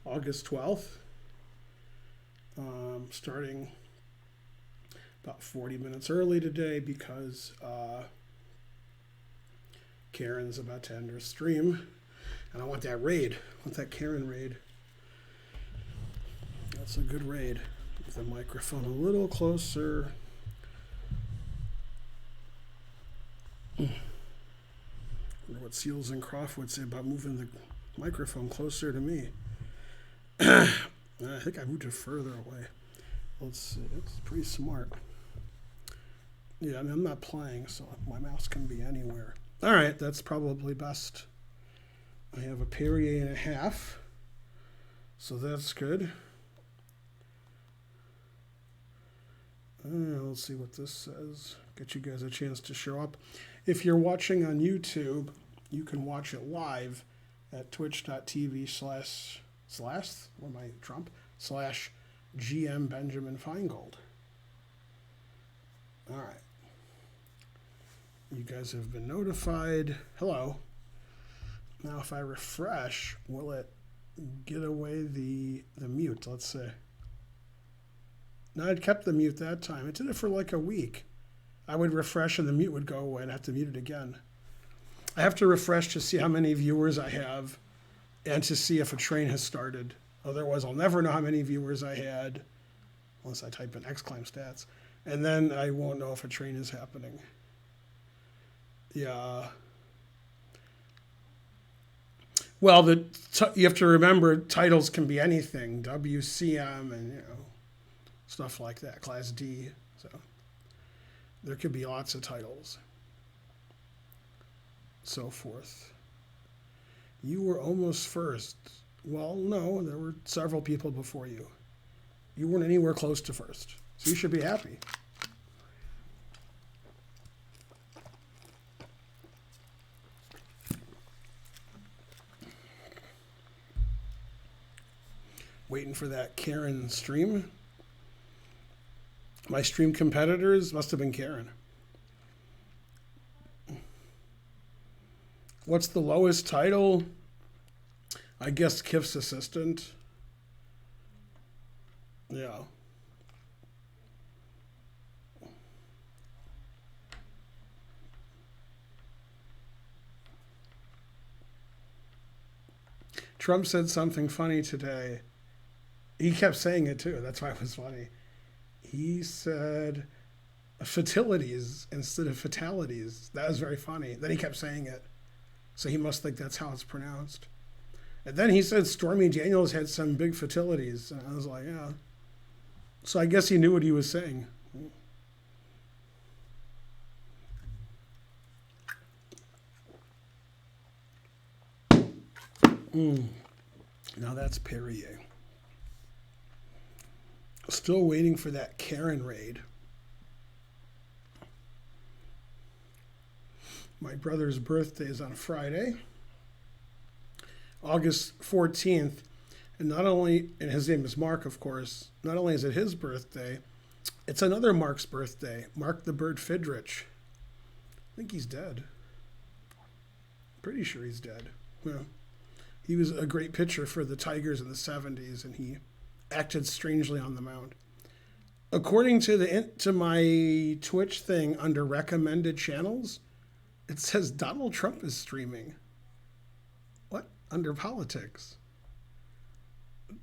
August 12th. Starting about 40 minutes early today because Karen's about to end her stream. And I want that raid. I want that Karen raid. That's a good raid. With the microphone a little closer. I wonder what Seals and Croft would say about moving the microphone closer to me. I think I moved it further away. Let's see. It's pretty smart. Yeah, I mean, I'm not playing, so my mouse can be anywhere. All right, that's probably best. I have a Perrier and a half, so that's good. Let's see what this says. Get you guys a chance to show up. If you're watching on YouTube, you can watch it live at twitch.tv// what am I, Trump? / GM Benjamin Feingold. All right. You guys have been notified. Hello. Now, if I refresh, will it get away the mute? Let's see. No, I'd kept the mute that time. It did it for like a week. I would refresh and the mute would go away and I have to mute it again. I have to refresh to see how many viewers I have and to see if a train has started. Otherwise, I'll never know how many viewers I had unless I type in exclaim stats. And then I won't know if a train is happening. Yeah. Well, you have to remember titles can be anything. WCM and, stuff like that. Class D. So there could be lots of titles. So forth. You were almost first. Well, no, there were several people before you. You weren't anywhere close to first. So you should be happy. Waiting for that Karen stream. My stream competitors must have been Karen. What's the lowest title? I guess Kif's assistant. Yeah. Trump said something funny today. He kept saying it too. That's why it was funny. He said fatalities instead of fatalities. That was very funny. Then he kept saying it. So he must think that's how it's pronounced. And then he said Stormy Daniels had some big fatalities. And I was like, yeah. So I guess he knew what he was saying. Now that's Perrier. Still waiting for that Karen raid. My brother's birthday is on Friday, August 14th. And not only, and his name is Mark, of course, not only is it his birthday, it's another Mark's birthday, Mark the Bird Fidrich. I think he's dead. Pretty sure he's dead. Yeah. He was a great pitcher for the Tigers in the 70s, and he acted strangely on the mound. According to my Twitch thing under recommended channels, it says Donald Trump is streaming. What? Under politics.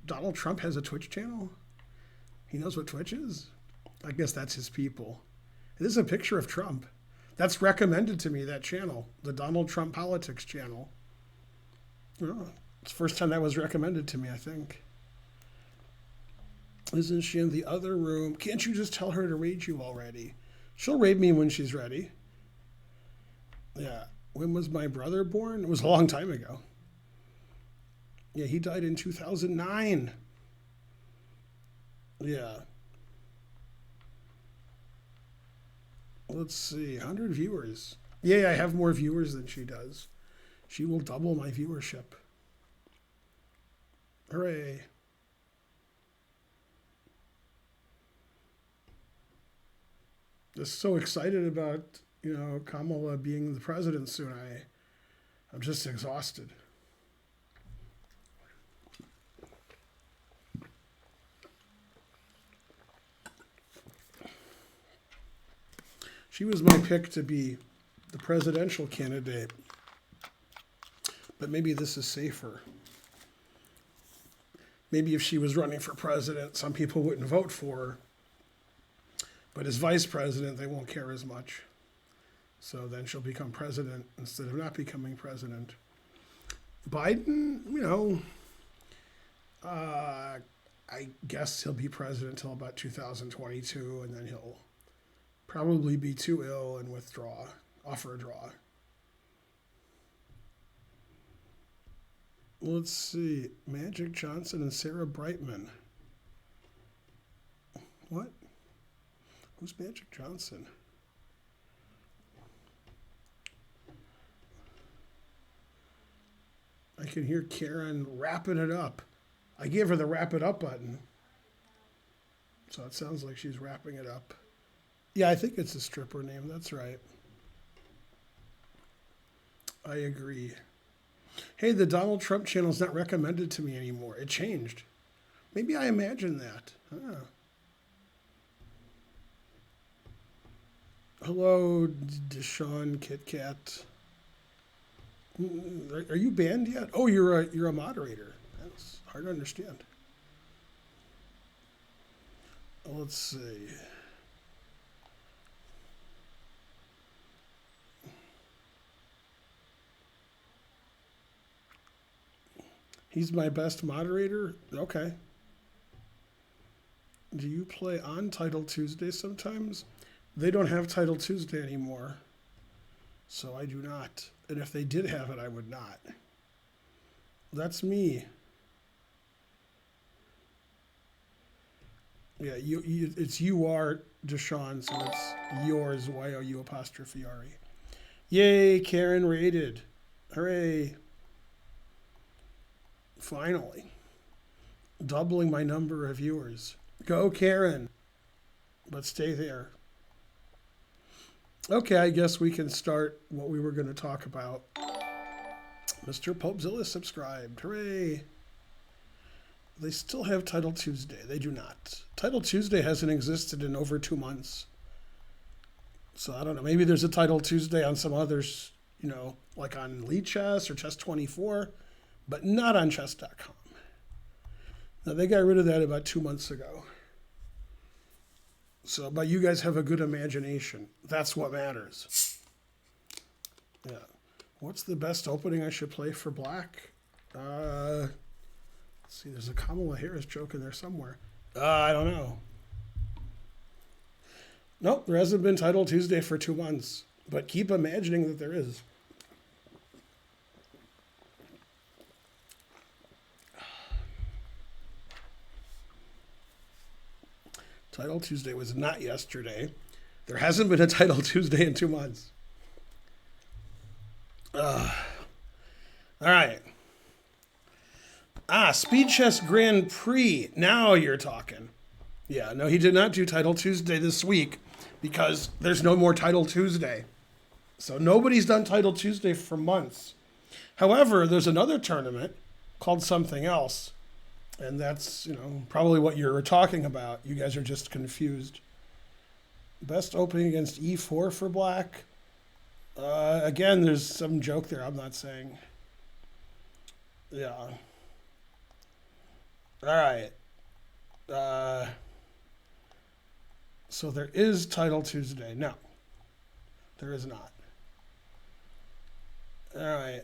Donald Trump has a Twitch channel? He knows what Twitch is? I guess that's his people. It is a picture of Trump. That's recommended to me, that channel, the Donald Trump Politics channel. Oh, it's the first time that was recommended to me, I think. Isn't she in the other room? Can't you just tell her to raid you already? She'll raid me when she's ready. Yeah. When was my brother born? It was a long time ago. Yeah, he died in 2009. Yeah. Let's see, 100 viewers. Yeah, I have more viewers than she does. She will double my viewership. Hooray. Just so excited about, Kamala being the president soon. I'm just exhausted. She was my pick to be the presidential candidate. But maybe this is safer. Maybe if she was running for president, some people wouldn't vote for her. But as vice president, they won't care as much. So then she'll become president instead of not becoming president. Biden, I guess he'll be president until about 2022, and then he'll probably be too ill and offer a draw. Let's see. Magic Johnson and Sarah Brightman. What? Who's Magic Johnson? I can hear Karen wrapping it up. I gave her the wrap it up button. So it sounds like she's wrapping it up. Yeah, I think it's a stripper name. That's right. I agree. Hey, the Donald Trump channel is not recommended to me anymore. It changed. Maybe I imagined that. Hello, Deshaun Kit Kat. Are you banned yet? Oh, you're a moderator. That's hard to understand. Let's see. He's my best moderator? Okay. Do you play on Title Tuesday sometimes? They don't have Title Tuesday anymore. So I do not. And if they did have it, I would not. That's me. Yeah, it's you are Deshaun, so it's yours, Y-O-U apostrophe R-E. Yay, Karen rated. Hooray. Finally. Doubling my number of viewers. Go, Karen. But stay there. Okay, I guess we can start what we were going to talk about. Mr. Popezilla subscribed. Hooray. They still have Title Tuesday. They do not. Title Tuesday hasn't existed in over 2 months. So I don't know. Maybe there's a Title Tuesday on some others, like on Lead Chess or Chess24, but not on chess.com. Now, they got rid of that about 2 months ago. So, but you guys have a good imagination. That's what matters. Yeah. What's the best opening I should play for black? Let's see, there's a Kamala Harris joke in there somewhere. I don't know. Nope, there hasn't been Title Tuesday for 2 months. But keep imagining that there is. Title Tuesday was not yesterday. There hasn't been a Title Tuesday in 2 months. All right. Speed Chess Grand Prix. Now you're talking. Yeah, no, he did not do Title Tuesday this week because there's no more Title Tuesday. So nobody's done Title Tuesday for months. However, there's another tournament called something else. And that's, probably what you're talking about. You guys are just confused. Best opening against E4 for black. Again, there's some joke there I'm not saying. Yeah. All right. So there is Title Tuesday. No, there is not. All right.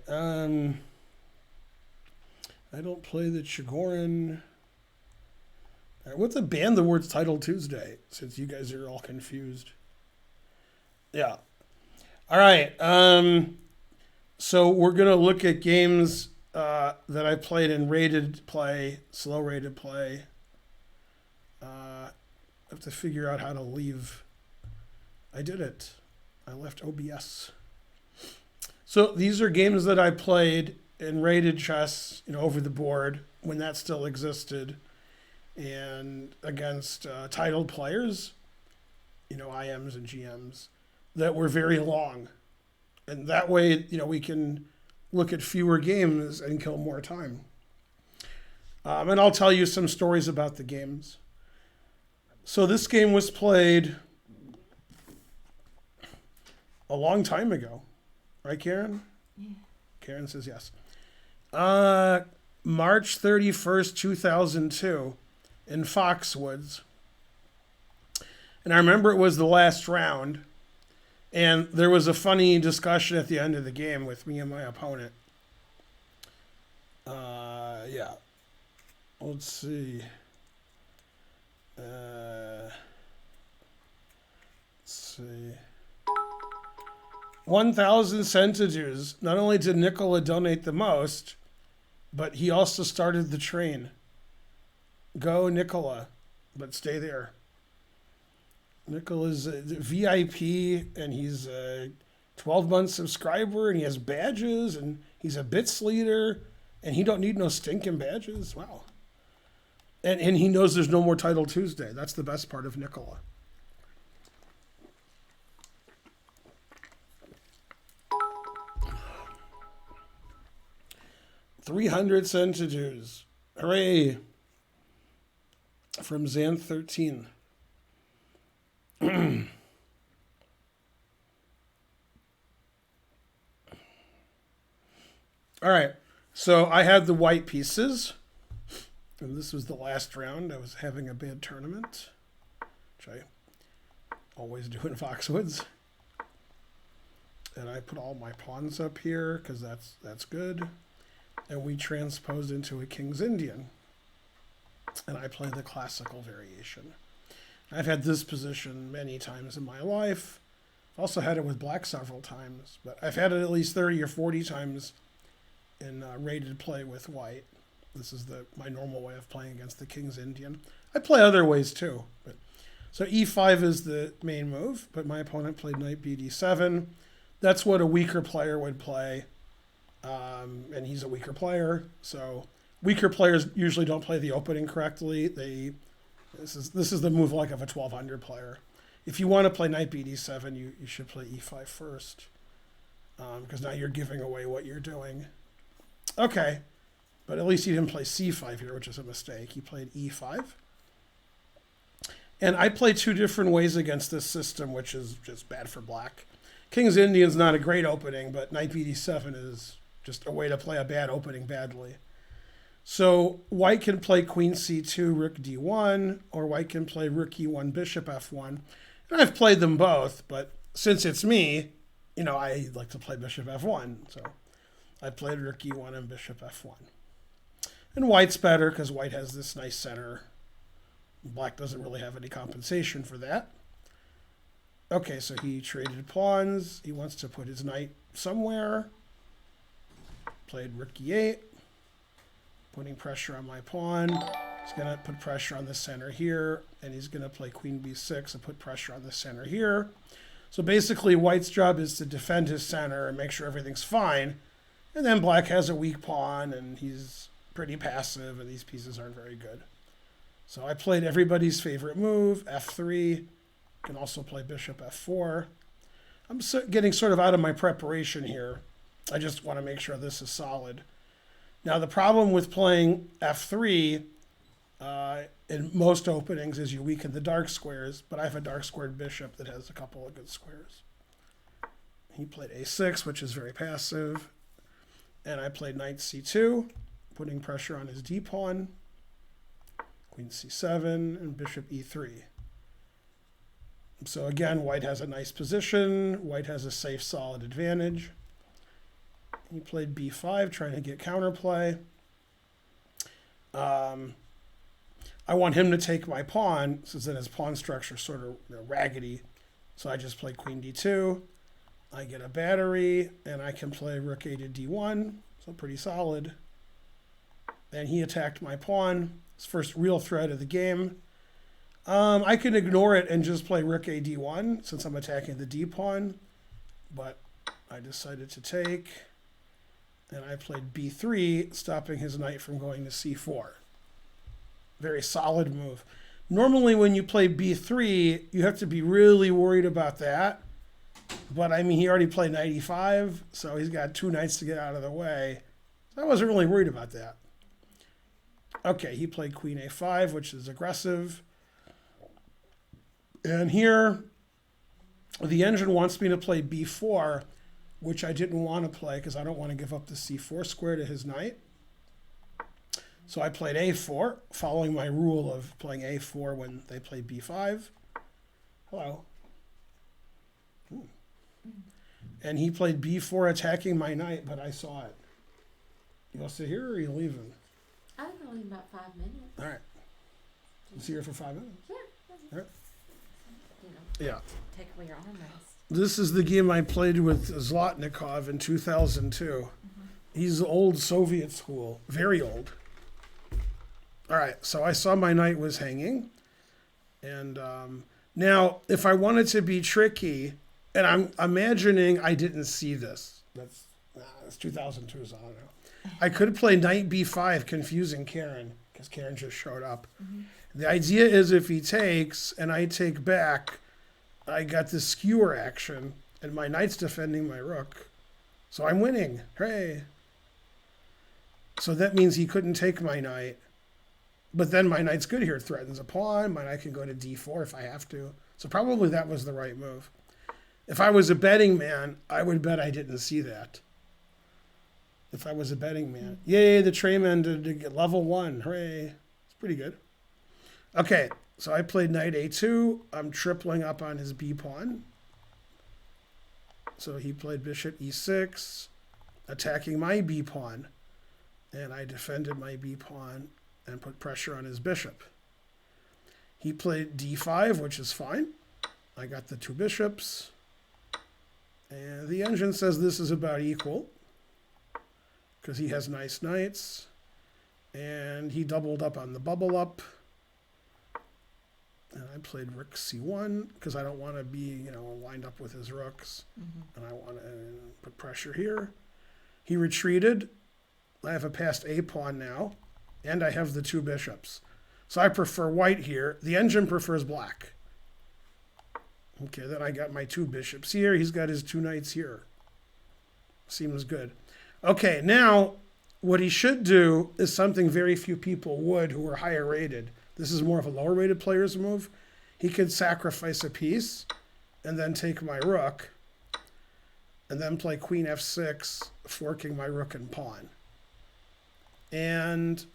I don't play the Chigorin. All right, what's a ban the words Title Tuesday, since you guys are all confused? Yeah. All right. So we're going to look at games that I played in rated play, slow rated play. I have to figure out how to leave. I did it. I left OBS. So these are games that I played in rated chess, over the board when that still existed, and against titled players, IMs and GMs that were very long. And that way, we can look at fewer games and kill more time. And I'll tell you some stories about the games. So this game was played A long time ago. Right, Karen? Yeah. Karen says yes. March 31st, 2002 in Foxwoods. And I remember it was the last round. And there was a funny discussion at the end of the game with me and my opponent. Yeah. Let's see. Let's see. 1,000 centidues. Not only did Nicola donate the most, but he also started the train. Go, Nicola, but stay there. Nicola's a VIP, and he's a 12-month subscriber, and he has badges, and he's a bits leader, and he don't need no stinking badges. Wow. And he knows there's no more Title Tuesday. That's the best part of Nicola. $300 centidues. Hooray. From Xan 13. All right. So I had the white pieces. And this was the last round. I was having a bad tournament, which I always do in Foxwoods. And I put all my pawns up here because that's good. And we transposed into a King's Indian. And I play the classical variation. I've had this position many times in my life. I've also had it with black several times, but I've had it at least 30 or 40 times in rated play with white. This is my normal way of playing against the King's Indian. I play other ways too. So e5 is the main move, but my opponent played knight bd7. That's what a weaker player would play. And he's a weaker player, so weaker players usually don't play the opening correctly. This is the move like of a 1200 player. If you want to play knight bd7, you should play e5 first, because now you're giving away what you're doing. Okay, but at least he didn't play c5 here, which is a mistake. He played e5. And I play two different ways against this system, which is just bad for black. King's Indian's not a great opening, but knight bd7 is just a way to play a bad opening badly. So white can play queen c2, rook d1, or white can play rook e1, bishop f1. And I've played them both, but since it's me, I like to play bishop f1. So I played rook e1 and bishop f1. And white's better because white has this nice center. Black doesn't really have any compensation for that. Okay, so he traded pawns. He wants to put his knight somewhere. Played rook e8. Putting pressure on my pawn. He's going to put pressure on the center here. And he's going to play queen b6 and put pressure on the center here. So basically, white's job is to defend his center and make sure everything's fine. And then black has a weak pawn, and he's pretty passive, and these pieces aren't very good. So I played everybody's favorite move, f3. Can also play bishop f4. I'm getting sort of out of my preparation here. I just want to make sure this is solid. Now, the problem with playing f3 in most openings is you weaken the dark squares, but I have a dark squared bishop that has a couple of good squares. He played a6, which is very passive. And I played knight c2, putting pressure on his d-pawn. Queen c7 and bishop e3. So again, white has a nice position. White has a safe, solid advantage. He played b5, trying to get counterplay. I want him to take my pawn, since then his pawn structure is sort of raggedy. So I just play queen d2. I get a battery, and I can play rook a to d1, so pretty solid. And he attacked my pawn. His first real threat of the game. I can ignore it and just play rook a d1 since I'm attacking the d-pawn, but I decided to take, and I played b3, stopping his knight from going to c4. Very solid move. Normally when you play b3, you have to be really worried about that, but I mean, he already played knight e5, so he's got two knights to get out of the way, so I wasn't really worried about that. Okay, he played queen a5, which is aggressive. And here, The engine wants me to play b4, which I didn't want to play because I don't want to give up the c4 square to his knight. So I played a4, following my rule of playing a4 when they play b5. Hello. Ooh. And he played b4, attacking my knight, but I saw it. You want to sit here or are you leaving? I'm going to leave about 5 minutes. All right. You see here for 5 minutes? Yeah. All right. You know, Yeah. take away your armrest. This is the game I played with Zlotnikov in 2002. Mm-hmm. He's old Soviet school, very old. All right, so I saw my knight was hanging. And now, if I wanted to be tricky, and I'm imagining I didn't see this. It's 2002, so I don't know. I could play knight b5, confusing Karen, because Karen just showed up. Mm-hmm. The idea is if he takes and I take back, I got this skewer action, and my knight's defending my rook. So I'm winning. Hooray. So that means he couldn't take my knight. But then my knight's good here. It threatens a pawn. My knight can go to d4 if I have to. So probably that was the right move. If I was a betting man, I would bet I didn't see that. If I was a betting man. Yay, the train ended to get level 1. Hooray. It's pretty good. Okay, so I played knight a2. I'm tripling up on his b pawn. So he played bishop e6, attacking my b pawn. And I defended my b pawn and put pressure on his bishop. He played d5, which is fine. I got the 2 bishops. And the engine says this is about equal because he has nice knights. And he doubled up on the bubble up. And I played rook c1 because I don't want to be, lined up with his rooks. Mm-hmm. And I want to put pressure here. He retreated. I have a passed a pawn now. And I have the 2 bishops. So I prefer white here. The engine prefers black. Okay, then I got my 2 bishops here. He's got his 2 knights here. Seems good. Okay, now what he should do is something very few people would who are higher rated. This is more of a lower rated player's move. He could sacrifice a piece and then take my rook and then play queen f6, forking my rook and pawn. And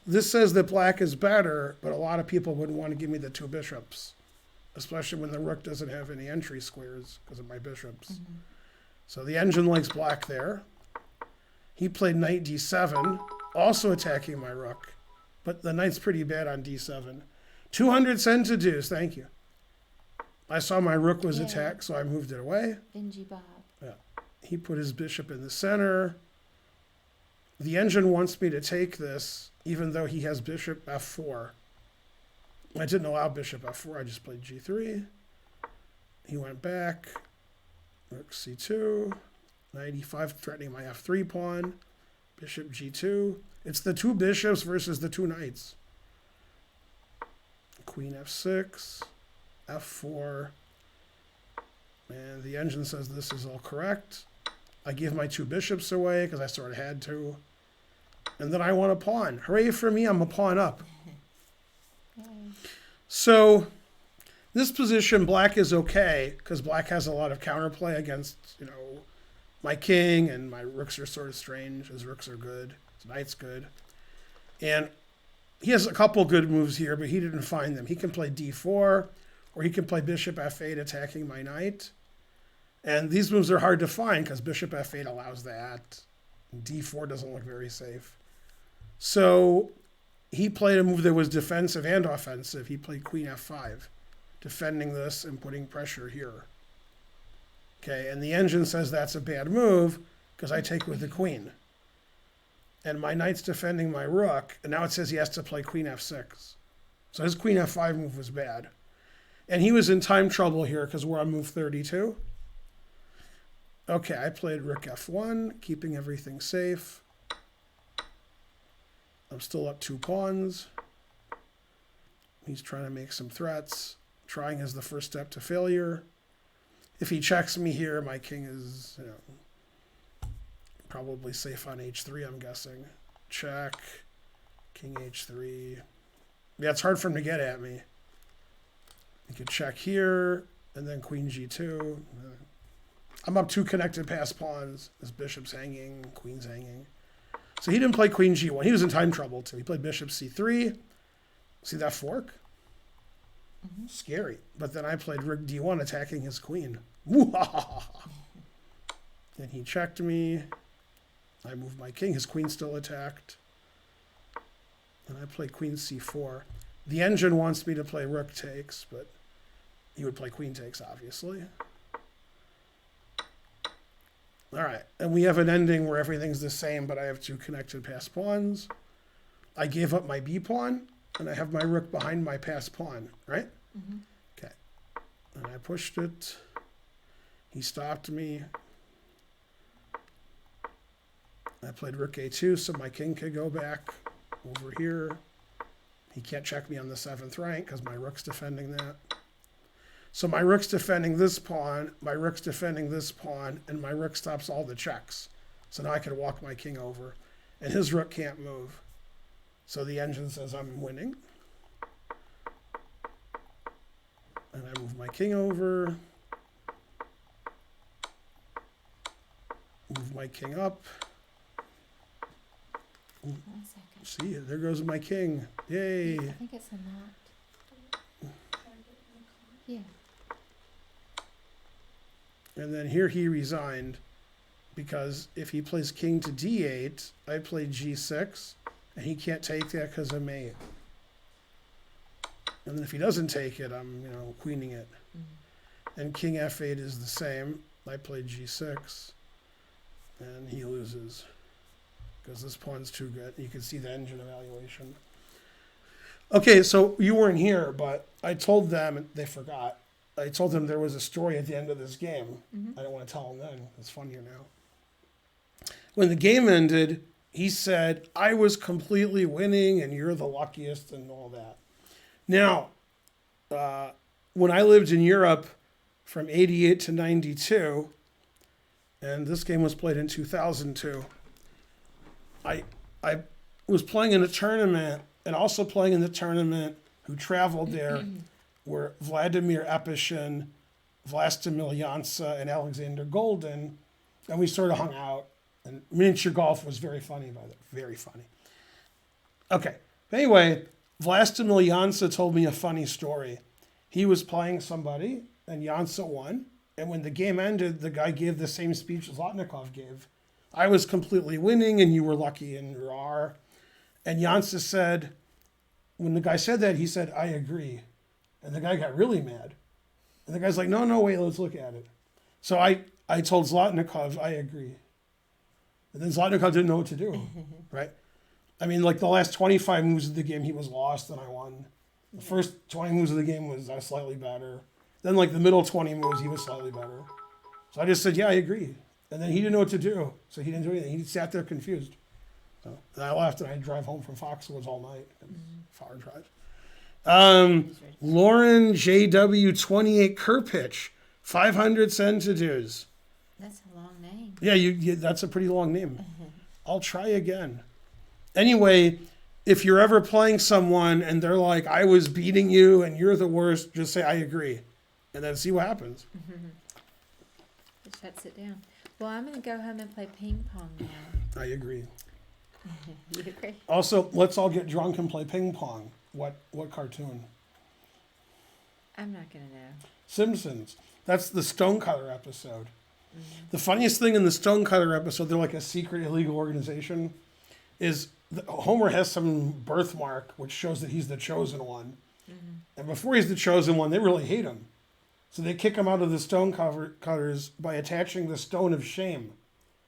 this says that black is better, but a lot of people wouldn't want to give me the 2 bishops, especially when the rook doesn't have any entry squares because of my bishops. Mm-hmm. So the engine likes black there. He played knight d7, also attacking my rook, but the knight's pretty bad on d7. 200 cents to deuce, thank you. I saw my rook was attacked, so I moved it away. Benji Bob. Yeah. He put his bishop in the center. The engine wants me to take this, even though he has bishop f4. I didn't allow bishop f4. I just played g3. He went back. Rook c2. Knight e5, threatening my f3 pawn. Bishop g2. It's the 2 bishops versus the 2 knights. Queen f6. f4. And the engine says this is all correct. I give my 2 bishops away because I sort of had to. And then I want a pawn. Hooray for me, I'm a pawn up. So this position, black is okay because black has a lot of counterplay against, my king, and my rooks are sort of strange. His rooks are good. His knight's good. And he has a couple good moves here, but he didn't find them. He can play d4, or he can play bishop f8 attacking my knight. And these moves are hard to find because bishop f8 allows that. d4 doesn't look very safe. So he played a move that was defensive and offensive. He played queen f5, defending this and putting pressure here. Okay, and the engine says that's a bad move because I take with the queen. And my knight's defending my rook, and now it says he has to play queen f6. So his queen f5 move was bad. And he was in time trouble here because we're on move 32. Okay, I played rook f1, keeping everything safe. I'm still up 2 pawns. He's trying to make some threats. Trying is the first step to failure. If he checks me here, my king is, probably safe on h3, I'm guessing. Check. King h3. Yeah, it's hard for him to get at me. He could check here, and then queen g2. I'm up 2 connected passed pawns. His bishop's hanging, queen's hanging. So he didn't play queen g1. He was in time trouble too. He played bishop c3. See that fork? Mm-hmm. Scary. But then I played rook d1 attacking his queen. And he checked me. I moved my king. His queen still attacked. And I played queen c4. The engine wants me to play rook takes, but he would play queen takes, obviously. All right. And we have an ending where everything's the same, but I have 2 connected passed pawns. I gave up my b pawn, and I have my rook behind my passed pawn, right? Mm-hmm. Okay. And I pushed it. He stopped me. I played rook a2, so my king could go back over here. He can't check me on the 7th rank because my rook's defending that. So my rook's defending this pawn, my rook's defending this pawn, and my rook stops all the checks. So now I can walk my king over. And his rook can't move. So the engine says I'm winning. And I move my king over. Move my king up. 1 second. See, there goes my king. Yay. I think it's a knot. Yeah. And then here he resigned because if he plays king to d8, I play g6, and he can't take that because I'm mate. And then if he doesn't take it, I'm, queening it. Mm-hmm. And king f8 is the same. I play g6, and he loses because this pawn's too good. You can see the engine evaluation. Okay, so you weren't here, but I told them, and they forgot. I told them there was a story at the end of this game. Mm-hmm. I don't want to tell them then. It's funnier now. When the game ended, he said, I was completely winning and you're the luckiest and all that. Now, when I lived in Europe from 88 to 92, and this game was played in 2002, I was playing in a tournament and also playing in the tournament who traveled there were Vladimir Epeshin, Vlastimil Jansa, and Alexander Golden. And we sort of hung out. And miniature golf was very funny, by the way. Very funny. Okay. Anyway, Vlastimil Jansa told me a funny story. He was playing somebody, and Jansa won. And when the game ended, the guy gave the same speech Zlotnikov gave. I was completely winning, and you were lucky, and rawr. And Jansa said, when the guy said that, he said, I agree. And the guy got really mad. And the guy's like, no, wait, let's look at it. So I told Zlotnikov, I agree. And then Zlotnikov didn't know what to do, right? I mean, like the last 25 moves of the game, he was lost and I won. The first 20 moves of the game was slightly better. Then like the middle 20 moves, he was slightly better. So I just said, yeah, I agree. And then he didn't know what to do. So he didn't do anything. He sat there confused. So, and I left and I drive home from Foxwoods all night. Far drive. Lauren JW28 Kerpitch, 500 centidues. That's a long name. Yeah, that's a pretty long name. I'll try again. Anyway, if you're ever playing someone and they're like, I was beating you and you're the worst, just say, I agree. And then see what happens. It shuts it down. Well, I'm going to go home and play ping pong now. I agree. You agree? Also, let's all get drunk and play ping pong. What cartoon? I'm not going to know. Simpsons. That's the Stonecutter episode. The funniest thing in the Stonecutter episode, they're like a secret illegal organization, is Homer has some birthmark which shows that he's the chosen one. And before he's the chosen one, they really hate him. So they kick him out of the Stonecutters by attaching the stone of shame.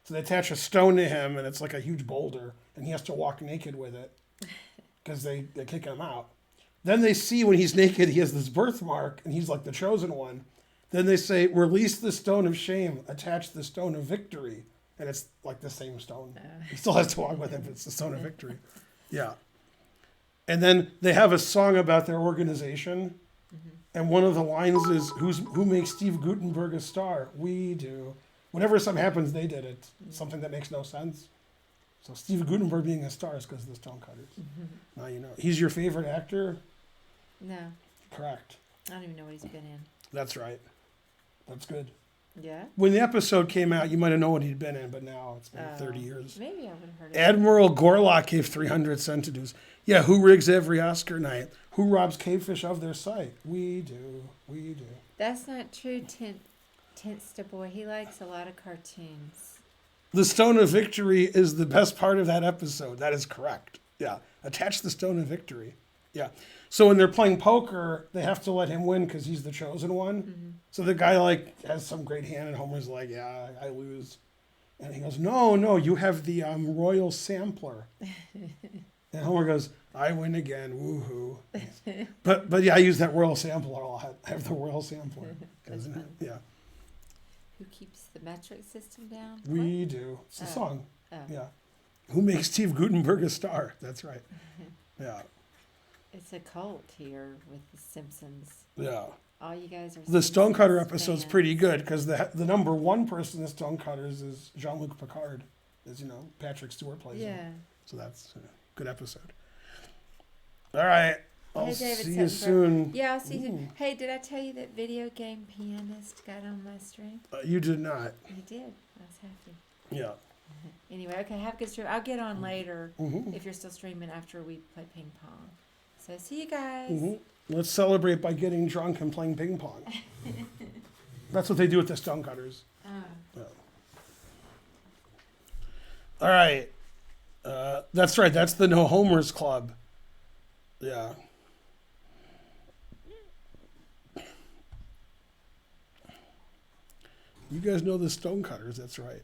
So they attach a stone to him, and it's like a huge boulder, and he has to walk naked with it because they kick him out. Then they see when he's naked, he has this birthmark, and he's like the chosen one. Then they say, release the stone of shame, attach the stone of victory. And it's like the same stone. He still has to walk with him, but it's the stone of victory. Yeah. And then they have a song about their organization. And one of the lines is, who makes Steve Gutenberg a star? We do. Whenever something happens, they did it. Something that makes no sense. So Steve Gutenberg being a star is because of the Stonecutters. Now you know. He's your favorite actor? No. Correct. I don't even know what he's been in. That's right. That's good. Yeah. When the episode came out, you might have known what he'd been in, but now it's been 30 years. Maybe I would have heard it. Admiral Gorlock gave 300 centidues. Yeah, who rigs every Oscar night? Who robs cavefish of their sight? We do. We do. That's not true, Tinster Boy. He likes a lot of cartoons. The Stone of Victory is the best part of that episode. That is correct. Yeah. Attach the Stone of Victory. Yeah. So when they're playing poker, they have to let him win because he's the chosen one. Mm-hmm. So the guy like has some great hand, and Homer's like, "Yeah, I lose," and he goes, "No, you have the royal sampler." And Homer goes, "I win again, woohoo!" but yeah, I use that royal sampler a lot. I have the royal sampler. Yeah. Who keeps the metric system down? We do. It's a song. Oh. Yeah. Who makes Steve Gutenberg a star? That's right. Yeah. It's a cult here with the Simpsons. Yeah. All you guys are. The Stonecutter episode's pretty good because the number one person in Stonecutters is Jean-Luc Picard, as you know, Patrick Stewart plays him. So that's a good episode. All right. I'll see you soon. Yeah, I'll see you soon. Hey, did I tell you that Video Game Pianist got on my stream? You did not. You did. I was happy. Yeah. Anyway, okay, have a good stream. I'll get on later if you're still streaming after we play ping pong. So see you guys. Let's celebrate by getting drunk and playing ping pong. That's what they do with the Stonecutters. Yeah. All right. That's right. That's the No Homers Club. Yeah. You guys know the Stonecutters. That's right.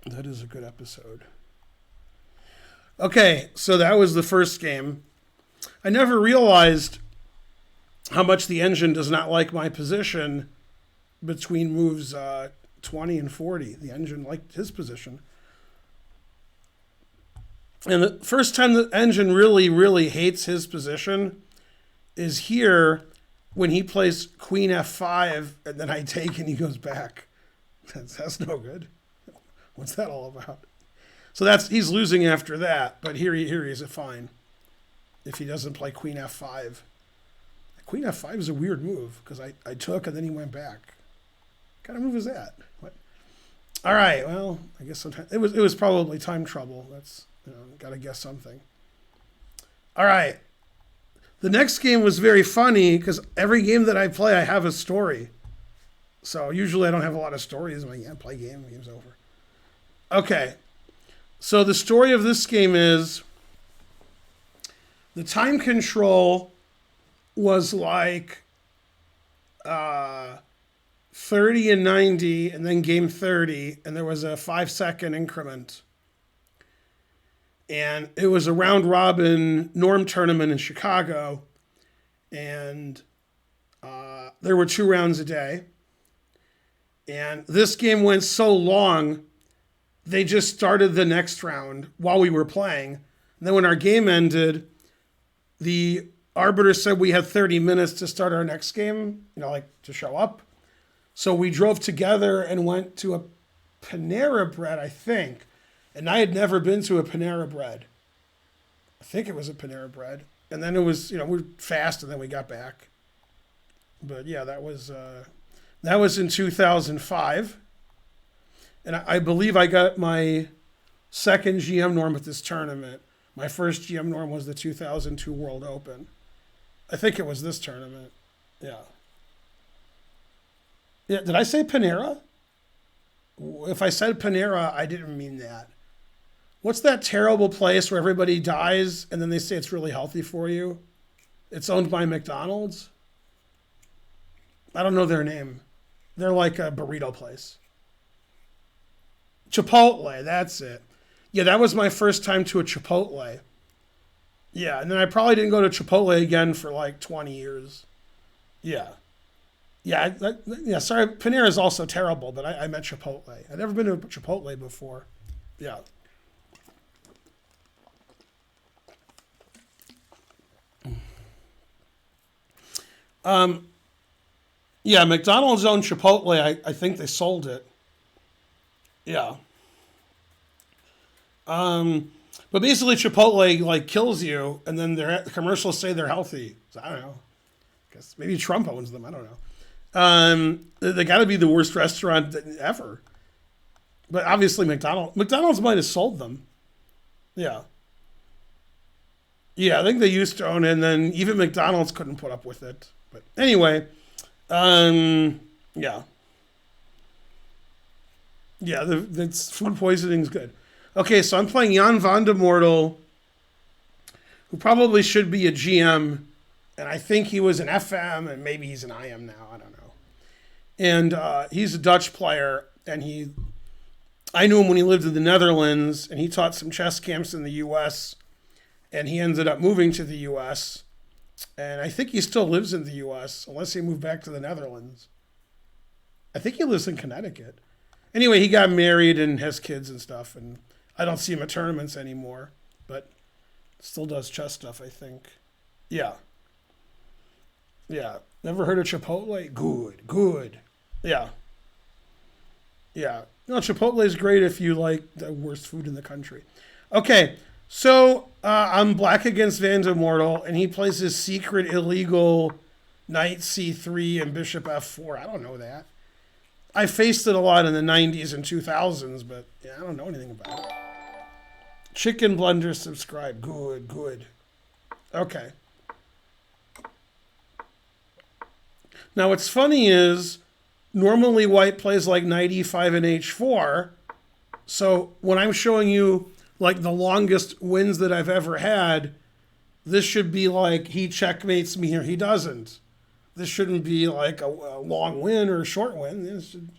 That is a good episode. Okay, so that was the first game. I never realized how much the engine does not like my position between moves 20 and 40. The engine liked his position. And the first time the engine really, really hates his position is here when he plays Queen F5 and then I take and he goes back. That's no good. What's that all about? So he's losing after that, but here he is fine if he doesn't play Queen F5. Queen F5 is a weird move because I took and then he went back. What kind of move is that? What? All right, well, I guess sometimes it was probably time trouble. That's got to guess something. All right. The next game was very funny because every game that I play, I have a story. So usually I don't have a lot of stories. I'm like, yeah, play game, game's over. Okay. So the story of this game is the time control was like 30 and 90 and then game 30 and there was a 5-second increment. And it was a round robin norm tournament in Chicago. And there were 2 rounds a day. And this game went so long, they just started the next round while we were playing. And then when our game ended, the arbiter said we had 30 minutes to start our next game, to show up. So we drove together and went to a Panera Bread, I think. And I had never been to a Panera Bread. I think it was a Panera Bread. And then it was, we were fast and then we got back. But yeah, that was in 2005. And I believe I got my second GM norm at this tournament. My first GM norm was the 2002 World Open. I think it was this tournament. Yeah. Yeah, did I say Panera? If I said Panera, I didn't mean that. What's that terrible place where everybody dies and then they say it's really healthy for you? It's owned by McDonald's. I don't know their name. They're like a burrito place. Chipotle, that's it. Yeah, that was my first time to a Chipotle. Yeah, and then I probably didn't go to Chipotle again for like 20 years. Yeah. Yeah, sorry, Panera is also terrible, but I meant Chipotle. I'd never been to a Chipotle before. Yeah. Yeah, McDonald's owned Chipotle. I think they sold it. Yeah. But basically Chipotle kills you, and then the commercials say they're healthy. So I don't know. Guess maybe Trump owns them. I don't know. They got to be the worst restaurant ever. But obviously McDonald's might have sold them. Yeah. Yeah, I think they used to own it, and then even McDonald's couldn't put up with it. But anyway, yeah. Yeah, that's food poisoning's good. Okay, so I'm playing Jan van de Mortel, who probably should be a GM, and I think he was an FM, and maybe he's an IM now. I don't know. And he's a Dutch player, and I knew him when he lived in the Netherlands, and he taught some chess camps in the U.S., and he ended up moving to the U.S., and I think he still lives in the U.S., unless he moved back to the Netherlands. I think he lives in Connecticut. Anyway, he got married and has kids and stuff, and I don't see him at tournaments anymore, but still does chess stuff, I think. Yeah. Yeah. Never heard of Chipotle? Good. Yeah. Yeah. No, Chipotle is great if you like the worst food in the country. Okay, so I'm black against Van de Mortel, and he plays his secret illegal knight c3 and bishop f4. I don't know that. I faced it a lot in the 90s and 2000s, but yeah, I don't know anything about it. Chicken Blender, subscribe. Good. Okay. Now, what's funny is normally white plays like knight e5 and h4. So when I'm showing you like the longest wins that I've ever had, this should be like he checkmates me or he doesn't. This shouldn't be like a long win or a short win. This should,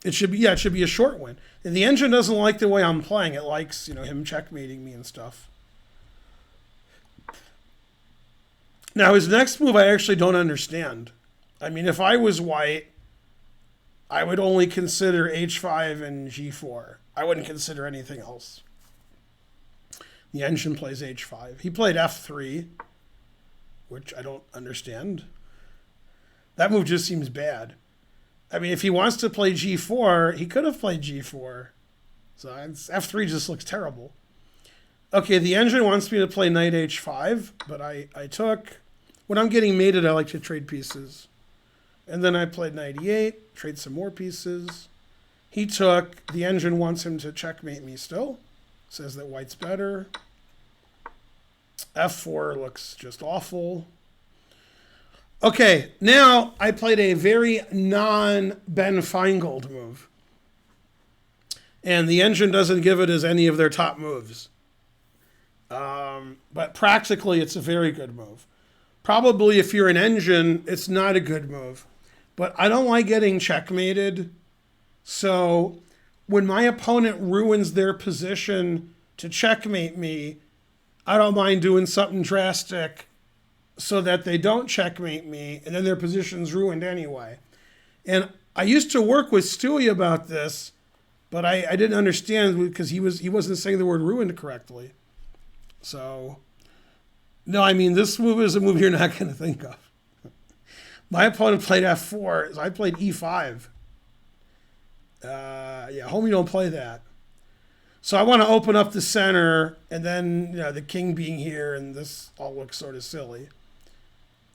it should be a short win. And the engine doesn't like the way I'm playing. It likes, him checkmating me and stuff. Now, his next move I actually don't understand. I mean, if I was white, I would only consider h5 and g4. I wouldn't consider anything else. The engine plays h5. He played f3, which I don't understand. That move just seems bad. I mean, if he wants to play g4, he could have played g4. So f3 just looks terrible. Okay, the engine wants me to play knight h5, but I took... When I'm getting mated, I like to trade pieces. And then I played knight e8, trade some more pieces. He took... The engine wants him to checkmate me still. Says that white's better. f4 looks just awful. Okay, now I played a very non-Ben Feingold move. And the engine doesn't give it as any of their top moves. But practically, it's a very good move. Probably if you're an engine, it's not a good move. But I don't like getting checkmated. So when my opponent ruins their position to checkmate me, I don't mind doing something drastic so that they don't checkmate me, and then their position's ruined anyway. And I used to work with Stewie about this, but I didn't understand because he wasn't saying the word ruined correctly. So, no, I mean, this move is a move you're not going to think of. My opponent played f4, so I played e5. Yeah, homie, don't play that. So I want to open up the center, and then the king being here, and this all looks sort of silly.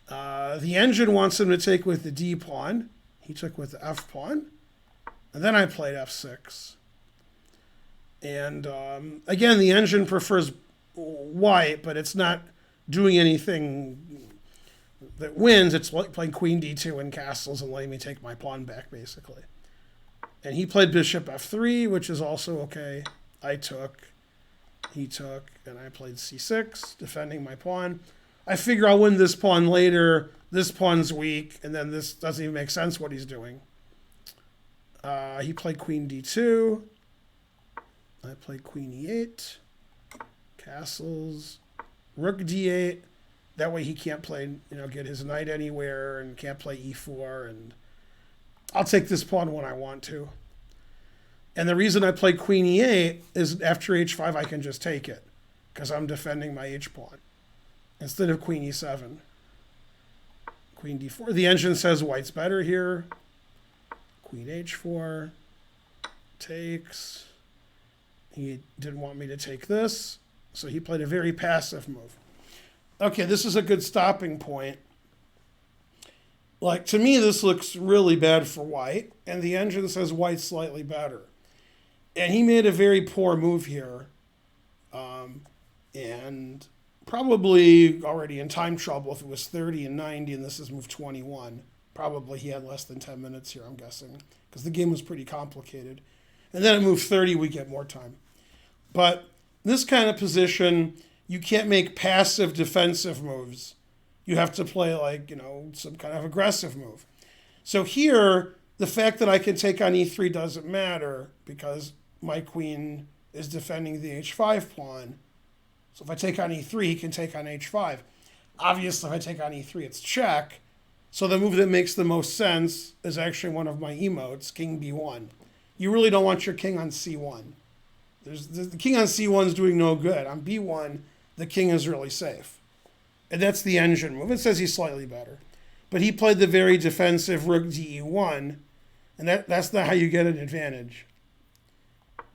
The engine wants him to take with the d pawn. He took with the f pawn, and then I played f6. And again, the engine prefers white, but it's not doing anything that wins. It's like playing queen d2 in castles and letting me take my pawn back, basically. And he played bishop f3, which is also okay. I took, he took, and I played c6, defending my pawn. I figure I'll win this pawn later. This pawn's weak, and then this doesn't even make sense what he's doing. He played queen d2. I played queen e8. Castles. Rook d8. That way he can't play, get his knight anywhere, and can't play e4. And I'll take this pawn when I want to. And the reason I play queen e8 is after h5 I can just take it, because I'm defending my h-pawn instead of queen e7. Queen d4. The engine says white's better here. Queen h4. Takes. He didn't want me to take this, so he played a very passive move. Okay, this is a good stopping point. Like, to me, this looks really bad for white, and the engine says white's slightly better. And he made a very poor move here, and probably already in time trouble if it was 30 and 90, and this is move 21. Probably he had less than 10 minutes here, I'm guessing, because the game was pretty complicated. And then at move 30, we get more time. But this kind of position, you can't make passive defensive moves. You have to play like, some kind of aggressive move. So here, the fact that I can take on e3 doesn't matter because my queen is defending the h5 pawn. So if I take on e3, he can take on h5. Obviously, if I take on e3, it's check. So the move that makes the most sense is actually one of my emotes, king b1. You really don't want your king on c1. The king on c1 is doing no good. On b1, the king is really safe. And that's the engine move. It says he's slightly better. But he played the very defensive rook de1, and that's not how you get an advantage.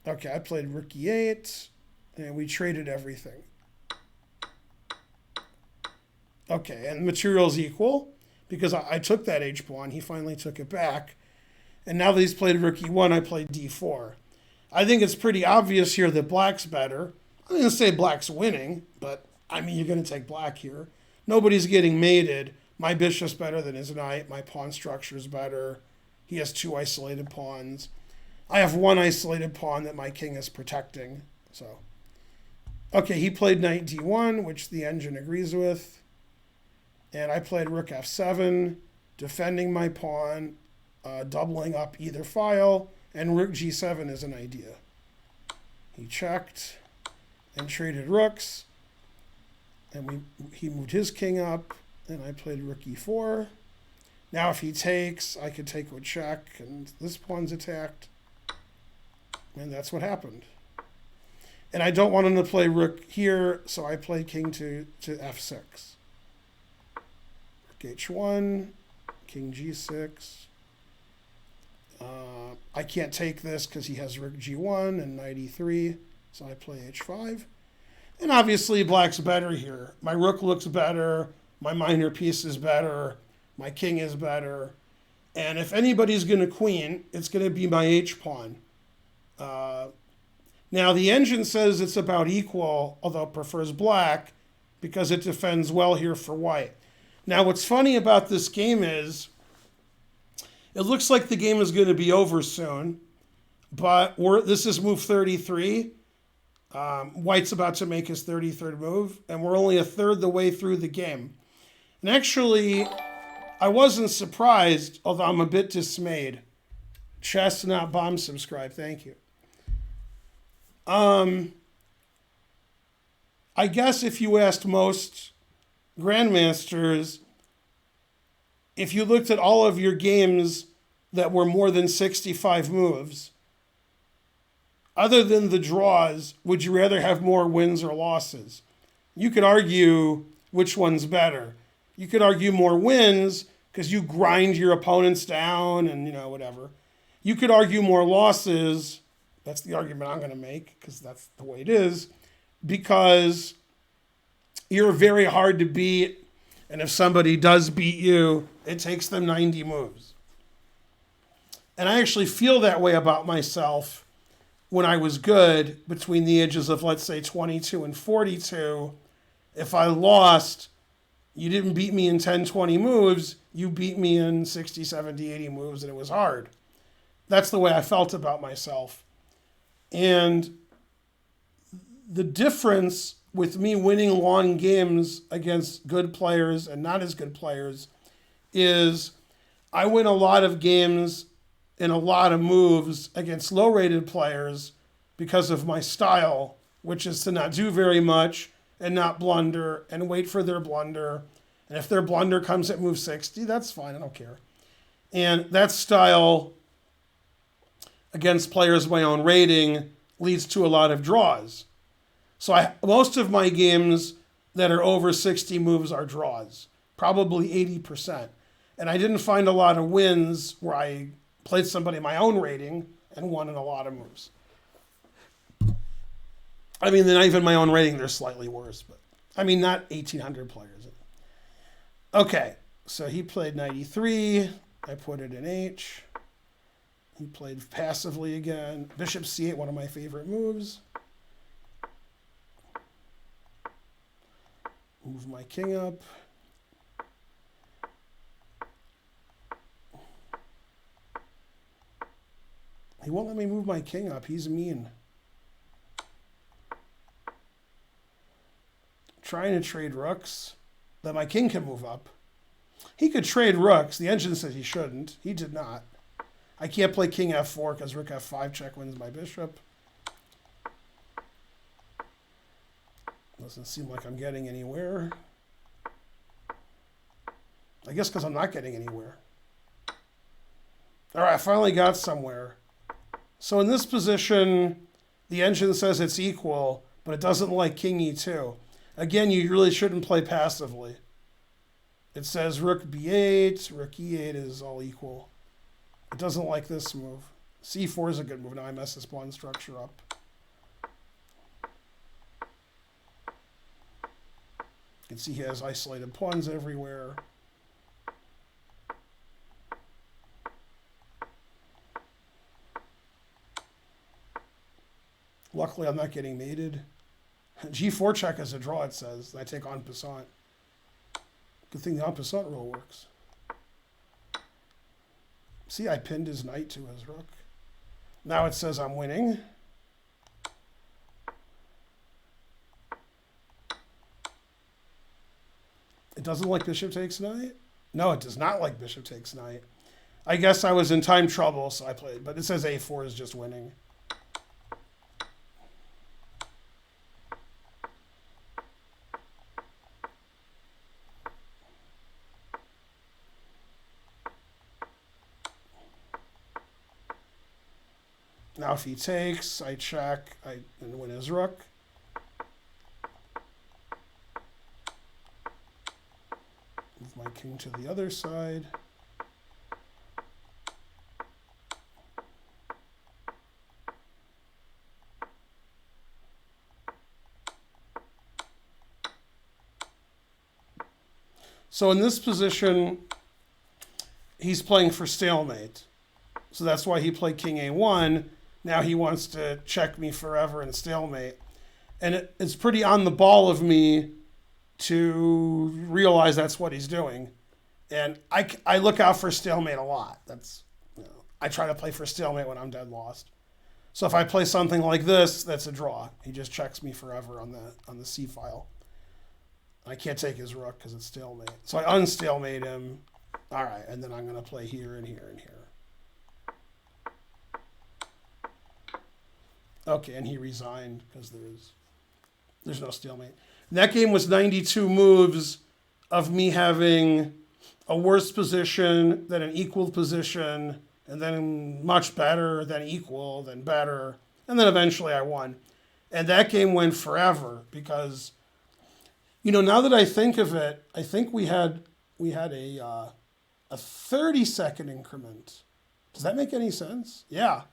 Okay, I played rook e8, and we traded everything. Okay, and the material's equal, because I took that h-pawn. He finally took it back. And now that he's played rook e1, I played d4. I think it's pretty obvious here that black's better. I'm going to say black's winning, but, you're going to take black here. Nobody's getting mated. My bishop's better than his knight. My pawn structure's better. He has 2 isolated pawns. I have 1 isolated pawn that my king is protecting. So, okay, he played knight d1, which the engine agrees with. And I played rook f7, defending my pawn, doubling up either file, and rook g7 is an idea. He checked and traded rooks, and he moved his king up, and I played rook e4. Now if he takes, I could take with check, and this pawn's attacked, and that's what happened. And I don't want him to play rook here, so I played king to f6. Rook h1, king g6. I can't take this because he has rook g1 and knight e3, so I play h5. And obviously black's better here. My rook looks better, my minor piece is better, my king is better. And if anybody's going to queen, it's going to be my h-pawn. Now the engine says it's about equal, although it prefers black, because it defends well here for white. Now what's funny about this game is, it looks like the game is going to be over soon, but this is move 33. White's about to make his 33rd move, and we're only a third the way through the game. And actually, I wasn't surprised, although I'm a bit dismayed. Chestnut Bomb subscribe, thank you. I guess if you asked most grandmasters, if you looked at all of your games that were more than 65 moves, other than the draws, would you rather have more wins or losses? You could argue which one's better. You could argue more wins because you grind your opponents down and, whatever. You could argue more losses. That's the argument I'm going to make because that's the way it is. Because you're very hard to beat. And if somebody does beat you, it takes them 90 moves. And I actually feel that way about myself when I was good between the ages of, let's say, 22 and 42. If I lost, you didn't beat me in 10, 20 moves. You beat me in 60, 70, 80 moves, and it was hard. That's the way I felt about myself. And the difference with me winning long games against good players and not as good players is I win a lot of games in a lot of moves against low-rated players because of my style, which is to not do very much and not blunder and wait for their blunder. And if their blunder comes at move 60, that's fine. I don't care. And that style against players of my own rating leads to a lot of draws. So most of my games that are over 60 moves are draws, probably 80%. And I didn't find a lot of wins where I played somebody my own rating and won in a lot of moves. They're not even my own rating, they're slightly worse, but not 1,800 players. Okay, So he played knight e3. I put it in h. He played passively again. Bishop c8, one of my favorite moves. Move my king up. He won't let me move my king up. He's mean. Trying to trade rooks. That my king can move up. He could trade rooks. The engine says he shouldn't. He did not. I can't play king f4 because rook f5 check wins my bishop. Doesn't seem like I'm getting anywhere. I guess because I'm not getting anywhere. All right, I finally got somewhere. So in this position, the engine says it's equal, but it doesn't like king e2. Again, you really shouldn't play passively. It says rook b8, rook e8 is all equal. It doesn't like this move. c4 is a good move. Now I mess this pawn structure up. You can see he has isolated pawns everywhere. Luckily, I'm not getting mated. G4 check is a draw, it says. I take en passant. Good thing the en passant rule works. See, I pinned his knight to his rook. Now it says I'm winning. It doesn't like bishop takes knight? No, it does not like bishop takes knight. I guess I was in time trouble, so I played. But it says a4 is just winning. Now if he takes, I check, and win his rook. Move my king to the other side. So in this position, he's playing for stalemate. So that's why he played king a1. Now he wants to check me forever in stalemate. And it's pretty on the ball of me to realize that's what he's doing. And I look out for stalemate a lot. I try to play for stalemate when I'm dead lost. So if I play something like this, that's a draw. He just checks me forever on the C file. I can't take his rook because it's stalemate. So I unstalemate him. All right, and then I'm going to play here and here and here. Okay, and he resigned because there's no stalemate. And that game was 92 moves of me having a worse position, then an equal position, and then much better, then equal, then better, and then eventually I won. And that game went forever because, now that I think of it, I think we had a 30-second increment. Does that make any sense? Yeah.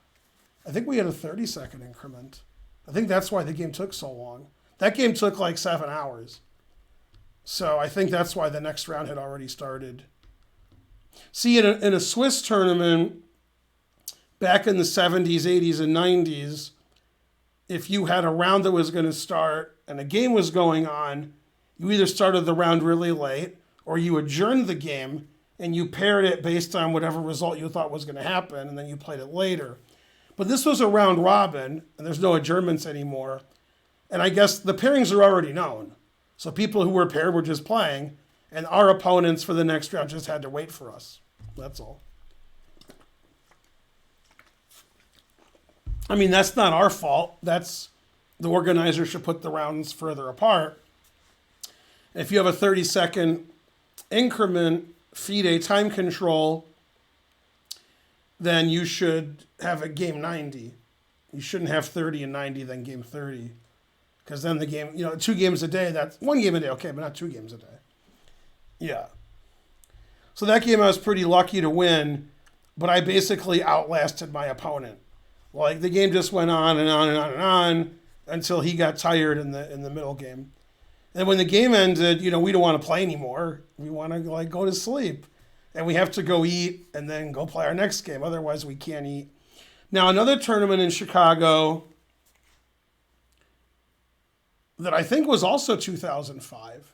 I think we had a 30-second increment. I think that's why the game took so long. That game took like 7 hours. So I think that's why the next round had already started. See, in a Swiss tournament, back in the 70s, 80s, and 90s, if you had a round that was going to start and a game was going on, you either started the round really late or you adjourned the game and you paired it based on whatever result you thought was going to happen, and then you played it later. But this was a round robin, and there's no adjournments anymore. And I guess the pairings are already known. So people who were paired were just playing, and our opponents for the next round just had to wait for us. That's all. I mean, that's not our fault. That's the organizer should put the rounds further apart. If you have a 30-second increment, FIDE time control, then you should have a game 90. You shouldn't have 30 and 90, then game 30. Because then the game, 2 games a day, that's 1 game a day, okay, but not 2 games a day. Yeah. So that game I was pretty lucky to win, but I basically outlasted my opponent. Like, the game just went on and on and on and on until he got tired in the middle game. And when the game ended, we don't want to play anymore. We want to like go to sleep. And we have to go eat and then go play our next game. Otherwise, we can't eat. Now, another tournament in Chicago that I think was also 2005.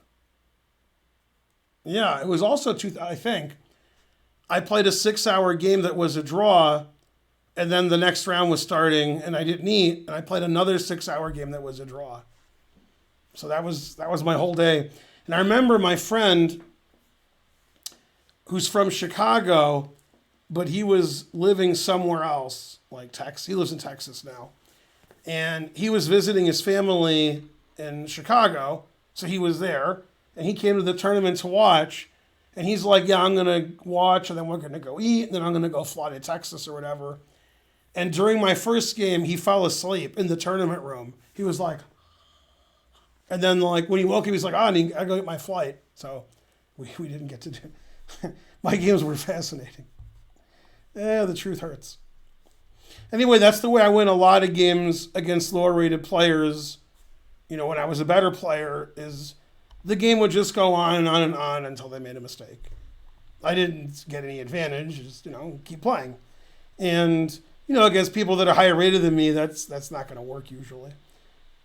Yeah, it was also I think. I played a 6-hour game that was a draw, and then the next round was starting, and I didn't eat, and I played another 6-hour game that was a draw. So that was my whole day. And I remember my friend, who's from Chicago, but he was living somewhere else, like Texas. He lives in Texas now. And he was visiting his family in Chicago, so he was there, and he came to the tournament to watch, and he's like, yeah, I'm going to watch, and then we're going to go eat, and then I'm going to go fly to Texas or whatever. And during my first game, he fell asleep in the tournament room. He was like, and then like when he woke up, he's like, I gotta go get my flight. So we didn't get to do my games were fascinating. Yeah, the truth hurts. Anyway, that's the way I win a lot of games against lower rated players. When I was a better player, is the game would just go on and on and on until they made a mistake. I didn't get any advantage, just, keep playing. And, against people that are higher rated than me, that's not going to work usually.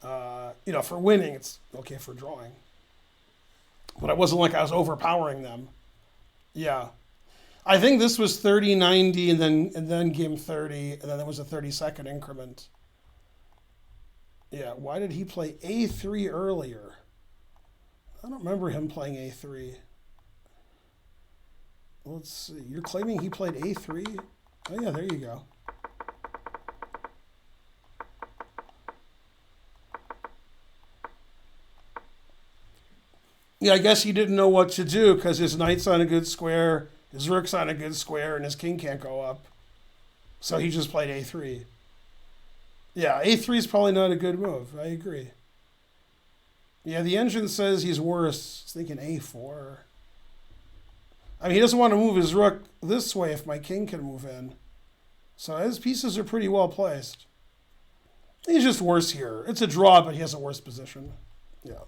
For winning, it's okay for drawing. But it wasn't like I was overpowering them. Yeah. I think this was 30-90 and then game 30, and then there was a 30-second increment. Yeah, why did he play A3 earlier? I don't remember him playing A3. Let's see. You're claiming he played A3? Oh, yeah, there you go. Yeah, I guess he didn't know what to do because his knight's on a good square, his rook's on a good square, and his king can't go up. So he just played A3. Yeah, A3 is probably not a good move. I agree. Yeah, the engine says he's worse. He's thinking A4. I mean, he doesn't want to move his rook this way if my king can move in. So his pieces are pretty well placed. He's just worse here. It's a draw, but he has a worse position. Yeah.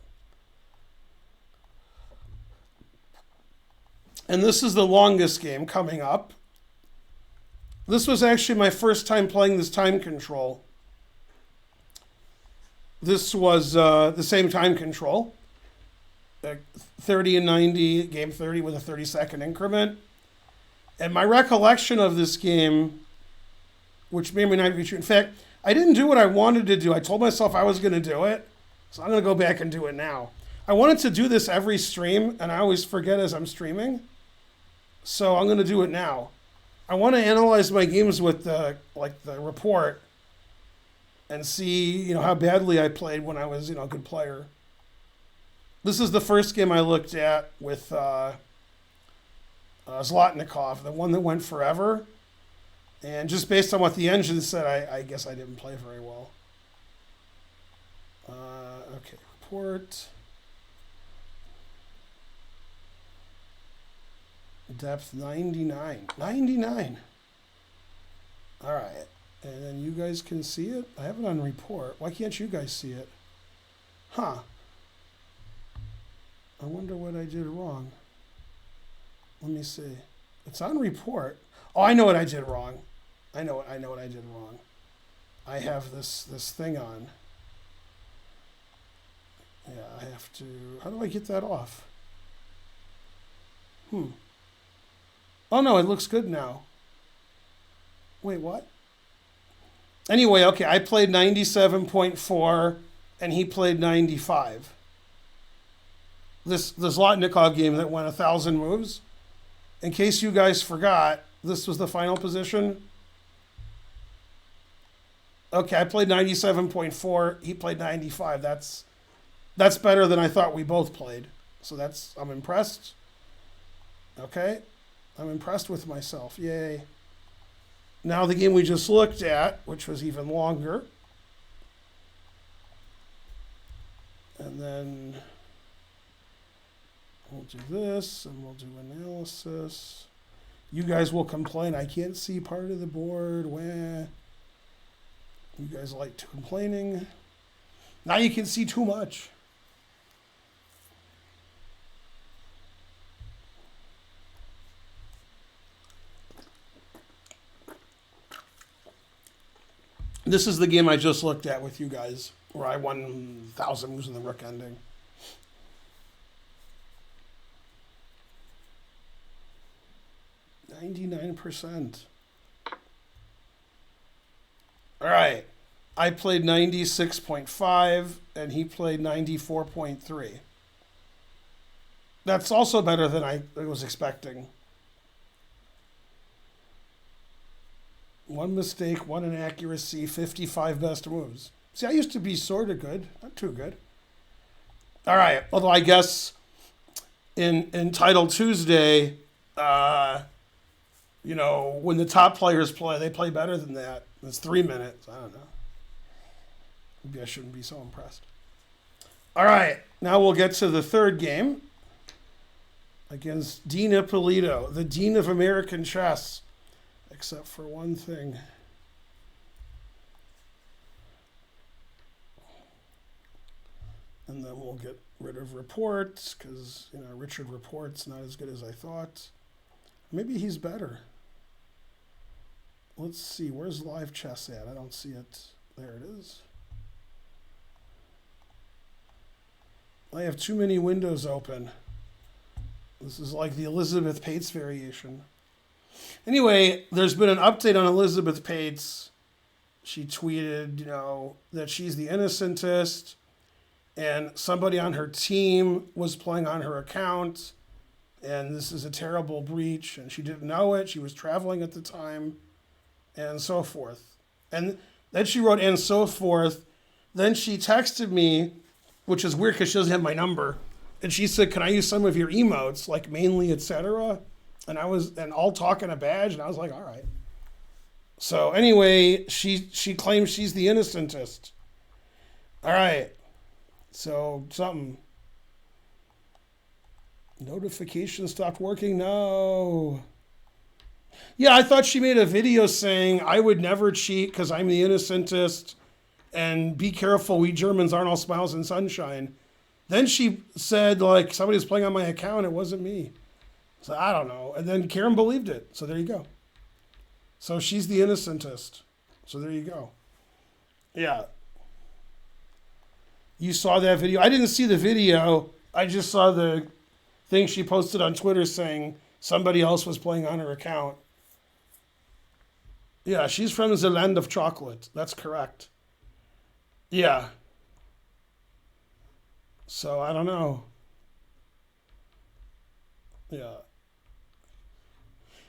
And this is the longest game coming up. This was actually my first time playing this time control. This was the same time control. 30 and 90, game 30 with a 30-second increment. And my recollection of this game, which may or may not be true. In fact, I didn't do what I wanted to do. I told myself I was going to do it. So I'm going to go back and do it now. I wanted to do this every stream, and I always forget as I'm streaming. So I'm going to do it now. I want to analyze my games with the report and see, how badly I played when I was, a good player. This is the first game I looked at with Zlotnikov, the one that went forever. And just based on what the engine said, I guess I didn't play very well. Okay, report. Depth 99. 99. All right. And then you guys can see it? I have it on report. Why can't you guys see it? Huh. I wonder what I did wrong. Let me see. It's on report. Oh, I know what I did wrong. I know what I did wrong. I have this thing on. Yeah, I have to. How do I get that off? Oh no, it looks good now. Wait, what? Anyway, okay, I played 97.4 and he played 95. This Zlotnikov game that went 1,000 moves. In case you guys forgot, this was the final position. Okay, I played 97.4. He played 95. That's better than I thought we both played. So I'm impressed. Okay, I'm impressed with myself. Yay. Now the game we just looked at, which was even longer. And then we'll do this, and we'll do analysis. You guys will complain, I can't see part of the board. Wah. You guys like complaining. Now you can see too much. This is the game I just looked at with you guys, where I won 1,000 moves in the rook ending. %. All right. I played 96.5 and he played 94.3. That's also better than I was expecting. One mistake, one inaccuracy, 55 best moves. See, I used to be sort of good, not too good. All right. Although I guess in Title Tuesday, you know, when the top players play, they play better than that. It's 3 minutes. I don't know. Maybe I shouldn't be so impressed. All right. Now we'll get to the third game against Dean Ippolito, the Dean of American Chess, except for one thing. And then we'll get rid of reports because, you know, Richard Report's not as good as I thought. Maybe he's better. Let's see. Where's live chess at? I don't see it. There it is. I have too many windows open. This is like the Elizabeth Pates variation. Anyway, there's been an update on Elizabeth Pates. She tweeted, you know, that she's the innocentest, and somebody on her team was playing on her account, and this is a terrible breach, and she didn't know it. She was traveling at the time, and so forth. And then she wrote, and so forth. Then she texted me, which is weird because she doesn't have my number. And she said, can I use some of your emotes, like mainly, etc.? And I was, and all talk and a badge, and I was like, all right. So anyway, she claims she's the innocentest. All right. So something. Notification stopped working? No. Yeah, I thought she made a video saying I would never cheat because I'm the innocentest. And be careful, we Germans aren't all smiles and sunshine. Then she said, like, somebody was playing on my account. It wasn't me. So I don't know. And then Karen believed it. So there you go. So she's the innocentest. So there you go. Yeah. You saw that video. I didn't see the video. I just saw the thing she posted on Twitter saying somebody else was playing on her account. Yeah, she's from the land of chocolate. That's correct. Yeah. So I don't know. Yeah.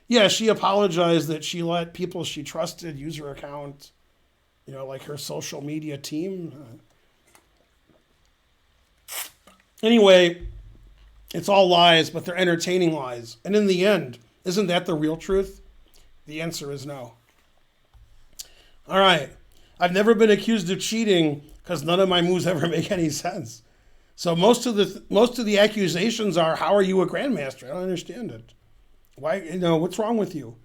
Yeah, she apologized that she let people she trusted use her account, you know, like her social media team. Anyway, it's all lies, but they're entertaining lies. And in the end, isn't that the real truth? The answer is no. All right. I've never been accused of cheating because none of my moves ever make any sense. So most of the accusations are, how are you a grandmaster? I don't understand it. Why, you know, what's wrong with you?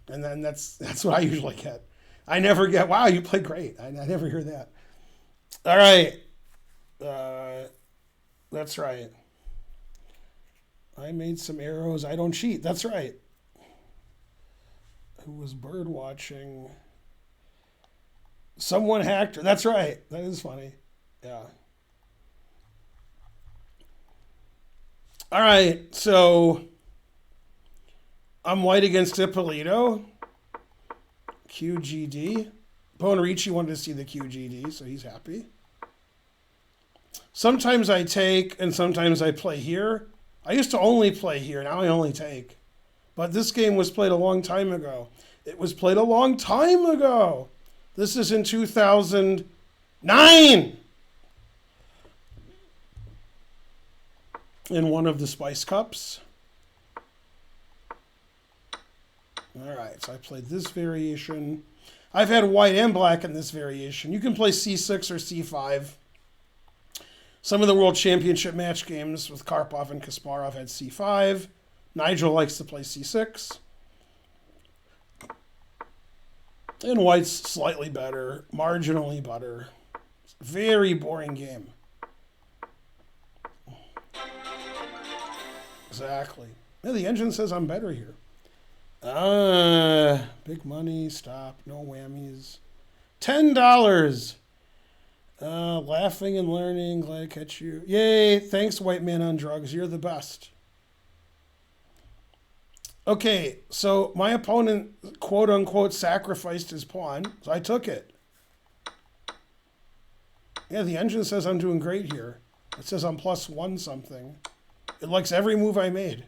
And then that's what I usually get. I never get, wow, you play great. I never hear that. All right. That's right. I made some arrows. I don't cheat. That's right. Who was bird watching? Someone hacked her. That's right. That is funny. Yeah. All right. So I'm white against Ippolito. QGD. Bonarici wanted to see the QGD, so he's happy. Sometimes I take and sometimes I play here. I used to only play here. Now I only take. But this game was played a long time ago. It was played a long time ago. This is in 2009. In one of the Spice Cups. All right, so I played this variation. I've had white and black in this variation. You can play C6 or C5. Some of the World Championship match games with Karpov and Kasparov had C5. Nigel likes to play C6. And white's slightly better, marginally better. Very boring game. Exactly. Yeah, the engine says I'm better here. Big money, stop, no whammies. $10. Laughing and learning. Glad to catch you. Yay. Thanks, white man on drugs. You're the best. Okay, so my opponent, quote unquote, sacrificed his pawn, so I took it. Yeah, the engine says I'm doing great here. It says I'm +1 something. It likes every move I made.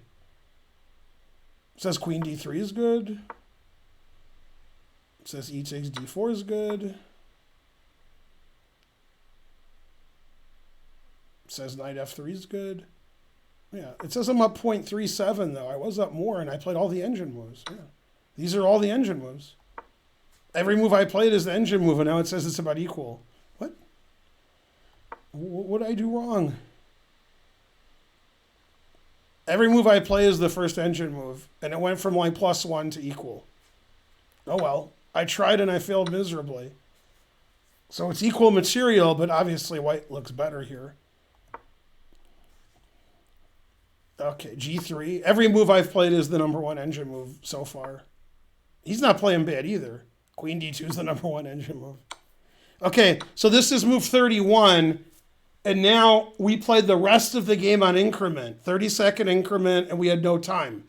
It says queen d3 is good. It says e takes d4 is good. It says knight f3 is good. Yeah, it says I'm up 0.37 though. I was up more and I played all the engine moves. Yeah, these are all the engine moves. Every move I played is the engine move, and now it says it's about equal. What? What did I do wrong? Every move I play is the first engine move, and it went from like +1 to equal. Oh well, I tried and I failed miserably. So it's equal material, but obviously white looks better here. Okay, g3. Every move I've played is the #1 engine move so far. He's not playing bad either. Queen d2 is the #1 engine move. Okay, so this is move 31, and now we played the rest of the game on increment, 30-second increment, and we had no time.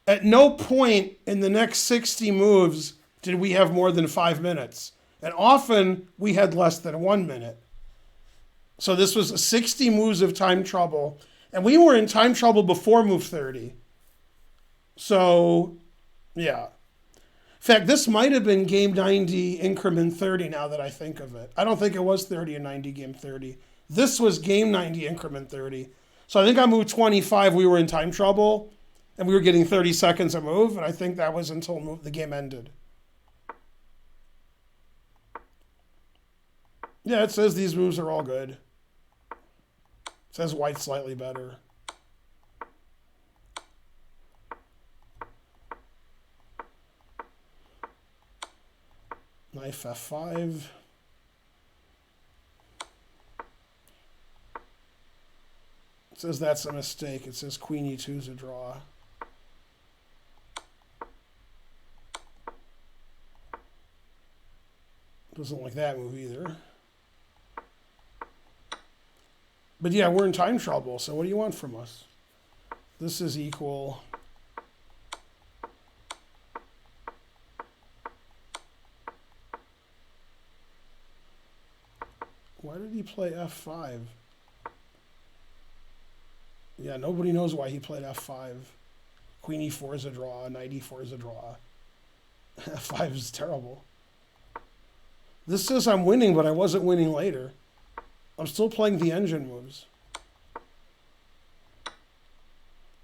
At no point in the next 60 moves did we have more than 5 minutes, and often we had less than 1 minute. So this was 60 moves of time trouble. And we were in time trouble before move 30. So, yeah. In fact, this might have been game 90, increment 30 now that I think of it. I don't think it was 30 and 90, game 30. This was game 90, increment 30. So I think on move 25, we were in time trouble, and we were getting 30 seconds a move, and I think that was until the game ended. Yeah, it says these moves are all good. It says white slightly better. Knight f5. It says that's a mistake. It says queen e2 is a draw. Doesn't like that move either. But yeah, we're in time trouble, so what do you want from us? This is equal. Why did he play f5? Yeah, nobody knows why he played f5. Queen e4 is a draw, knight e4 is a draw. f5 is terrible. This says I'm winning, but I wasn't winning later. I'm still playing the engine moves.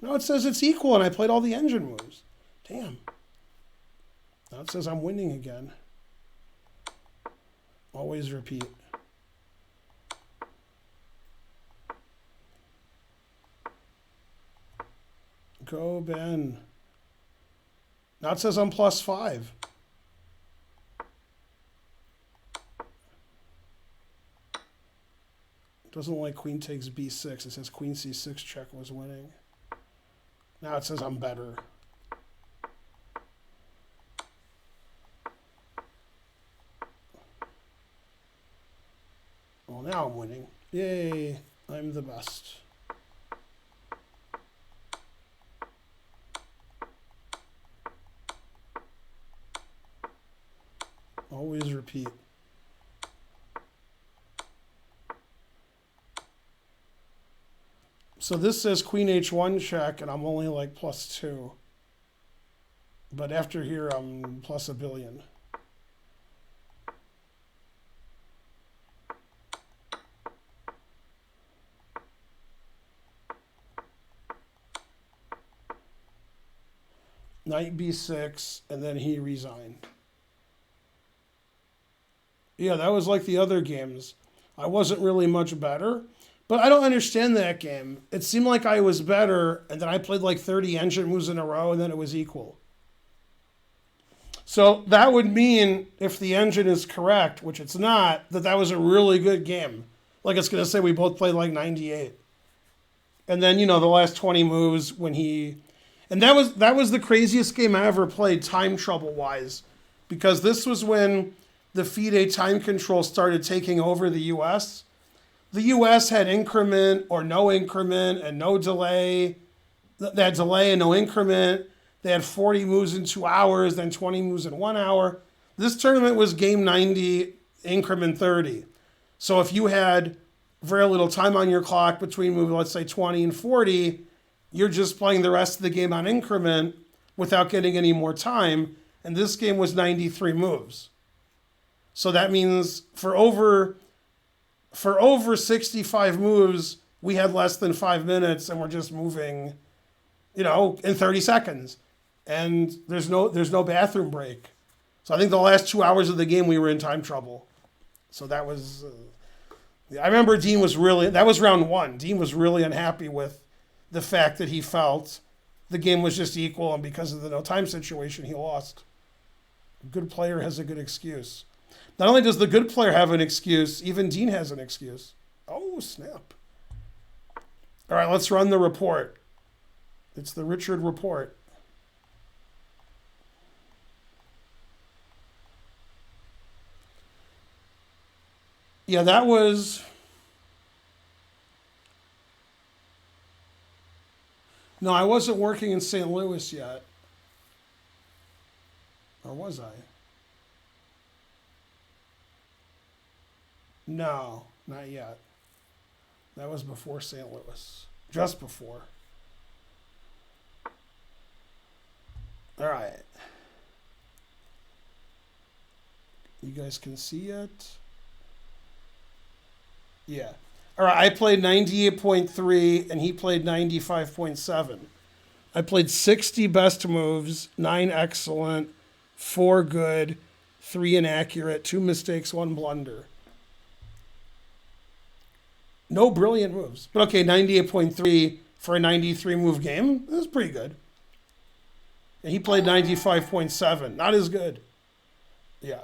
No, it says it's equal, and I played all the engine moves. Damn. Now it says I'm winning again. Always repeat. Go, Ben. Now it says I'm +5. Doesn't like queen takes b6. It says queen c6 check was winning. Now it says I'm better. Well, now I'm winning. Yay, I'm the best. Always repeat. So this says queen h1 check, and I'm only like +2. But after here, I'm +1 billion. Knight b6, and then he resigned. Yeah, that was like the other games. I wasn't really much better. But I don't understand that game. It seemed like I was better, and then I played like 30 engine moves in a row, and then it was equal. So that would mean, if the engine is correct, which it's not, that was a really good game. Like it's going to say we both played like 98. And then, the last 20 moves when he... And that was the craziest game I ever played, time trouble-wise. Because this was when the FIDE time control started taking over the US, the US had increment or no increment and no delay. They had delay and no increment. They had 40 moves in 2 hours, then 20 moves in 1 hour. This tournament was game 90, increment 30. So if you had very little time on your clock between move, let's say 20 and 40, you're just playing the rest of the game on increment without getting any more time. And this game was 93 moves. So that means for over 65 moves, we had less than 5 minutes and we're just moving, in 30 seconds. And there's no bathroom break. So I think the last 2 hours of the game, we were in time trouble. So that was, I remember that was round 1. Dean was really unhappy with the fact that he felt the game was just equal, and because of the no time situation, he lost. A good player has a good excuse. Not only does the good player have an excuse, even Dean has an excuse. Oh, snap. All right, let's run the report. It's the Richard report. Yeah, that was... No, I wasn't working in St. Louis yet. Or was I? No, not yet. That was before St. Louis. Just before. All right. You guys can see it? Yeah. All right, I played 98.3 and he played 95.7. I played 60 best moves, 9 excellent, 4 good, 3 inaccurate, 2 mistakes, 1 blunder. No brilliant moves. But okay, 98.3 for a 93 move game, that's pretty good. And he played 95.7, not as good. Yeah.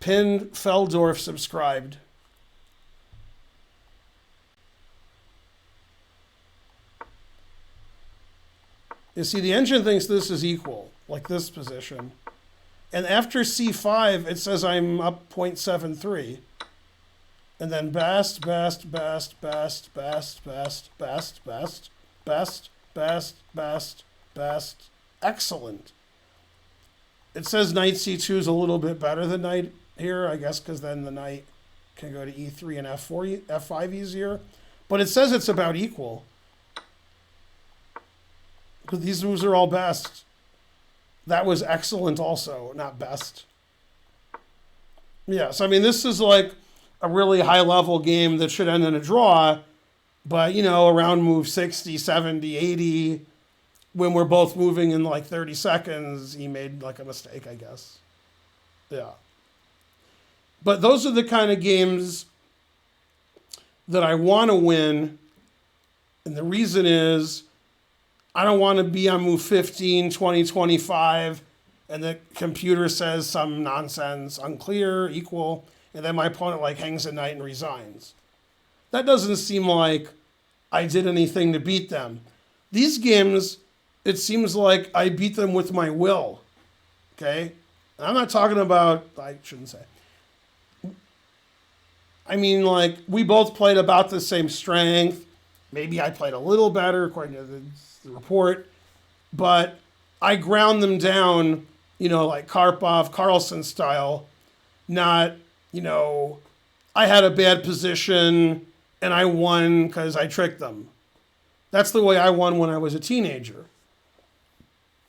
Pin Feldorf subscribed. You see, the engine thinks this is equal, like this position. And after C5, it says I'm up 0.73. And then best, best, best, best, best, best, best, best, best, best, best, best, excellent. It says knight C2 is a little bit better than knight here, I guess, because then the knight can go to E3 and F5 easier. But it says it's about equal. Because these moves are all best. That was excellent also, not best. Yeah, so I mean, this is like a really high-level game that should end in a draw. But, around move 60, 70, 80, when we're both moving in like 30 seconds, he made like a mistake, I guess. Yeah. But those are the kind of games that I want to win. And the reason is I don't want to be on move 15, 20, 25, and the computer says some nonsense, unclear, equal, and then my opponent like hangs a knight and resigns. That doesn't seem like I did anything to beat them. These games, it seems like I beat them with my will, okay? And I'm not talking about, I shouldn't say. I mean, like, we both played about the same strength. Maybe I played a little better, according to the report. But I ground them down, like Karpov, Carlson style. Not, I had a bad position and I won because I tricked them. That's the way I won when I was a teenager.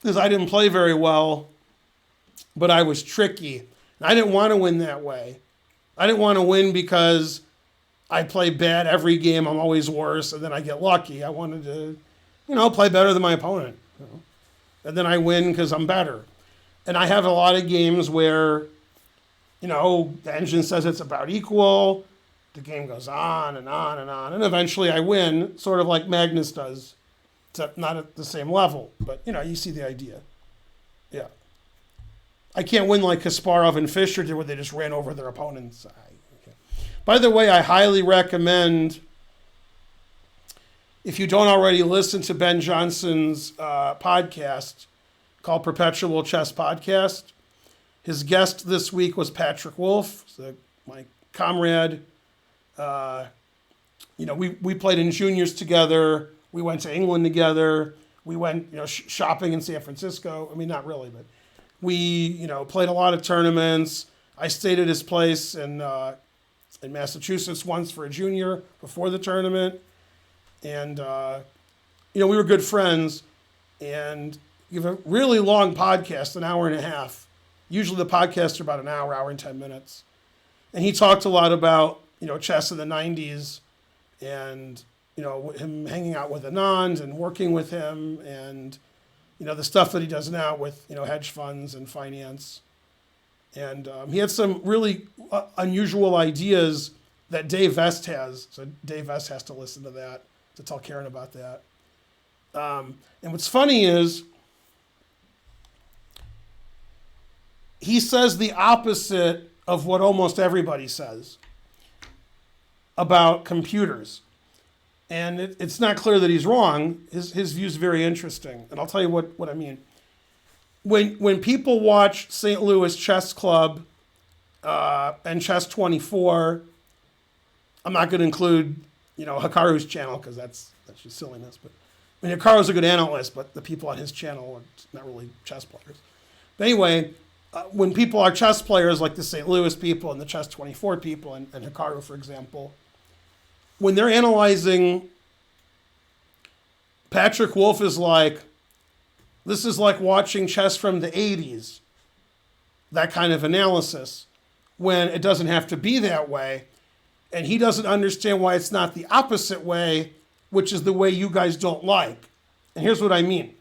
Because I didn't play very well, but I was tricky. And I didn't want to win that way. I didn't want to win because I play bad every game, I'm always worse, and then I get lucky. I wanted to, play better than my opponent. And then I win because I'm better. And I have a lot of games where, the engine says it's about equal, the game goes on and on and on, and eventually I win, sort of like Magnus does, except not at the same level. But, you see the idea. Yeah. I can't win like Kasparov and Fischer did, where they just ran over their opponents. By the way, I highly recommend, if you don't already listen to Ben Johnson's podcast called Perpetual Chess Podcast, His guest this week was Patrick Wolf, my comrade. We played in juniors together. We went to England together. We went, shopping in San Francisco. I mean, not really, but we, played a lot of tournaments. I stayed at his place in Massachusetts once for a junior before the tournament. And, we were good friends. And you have a really long podcast, an hour and a half. Usually the podcasts are about an hour and 10 minutes. And he talked a lot about, chess in the 90s and, him hanging out with Anand and working with him and, the stuff that he does now with, hedge funds and finance. And he had some really unusual ideas that Dave Vest has. So Dave Vest has to listen to that, to tell Karen about that. And what's funny is he says the opposite of what almost everybody says about computers. And it's not clear that he's wrong. His view is very interesting. And I'll tell you what I mean. When people watch St. Louis Chess Club and Chess 24, I'm not going to include, Hikaru's channel because that's just silliness. But Hikaru's a good analyst, but the people on his channel are not really chess players. But anyway, when people are chess players like the St. Louis people and the Chess 24 people and Hikaru, for example, when they're analyzing, Patrick Wolf is like, this is like watching chess from the 80s, that kind of analysis, when it doesn't have to be that way. And he doesn't understand why it's not the opposite way, which is the way you guys don't like. And here's what I mean.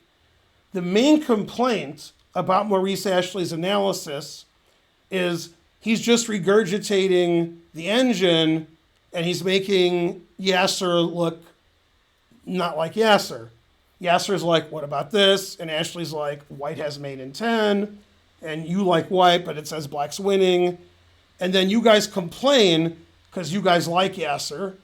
The main complaint about Maurice Ashley's analysis is he's just regurgitating the engine and he's making Yasser look not like Yasser. Yasser's like, what about this? And Ashley's like, white has mate in 10, and you like white, but it says black's winning. And then you guys complain because you guys like Yasser.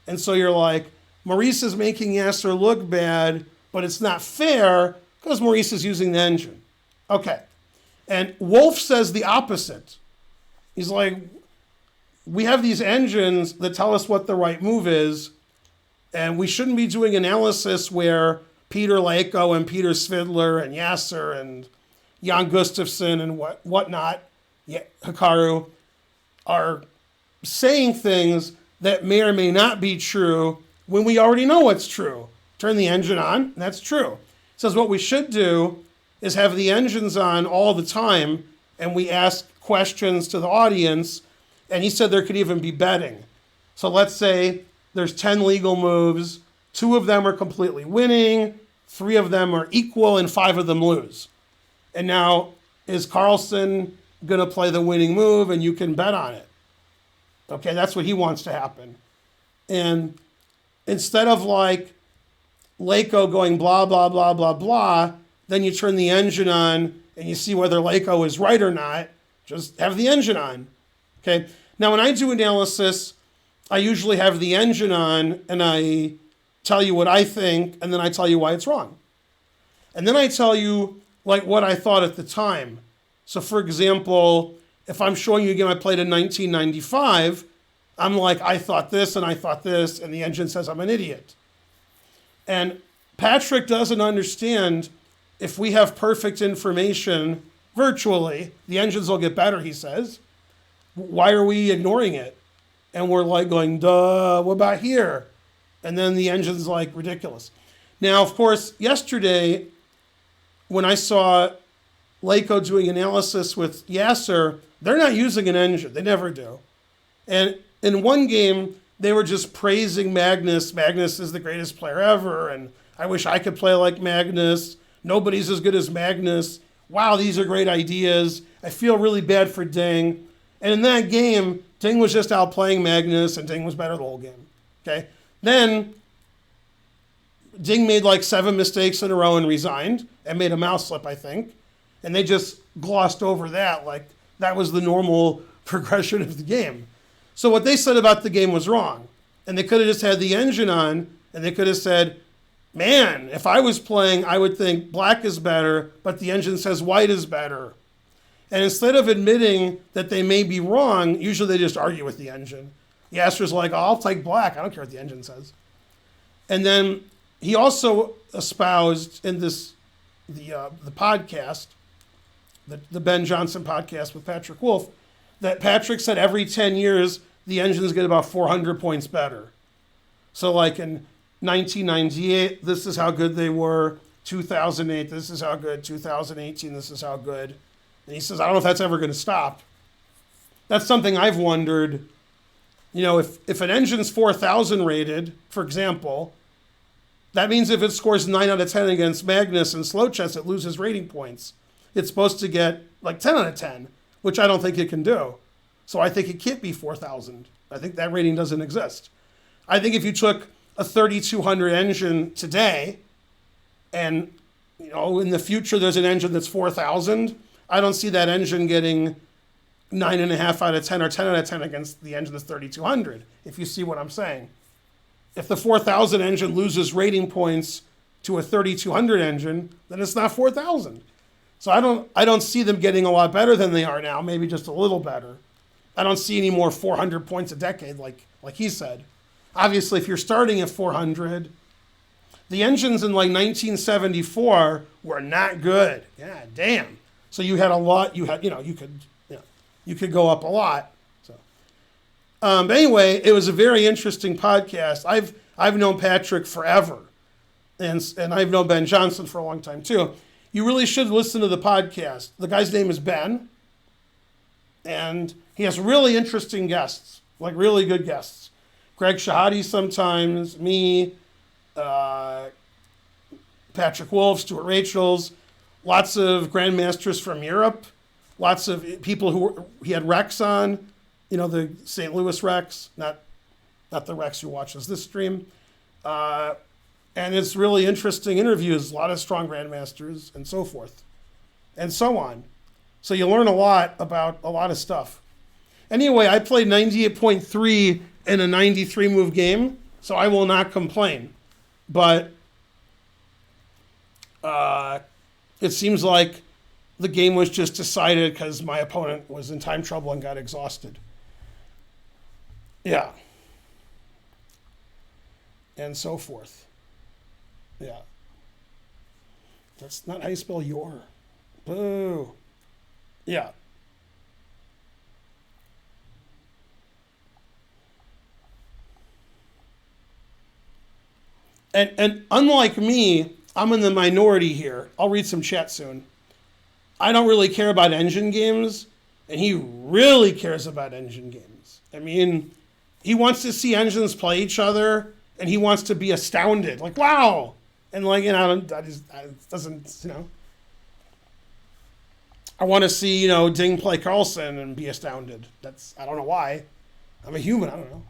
And so you're like, Maurice is making Yasser look bad, but it's not fair because Maurice is using the engine. Okay. And Wolf says the opposite. He's like, we have these engines that tell us what the right move is, and we shouldn't be doing analysis where Peter Lako and Peter Svidler and Yasser and Jan Gustafsson and whatnot, Hikaru, are saying things that may or may not be true when we already know what's true. Turn the engine on, and that's true. It says what we should do is have the engines on all the time, and we ask questions to the audience, and he said there could even be betting. So let's say there's 10 legal moves, 2 of them are completely winning, 3 of them are equal, and 5 of them lose. And now, is Carlsen going to play the winning move, and you can bet on it? Okay, that's what he wants to happen. And instead of like Lako going blah, blah, blah, blah, blah, then you turn the engine on and you see whether Lako is right or not. Just have the engine on. Okay. Now, when I do analysis, I usually have the engine on and I tell you what I think, and then I tell you why it's wrong. And then I tell you like what I thought at the time. So for example, if I'm showing you a game I played in 1995, I'm like, I thought this and I thought this, and the engine says I'm an idiot. And Patrick doesn't understand if we have perfect information virtually, the engines will get better, he says. Why are we ignoring it? And we're like going, duh, what about here? And then the engine's like ridiculous. Now, of course, yesterday, when I saw Lako doing analysis with Yasser, they're not using an engine. They never do. And in one game, they were just praising Magnus. Magnus is the greatest player ever, and I wish I could play like Magnus. Nobody's as good as Magnus. Wow, these are great ideas. I feel really bad for Ding. And in that game, Ding was just outplaying Magnus, and Ding was better the whole game. Okay. Then Ding made like 7 mistakes in a row and resigned, and made a mouse slip, I think. And they just glossed over that, like that was the normal progression of the game. So what they said about the game was wrong. And they could have just had the engine on, and they could have said, man, if I was playing, I would think black is better, but the engine says white is better. And instead of admitting that they may be wrong, usually they just argue with the engine. The Astro's like, oh, I'll take black. I don't care what the engine says. And then he also espoused in the podcast, the Ben Johnson podcast with Patrick Wolf, that Patrick said every 10 years, the engines get about 400 points better. So like in 1998, this is how good they were. 2008, this is how good. 2018, this is how good. And he says, I don't know if that's ever going to stop. That's something I've wondered. You know, if an engine's 4,000 rated, for example, that means if it scores 9 out of 10 against Magnus and slow chess, it loses rating points. It's supposed to get like 10 out of 10, which I don't think it can do. So I think it can't be 4,000. I think that rating doesn't exist. I think if you took a 3,200 engine today and, you know, in the future there's an engine that's 4,000, I don't see that engine getting 9.5 out of 10 or 10 out of 10 against the engine that's 3,200, if you see what I'm saying. If the 4,000 engine loses rating points to a 3,200 engine, then it's not 4,000. So I don't see them getting a lot better than they are now, maybe just a little better. I don't see any more 400 points a decade like he said. Obviously, if you're starting at 400, the engines in like 1974 were not good. Yeah, damn. So you had a lot. You could go up a lot. So, but anyway, it was a very interesting podcast. I've known Patrick forever, and I've known Ben Johnson for a long time too. You really should listen to the podcast. The guy's name is Ben, and he has really interesting guests, like really good guests. Greg Shahade sometimes, me, Patrick Wolf, Stuart Rachels, lots of grandmasters from Europe, lots of people he had Rex on, you know, the St. Louis Rex, not the Rex who watches this stream. And it's really interesting interviews, a lot of strong grandmasters and so forth and so on. So you learn a lot about a lot of stuff. Anyway, I played 98.3 in a 93 move game, so I will not complain. But it seems like the game was just decided because my opponent was in time trouble and got exhausted. Yeah. And so forth. Yeah. That's not how you spell your. Boo. Yeah. And unlike me, I'm in the minority here. I'll read some chat soon. I don't really care about engine games, and he really cares about engine games. I mean, he wants to see engines play each other, and he wants to be astounded. Like, wow! And like, you know, that doesn't, you know. I want to see, you know, Ding play Carlson and be astounded. I don't know why. I'm a human, I don't know.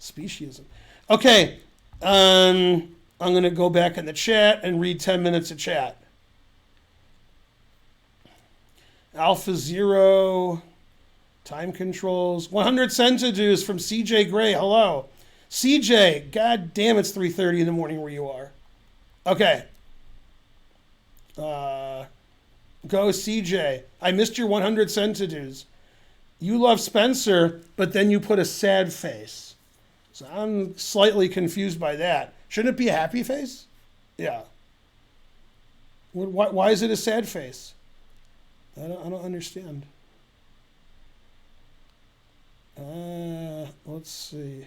Speciesism. Okay. I'm going to go back in the chat and read 10 minutes of chat. Alpha Zero, time controls, 100 centidues from CJ Gray. Hello. CJ, god damn, it's 3:30 in the morning where you are. Okay. Go CJ. I missed your 100 centidues. You love Spencer, but then you put a sad face. So I'm slightly confused by that. Shouldn't it be a happy face? Yeah. Why is it a sad face? I don't understand. Let's see.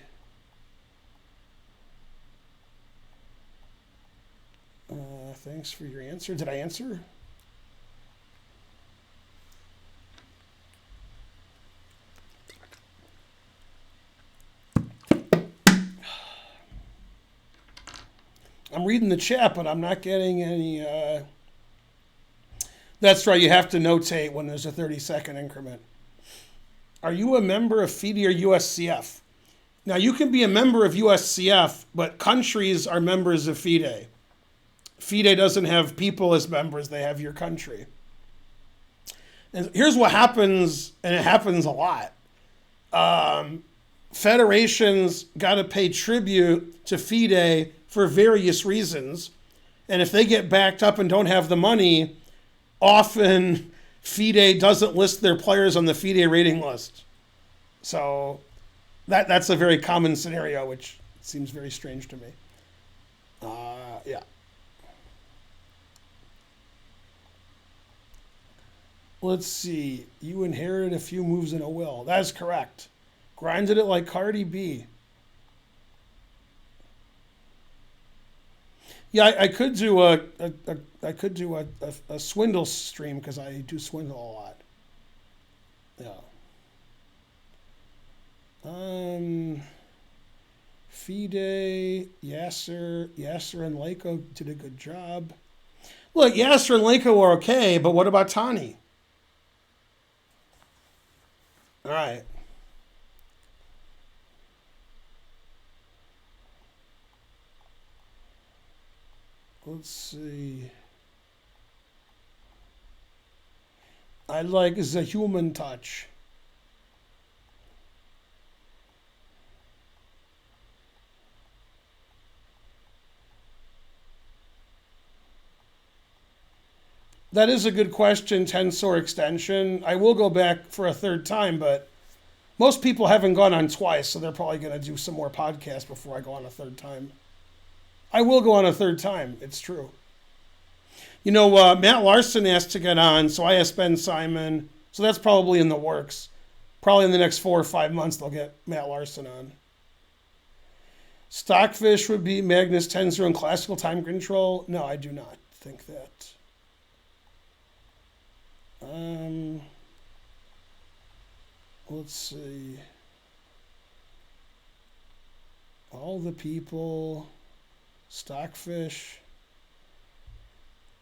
Thanks for your answer. Did I answer? I'm reading the chat, but I'm not getting any... That's right, you have to notate when there's a 30-second increment. Are you a member of FIDE or USCF? Now, you can be a member of USCF, but countries are members of FIDE. FIDE doesn't have people as members, they have your country. And here's what happens, and it happens a lot. Federations got to pay tribute to FIDE for various reasons. And if they get backed up and don't have the money, often FIDE doesn't list their players on the FIDE rating list. So that's a very common scenario, which seems very strange to me. Yeah. Let's see. You inherited a few moves in a will. That is correct. Grinded it like Cardi B. Yeah, I could do a swindle stream because I do swindle a lot. Yeah. Fide, Yasser and Leiko did a good job. Look, Yasser and Leiko are okay, but what about Tani? All right. Let's see. I like the human touch. That is a good question, Tensor extension. I will go back for a third time, but most people haven't gone on twice, so they're probably going to do some more podcasts before I go on a third time. I will go on a third time. It's true. You know, Matt Larson asked to get on, so I asked Ben Simon. So that's probably in the works. Probably in the next 4 or 5 months, they'll get Matt Larson on. Stockfish would be Magnus Tensor in classical time control. No, I do not think that. Let's see. All the people. Stockfish.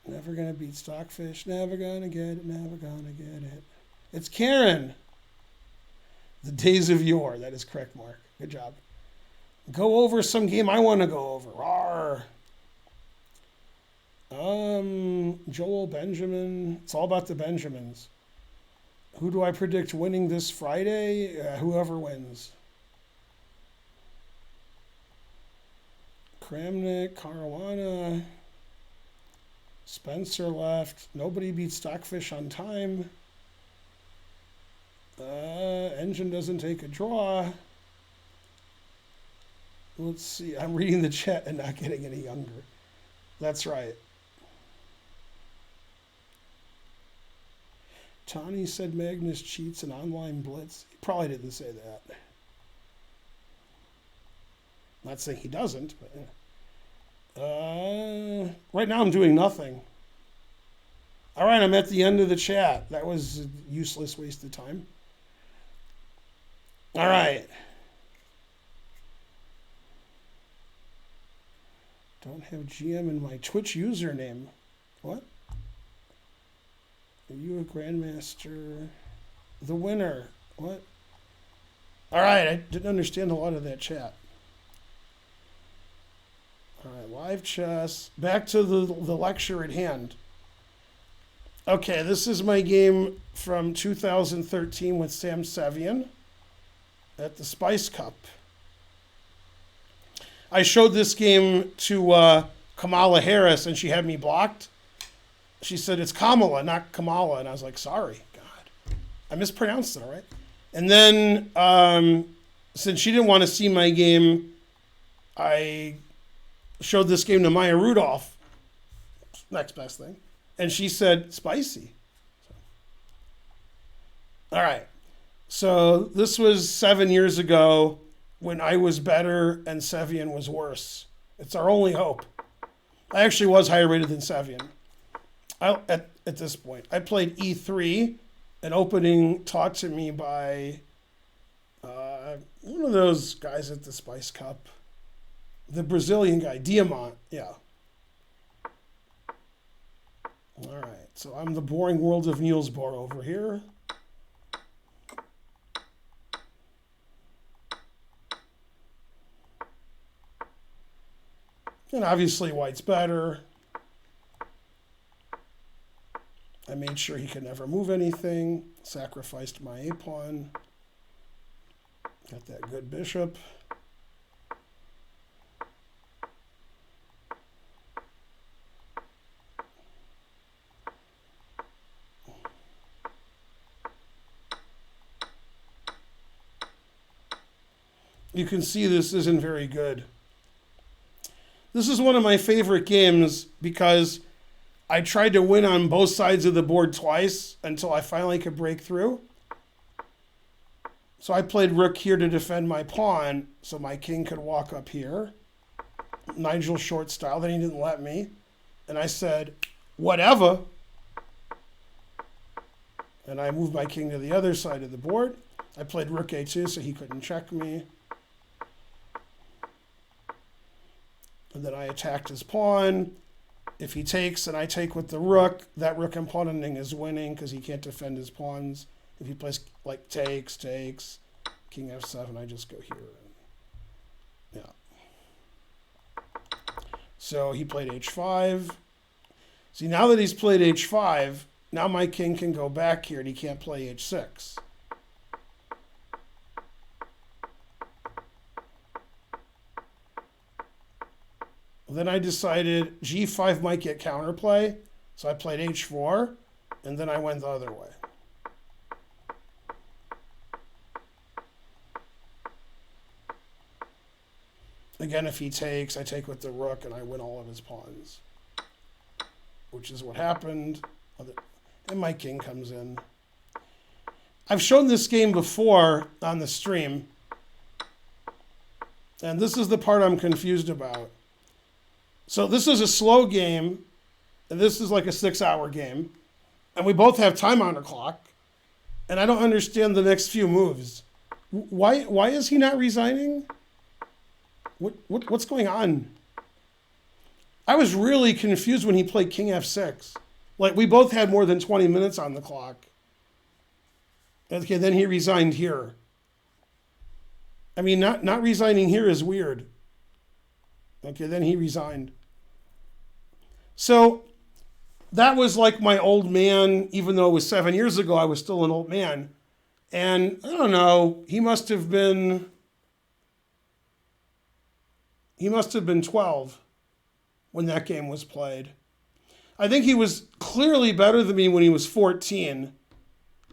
Never gonna beat Stockfish. Never gonna get it. Never gonna get it. It's Karen. The days of yore. That is correct, Mark. Good job. Go over some game I want to go over. Rawr. Joel Benjamin. It's all about the Benjamins. Who do I predict winning this Friday? Whoever wins. Kramnik, Caruana. Spencer left. Nobody beat Stockfish on time. Engine doesn't take a draw. Let's see. I'm reading the chat and not getting any younger. That's right. Tani said Magnus cheats in online blitz. He probably didn't say that. Not saying he doesn't, but right now I'm doing nothing. All right, I'm at the end of the chat. That was a useless waste of time. All right. Don't have GM in my Twitch username. What? Are you a Grandmaster? The winner. What? All right, I didn't understand a lot of that chat. All right, live chess. Back to the lecture at hand. Okay, this is my game from 2013 with Sam Sevian at the Spice Cup. I showed this game to Kamala Harris, and she had me blocked. She said, it's Kamala, not Kamala. And I was like, sorry, God. I mispronounced it, all right? And then, since she didn't want to see my game, I showed this game to Maya Rudolph. Next best thing. And she said, spicy. All right. So this was 7 years ago when I was better and Sevian was worse. It's our only hope. I actually was higher rated than Sevian. At this point. I played E3, an opening taught to me by one of those guys at the Spice Cup. The Brazilian guy, Diamant, yeah. All right, so I'm the boring world of Niels Bohr over here. And obviously white's better. I made sure he could never move anything. Sacrificed my A-pawn. Got that good bishop. you can see this isn't very good. This is one of my favorite games because I tried to win on both sides of the board twice until I finally could break through. So I played rook here to defend my pawn so my king could walk up here. Nigel short style, then he didn't let me. And I said, whatever. And I moved my king to the other side of the board. I played rook a2 so he couldn't check me. And then I attacked his pawn. If he takes and I take with the rook, that rook and pawn ending is winning because he can't defend his pawns. If he plays like takes, king f7, I just go here. Yeah. So he played h5. See, now that he's played h5, now my king can go back here and he can't play h6. Then I decided g5 might get counterplay, so I played h4, and then I went the other way. Again, if he takes, I take with the rook, and I win all of his pawns, which is what happened, and my king comes in. I've shown this game before on the stream, and this is the part I'm confused about. So this is a slow game, and this is like a 6-hour game, and we both have time on the clock, and I don't understand the next few moves. Why is he not resigning? What's going on? I was really confused when he played king f6. Like, we both had more than 20 minutes on the clock. Okay, then he resigned here. I mean, not resigning here is weird. Okay, then he resigned. So that was like my old man, even though it was 7 years ago, I was still an old man. And I don't know, he must have been 12 when that game was played. I think he was clearly better than me when he was 14.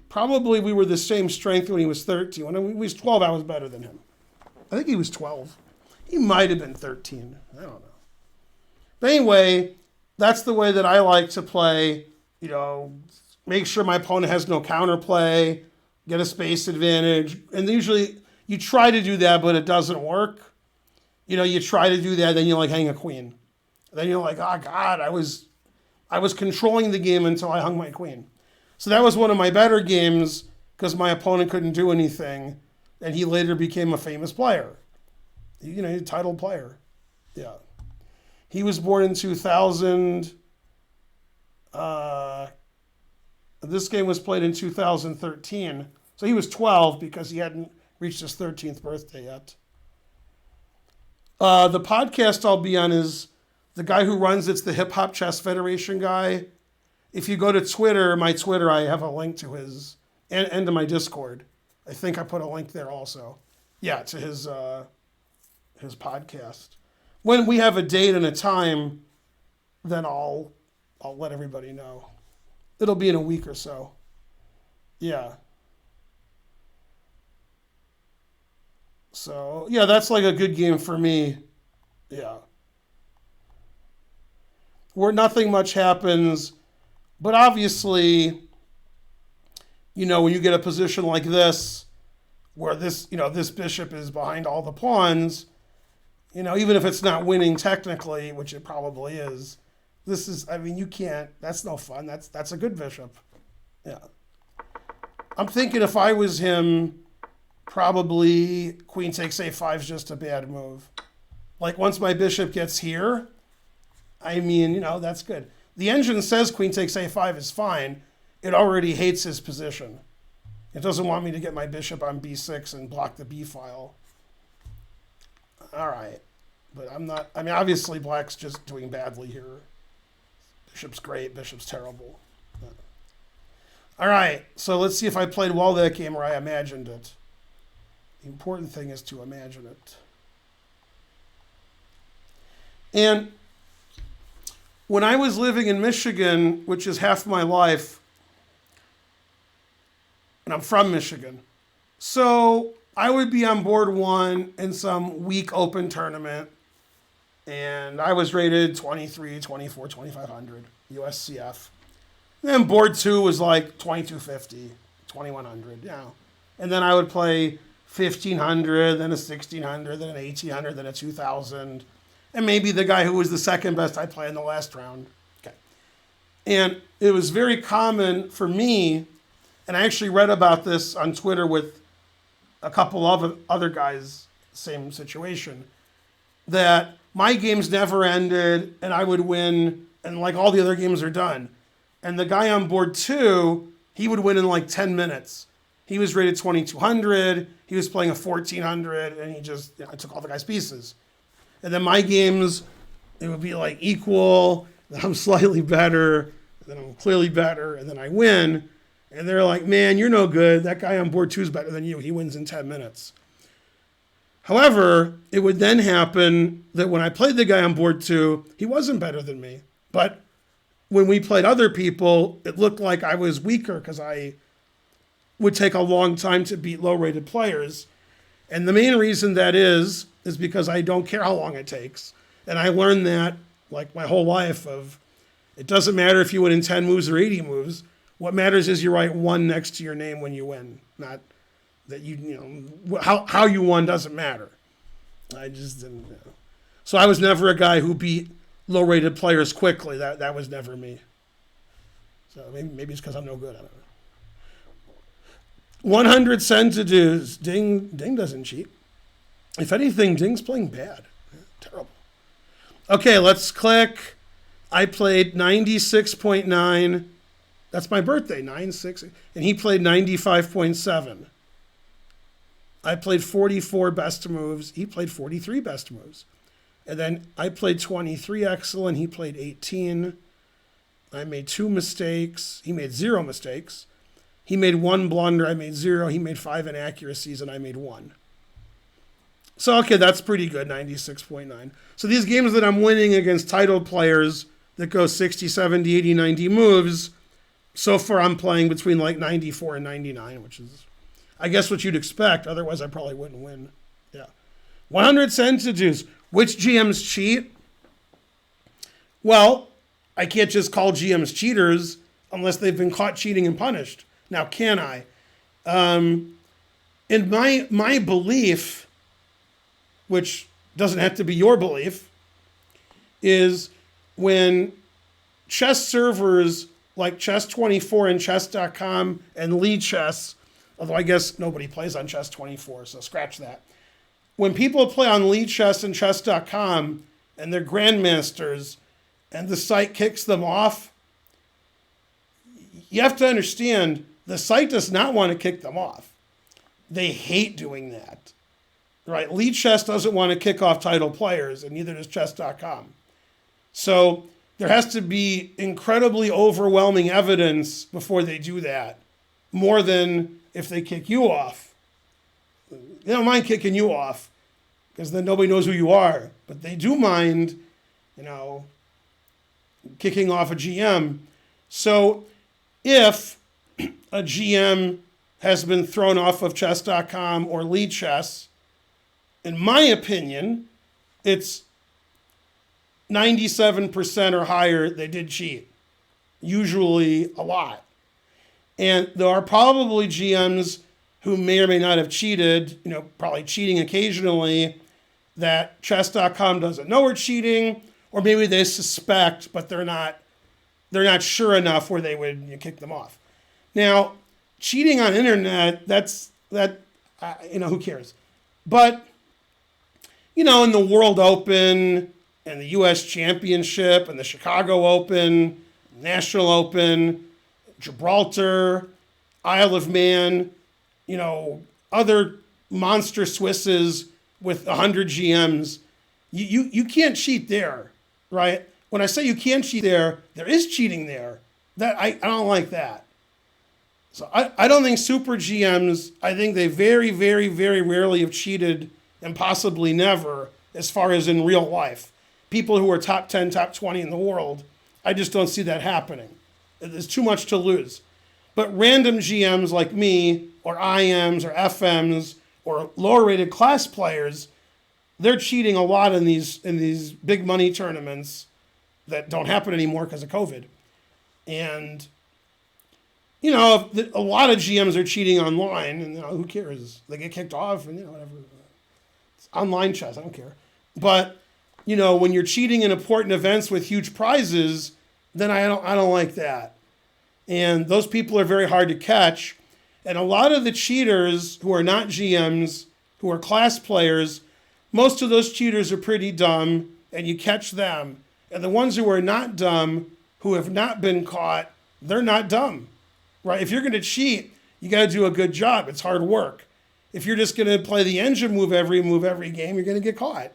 Probably we were the same strength when he was 13. When he was 12, I was better than him. I think he was 12. He might have been 13. I don't know. But anyway, that's the way that I like to play. You know, make sure my opponent has no counterplay, get a space advantage. And usually you try to do that, but it doesn't work. You know, you try to do that, then you like hang a queen. Then you're like, oh God, I was controlling the game until I hung my queen. So that was one of my better games because my opponent couldn't do anything. And he later became a famous player. You know, he's a titled player. Yeah. He was born in 2000. This game was played in 2013. So he was 12 because he hadn't reached his 13th birthday yet. The podcast I'll be on is the guy who runs it's the Hip Hop Chess Federation guy. If you go to Twitter, my Twitter, I have a link to his, and to my Discord. I think I put a link there also. Yeah, to his podcast. When we have a date and a time, then I'll let everybody know. It'll be in a week or so. Yeah. So, yeah, that's like a good game for me. Yeah. Where nothing much happens, but obviously, you know, when you get a position like this, where this, you know, this bishop is behind all the pawns, you know, even if it's not winning technically, which it probably is, this is, I mean, you can't, that's no fun. That's a good bishop. Yeah. I'm thinking if I was him, probably queen takes a5 is just a bad move. Like once my bishop gets here, I mean, you know, that's good. The engine says queen takes a5 is fine. It already hates his position. It doesn't want me to get my bishop on b6 and block the b file. All right. But I'm not, I mean, obviously black's just doing badly here. Bishop's great, bishop's terrible. All right, so let's see if I played well that game or I imagined it. The important thing is to imagine it. And when I was living in Michigan, which is half my life, and I'm from Michigan, so I would be on board 1 in some weak open tournament, and I was rated 23, 24, 2500 USCF. And then board 2 was like 2250, 2100, you know. And then I would play 1500, then a 1600, then an 1800, then a 2000. And maybe the guy who was the second best I'd play in the last round. Okay. And it was very common for me, and I actually read about this on Twitter with a couple of other guys, same situation, that my games never ended and I would win and like all the other games are done. And the guy on board 2, he would win in like 10 minutes. He was rated 2200, he was playing a 1400, and I took all the guy's pieces. And then my games, it would be like equal, then I'm slightly better, then I'm clearly better, and then I win. And they're like, man, you're no good. That guy on board 2 is better than you. He wins in 10 minutes. However, it would then happen that when I played the guy on board 2, he wasn't better than me. But when we played other people, it looked like I was weaker because I would take a long time to beat low-rated players. And the main reason that is because I don't care how long it takes. And I learned that like my whole life of it doesn't matter if you win in 10 moves or 80 moves. What matters is you write 1 next to your name when you win, not that how you won doesn't matter. I just didn't know. So I was never a guy who beat low-rated players quickly. That was never me. So maybe it's because I'm no good. I don't know. 100 centidues. Ding doesn't cheat. If anything, Ding's playing bad. Terrible. Okay, let's click. I played 96.9. That's my birthday, 9/6, and he played 95.7. I played 44 best moves. He played 43 best moves. And then I played 23 excellent. He played 18. I made 2 mistakes. He made 0 mistakes. He made 1 blunder. I made 0. He made 5 inaccuracies, and I made 1. So, okay, that's pretty good, 96.9. So these games that I'm winning against titled players that go 60, 70, 80, 90 moves, so far I'm playing between like 94 and 99, which is, I guess, what you'd expect. Otherwise, I probably wouldn't win. Yeah. 100 centidues. Which GMs cheat? Well, I can't just call GMs cheaters unless they've been caught cheating and punished. Now, can I? In my belief, which doesn't have to be your belief, is when chess servers like Chess24 and Chess.com and Lead Chess, although I guess nobody plays on Chess24, so scratch that. When people play on Lead Chess and Chess.com and they're grandmasters and the site kicks them off, you have to understand the site does not want to kick them off. They hate doing that, right? Lead Chess doesn't want to kick off title players, and neither does Chess.com. So there has to be incredibly overwhelming evidence before they do that, more than if they kick you off. They don't mind kicking you off because then nobody knows who you are, but they do mind, kicking off a GM. So if a GM has been thrown off of Chess.com or Lead Chess, in my opinion, it's 97% or higher they did cheat. Usually a lot. And there are probably GMs who may or may not have cheated, probably cheating occasionally, that Chess.com doesn't know are cheating, or maybe they suspect, but they're not sure enough where they would kick them off. Now, cheating on internet, who cares? But, in the World Open and the U.S. Championship and the Chicago Open, National Open, Gibraltar, Isle of Man, other monster Swisses with 100 GMs, you can't cheat there, right? When I say you can't cheat there is cheating there. That I don't like that. So I don't think super GMs, I think they very, very, very rarely have cheated, and possibly never, as far as in real life. People who are top 10, top 20 in the world, I just don't see that happening. There's too much to lose. But random GMs like me, or IMs, or FMs, or lower rated class players, they're cheating a lot in these big money tournaments that don't happen anymore because of COVID. And, you know, a lot of GMs are cheating online, and, you know, who cares? They get kicked off, and, you know, whatever. It's online chess, I don't care. But, you know, when you're cheating in important events with huge prizes, then I don't like that. And those people are very hard to catch. And a lot of the cheaters who are not GMs, who are class players, most of those cheaters are pretty dumb, and you catch them. And the ones who are not dumb, who have not been caught, they're not dumb, right? If you're going to cheat, you got to do a good job. It's hard work. If you're just going to play the engine move every game, you're going to get caught.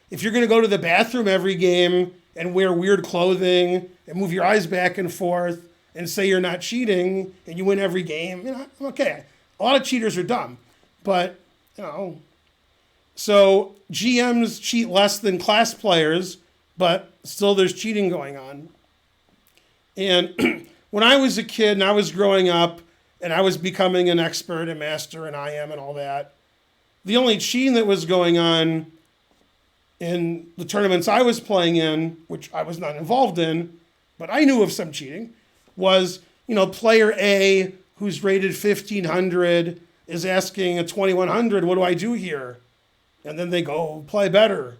If you're going to go to the bathroom every game and wear weird clothing and move your eyes back and forth and say you're not cheating and you win every game, you know, okay. A lot of cheaters are dumb, but, you know, so GMs cheat less than class players, but still there's cheating going on. And when I was a kid and I was growing up and I was becoming an expert and master and IM and all that, the only cheating that was going on in the tournaments I was playing in, which I was not involved in, but I knew of some cheating, was, you know, player A who's rated 1,500 is asking a 2,100, what do I do here? And then they go play better.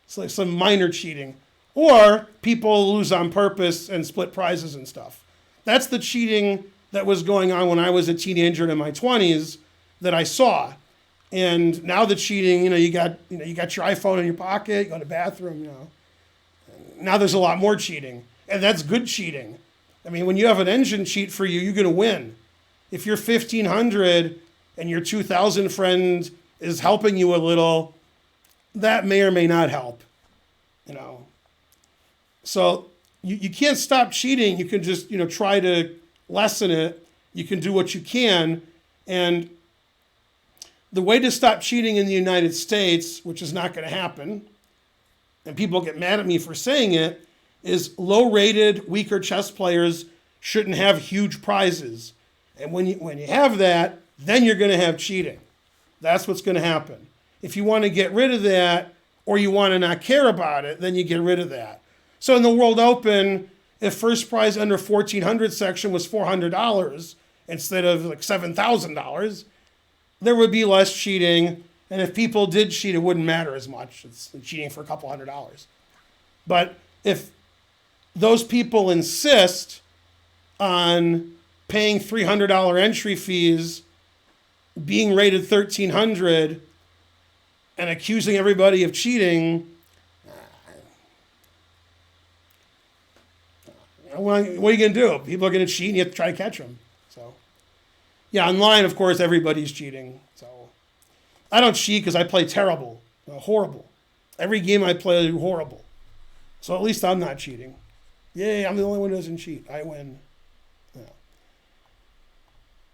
It's like some minor cheating. Or people lose on purpose and split prizes and stuff. That's the cheating that was going on when I was a teenager and in my 20s that I saw. And now the cheating, you got your iPhone in your pocket, you go to the bathroom, Now there's a lot more cheating. And that's good cheating. I mean, when you have an engine cheat for you, you're going to win. If you're 1,500 and your 2,000 friend is helping you a little, that may or may not help, So you can't stop cheating. You can just, try to lessen it. You can do what you can. And the way to stop cheating in the United States, which is not going to happen, and people get mad at me for saying it, is low-rated, weaker chess players shouldn't have huge prizes. And when you have that, then you're going to have cheating. That's what's going to happen. If you want to get rid of that, or you want to not care about it, then you get rid of that. So in the World Open, if first prize under 1,400 section was $400 instead of like $7,000, there would be less cheating. And if people did cheat, it wouldn't matter as much. It's cheating for a couple $100. But if those people insist on paying $300 entry fees, being rated 1,300, and accusing everybody of cheating, what are you going to do? People are going to cheat and you have to try to catch them. So, yeah, online, of course, everybody's cheating. So, I don't cheat because I play terrible, horrible. Every game I play, I do horrible. So at least I'm not cheating. Yay, I'm the only one who doesn't cheat. I win. Yeah.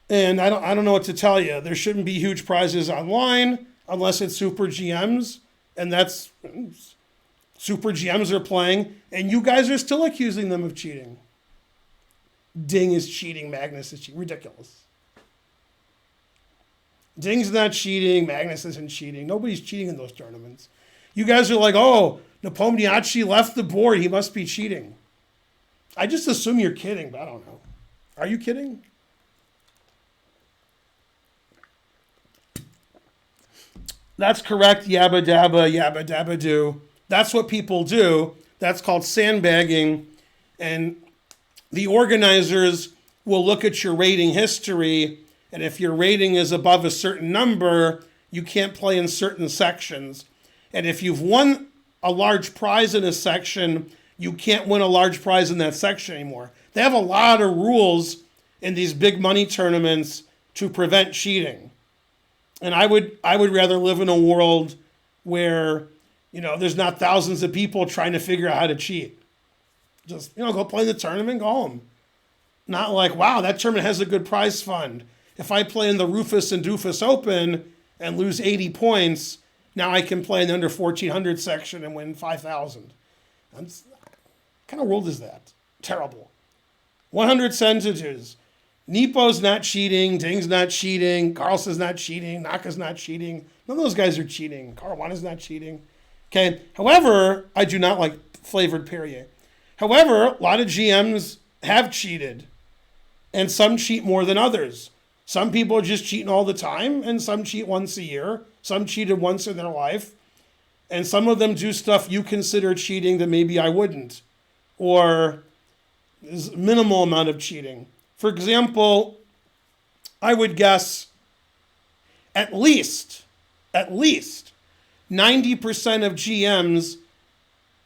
And I don't know what to tell you. There shouldn't be huge prizes online unless it's super GMs. And that's super GMs are playing. And you guys are still accusing them of cheating. Ding is cheating. Magnus is cheating. Ridiculous. Ding's not cheating. Magnus isn't cheating. Nobody's cheating in those tournaments. You guys are like, oh, Nepomniachtchi left the board. He must be cheating. I just assume you're kidding, but I don't know. Are you kidding? That's correct. Yabba dabba do. That's what people do. That's called sandbagging. And the organizers will look at your rating history. And if your rating is above a certain number, you can't play in certain sections. And if you've won a large prize in a section, you can't win a large prize in that section anymore. They have a lot of rules in these big money tournaments to prevent cheating. And I would rather live in a world where, there's not thousands of people trying to figure out how to cheat. Just, go play in the tournament, go home. Not like, wow, that tournament has a good prize fund. If I play in the Rufus and Doofus Open and lose 80 points, now I can play in the under 1,400 section and win 5,000. What kind of world is that? Terrible. 100 sentences. Nepo's not cheating. Ding's not cheating. Carlson's not cheating. Naka's not cheating. None of those guys are cheating. Caruana's not cheating. Okay. However, I do not like flavored Perrier. However, a lot of GMs have cheated, and some cheat more than others. Some people are just cheating all the time, and some cheat once a year. Some cheated once in their life. And some of them do stuff you consider cheating that maybe I wouldn't. Or there's a minimal amount of cheating. For example, I would guess at least 90% of GMs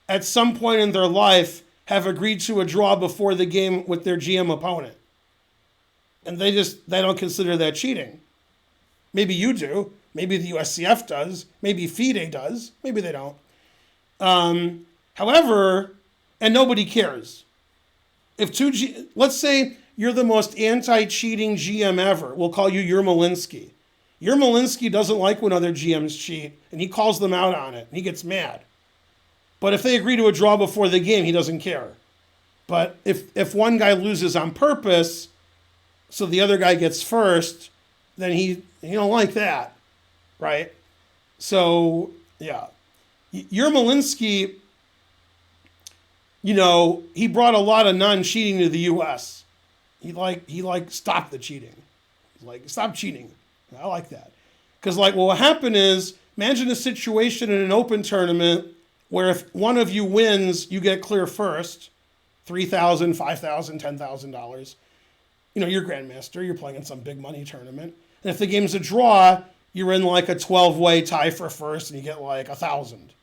at some point in their life have agreed to a draw before the game with their GM opponent. And they don't consider that cheating. Maybe you do. Maybe the USCF does. Maybe FIDE does. Maybe they don't. However, and nobody cares. Let's say you're the most anti-cheating GM ever. We'll call you Yermolinsky. Yermolinsky doesn't like when other GMs cheat, and he calls them out on it, and he gets mad. But if they agree to a draw before the game, he doesn't care. But if one guy loses on purpose, so the other guy gets first, then he don't like that, right? So, yeah. Yermolinsky, he brought a lot of non-cheating to the U.S. He stopped the cheating. He's like, stop cheating. I like that. Because what happened is, imagine a situation in an open tournament where if one of you wins, you get clear first, $3,000, $5,000, $10,000. You're grandmaster, you're playing in some big money tournament. And if the game's a draw, you're in a 12-way tie for first and you get 1,000.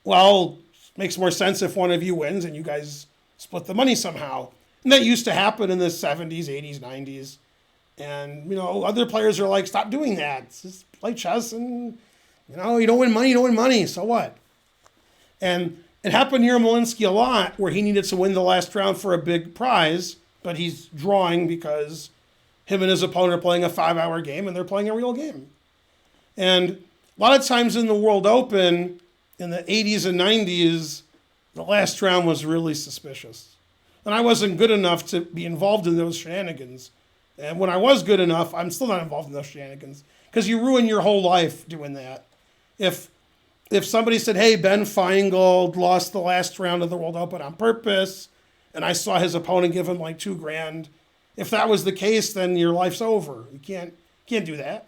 Well, it makes more sense if one of you wins and you guys split the money somehow. And that used to happen in the 70s, 80s, 90s. And, other players are like, stop doing that. Just play chess and, you don't win money, so what? And it happened to Yermolinsky a lot where he needed to win the last round for a big prize, but he's drawing because him and his opponent are playing a 5-hour game and they're playing a real game. And a lot of times in the World Open in the 80s and 90s, the last round was really suspicious. And I wasn't good enough to be involved in those shenanigans. And when I was good enough, I'm still not involved in those shenanigans because you ruin your whole life doing that. If somebody said, hey, Ben Feingold lost the last round of the World Open on purpose, and I saw his opponent give him $2,000, if that was the case, then your life's over. You can't do that.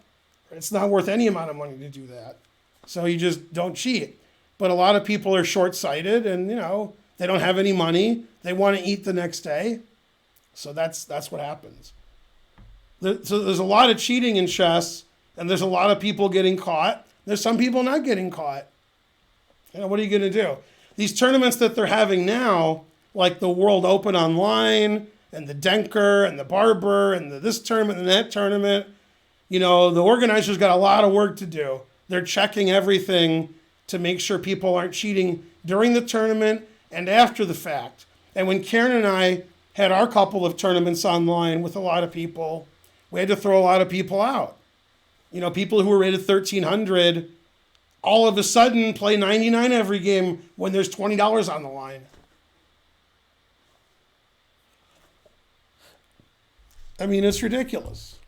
It's not worth any amount of money to do that. So you just don't cheat. But a lot of people are short-sighted and, they don't have any money. They want to eat the next day. So that's what happens. So there's a lot of cheating in chess, and there's a lot of people getting caught. There's some people not getting caught. What are you going to do? These tournaments that they're having now, like the World Open Online, and the Denker, and the Barber, and this tournament and that tournament, the organizers got a lot of work to do. They're checking everything to make sure people aren't cheating during the tournament and after the fact. And when Karen and I had our couple of tournaments online with a lot of people, we had to throw a lot of people out. People who were rated 1,300 all of a sudden play 99 every game when there's $20 on the line. I mean, it's ridiculous.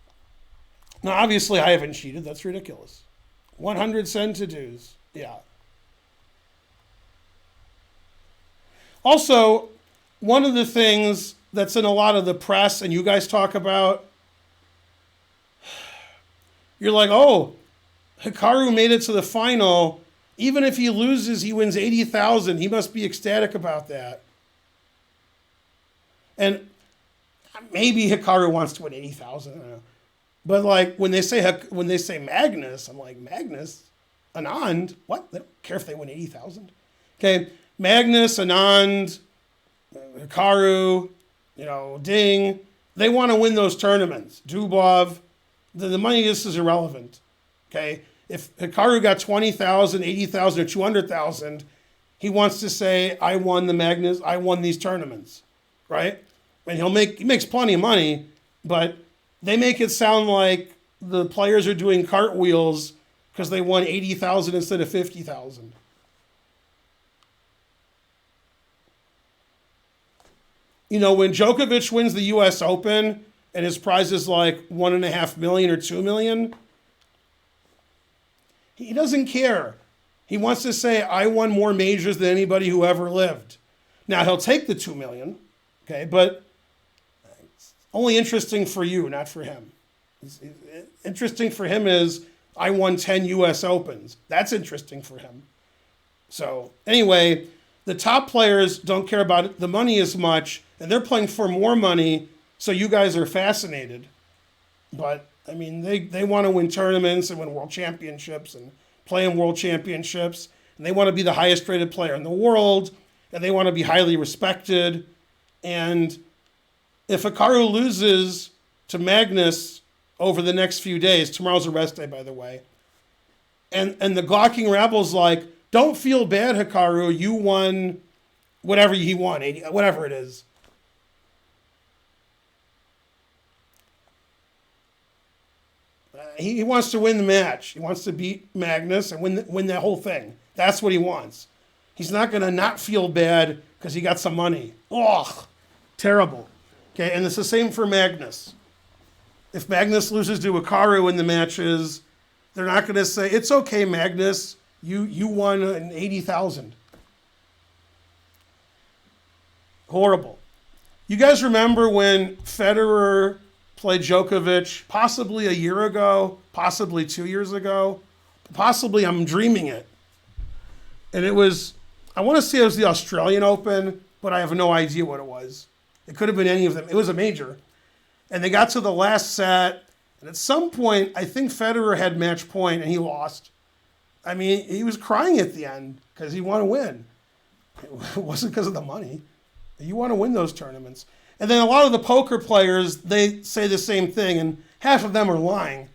Now, obviously, I haven't cheated. That's ridiculous. 100 cent to dues. Yeah. Also, one of the things that's in a lot of the press and you guys talk about, you're like, oh, Hikaru made it to the final. Even if he loses, he wins 80,000. He must be ecstatic about that. And maybe Hikaru wants to win 80,000. I don't know. But when they say Magnus, I'm like, Magnus, Anand, what? They don't care if they win 80,000. Okay, Magnus, Anand, Hikaru, Ding, they want to win those tournaments. Dubov, the money just is irrelevant. Okay, if Hikaru got 20,000, 80,000, or 200,000, he wants to say, I won the Magnus, I won these tournaments, right? And he makes plenty of money, but they make it sound like the players are doing cartwheels because they won 80,000 instead of 50,000. When Djokovic wins the U.S. Open and his prize is like 1.5 million or 2 million, he doesn't care. He wants to say, I won more majors than anybody who ever lived. Now, he'll take the 2 million, okay, but it's only interesting for you, not for him. Interesting for him is, I won 10 U.S. Opens. That's interesting for him. So anyway, the top players don't care about the money as much, and they're playing for more money, so you guys are fascinated. But, I mean, they want to win tournaments and win world championships and play in world championships, and they want to be the highest rated player in the world, and they want to be highly respected. And if Hikaru loses to Magnus over the next few days, tomorrow's a rest day, by the way, and the gawking rabble's like, don't feel bad, Hikaru, you won whatever he won, 80, whatever it is. He wants to win the match. He wants to beat Magnus and win that whole thing. That's what he wants. He's not going to not feel bad because he got some money. Ugh, terrible. Okay, and it's the same for Magnus. If Magnus loses to Hikaru in the matches, they're not going to say, it's okay, Magnus, you won an 80,000. Horrible. You guys remember when Federer played Djokovic possibly a year ago, possibly 2 years ago, possibly I'm dreaming it. And it was, I want to say it was the Australian Open, but I have no idea what it was. It could have been any of them. It was a major. And they got to the last set, and at some point, I think Federer had match point, and he lost. I mean, he was crying at the end because he wanted to win. It wasn't because of the money. You want to win those tournaments. And then a lot of the poker players, they say the same thing, and half of them are lying.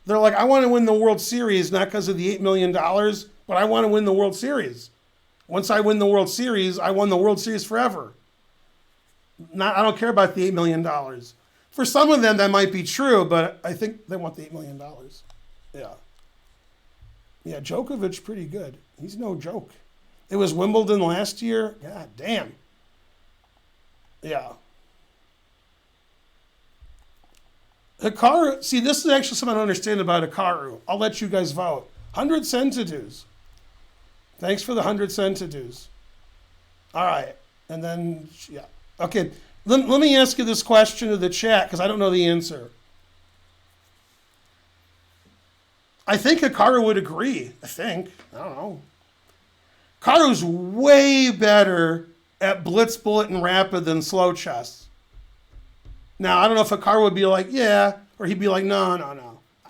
They're like, I want to win the World Series, not because of the $8 million, but I want to win the World Series. Once I win the World Series, I won the World Series forever. I don't care about the $8 million. For some of them, that might be true, but I think they want the $8 million. Yeah. Yeah, Djokovic, pretty good. He's no joke. It was Wimbledon last year. God damn. Yeah. Hikaru, see, this is actually something I don't understand about Hikaru. I'll let you guys vote. 100 centidues. Thanks for the 100 centidues. All right. And then, yeah. Okay. Let me ask you this question to the chat because I don't know the answer. I think Hikaru would agree. I don't know. Hikaru's way better at blitz, bullet, and rapid than slow chess. Now, I don't know if Hikaru would be like, yeah, or he'd be like, no.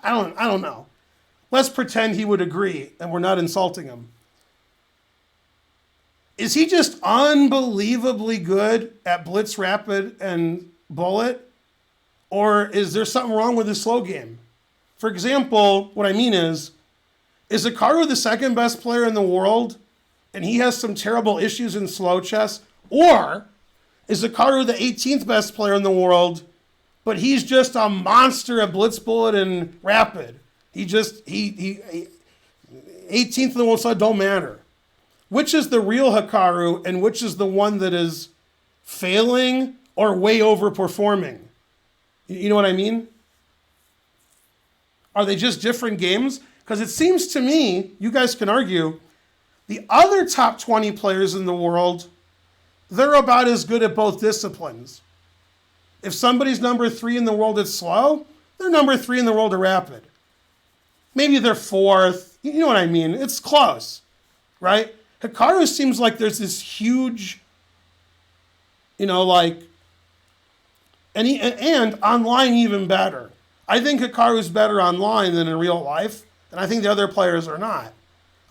I don't know. Let's pretend he would agree and we're not insulting him. Is he just unbelievably good at blitz, rapid, and bullet? Or is there something wrong with his slow game? For example, what I mean is Hikaru the second best player in the world and he has some terrible issues in slow chess? Or is Hikaru the 18th best player in the world, but he's just a monster at blitz, bullet, and rapid? He 18th in the world, so it don't matter. Which is the real Hikaru and which is the one that is failing or way overperforming? You know what I mean? Are they just different games? Because it seems to me, you guys can argue, the other top 20 players in the world, they're about as good at both disciplines. If somebody's number 3 in the world at slow, they're number 3 in the world at rapid. Maybe they're 4th. You know what I mean? It's close, right? Hikaru seems like there's this huge, and online even better. I think Hikaru's better online than in real life, and I think the other players are not.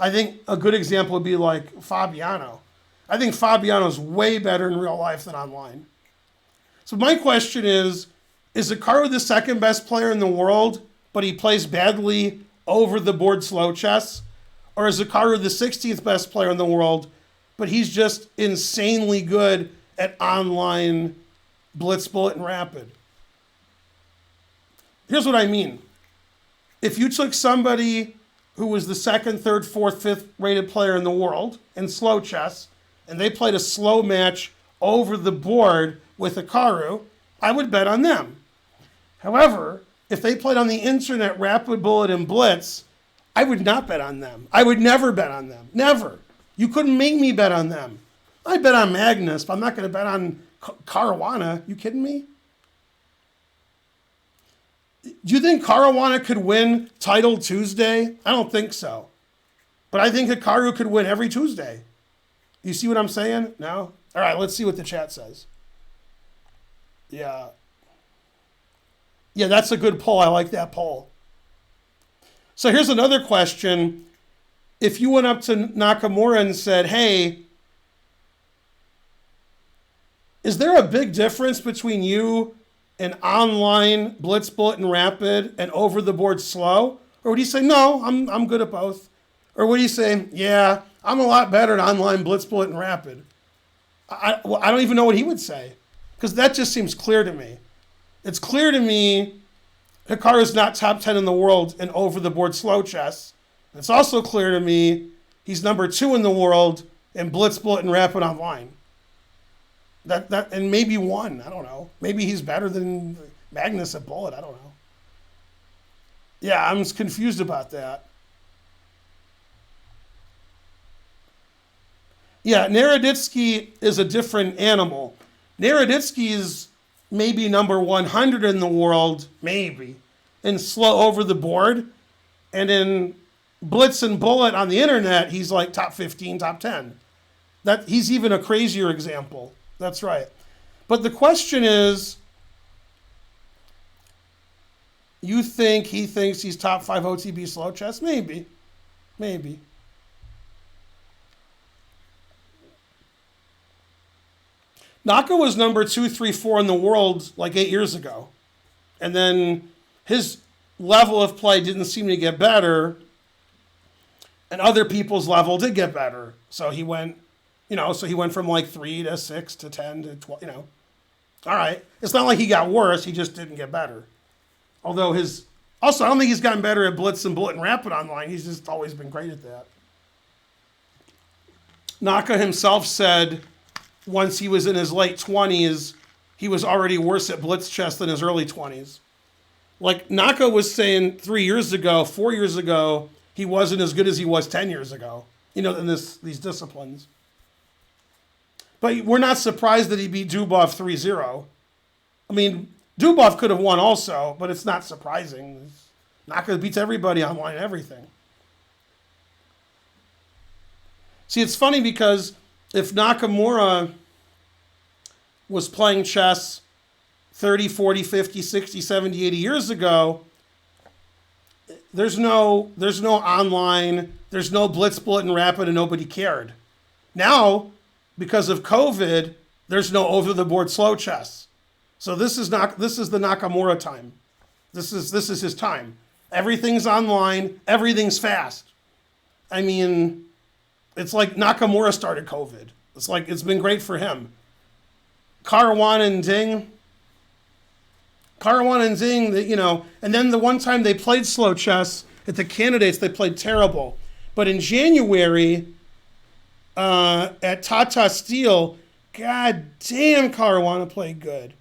I think a good example would be like Fabiano. I think Fabiano's way better in real life than online. So my question is Hikaru the second best player in the world, but he plays badly over the board slow chess? Or is Hikaru the 16th best player in the world, but he's just insanely good at online blitz, bullet, and rapid? Here's what I mean. If you took somebody who was the 2nd, 3rd, 4th, 5th rated player in the world in slow chess, and they played a slow match over the board with Hikaru, I would bet on them. However, if they played on the internet Rapid, Bullet, and Blitz, I would not bet on them. I would never bet on them. Never. You couldn't make me bet on them. I bet on Magnus, but I'm not going to bet on Caruana. You kidding me? Do you think Caruana could win Title Tuesday? I don't think so. But I think Hikaru could win every Tuesday. You see what I'm saying? No? All right, let's see what the chat says. Yeah. Yeah, that's a good poll. I like that poll. So here's another question. If you went up to Nakamura and said, hey, is there a big difference between you and online Blitz, Bullet, and Rapid and over-the-board slow? Or would he say, no, I'm good at both? Or would he say, yeah, I'm a lot better at online Blitz, Bullet, and Rapid? I don't even know what he would say, because that just seems clear to me. It's clear to me Hikaru's not top 10 in the world in over-the-board slow chess. It's also clear to me he's number 2 in the world in Blitz, Bullet, and Rapid online. That and maybe 1, I don't know. Maybe he's better than Magnus at Bullet, I don't know. Yeah, I'm confused about that. Yeah, Naroditsky is a different animal. Naroditsky is maybe number 100 in the world, maybe, in slow over the board. And in Blitz and Bullet on the internet, he's like top 15, top 10. He's even a crazier example. That's right. But the question is, you think he thinks he's top 5 OTB slow chess? Maybe. Maybe. Naka was number 2, 3, 4 in the world like 8 years ago. And then his level of play didn't seem to get better. And other people's level did get better. So he went, he went from like 3 to 6 to 10 to 12, All right. It's not like he got worse. He just didn't get better. Although also, I don't think he's gotten better at Blitz and Bullet and Rapid online. He's just always been great at that. Naka himself said once he was in his late 20s, he was already worse at Blitz chess than his early 20s. Like Naka was saying 4 years ago, he wasn't as good as he was 10 years ago, in these disciplines. But we're not surprised that he beat Dubov 3-0. I mean, Dubov could have won also, but it's not surprising. Naka beats everybody online and everything. See, it's funny because if Nakamura was playing chess 30, 40, 50, 60, 70, 80 years ago, there's no online, there's no Blitz, Bullet, and Rapid, and nobody cared. Now, because of COVID, there's no over-the-board slow chess. So this is the Nakamura time. This is his time. Everything's online, everything's fast. I mean, it's like Nakamura started COVID. It's like it's been great for him. Caruana and Ding, and then the one time they played slow chess at the candidates, they played terrible. But in January, at Tata Steel, god damn, Caruana played good.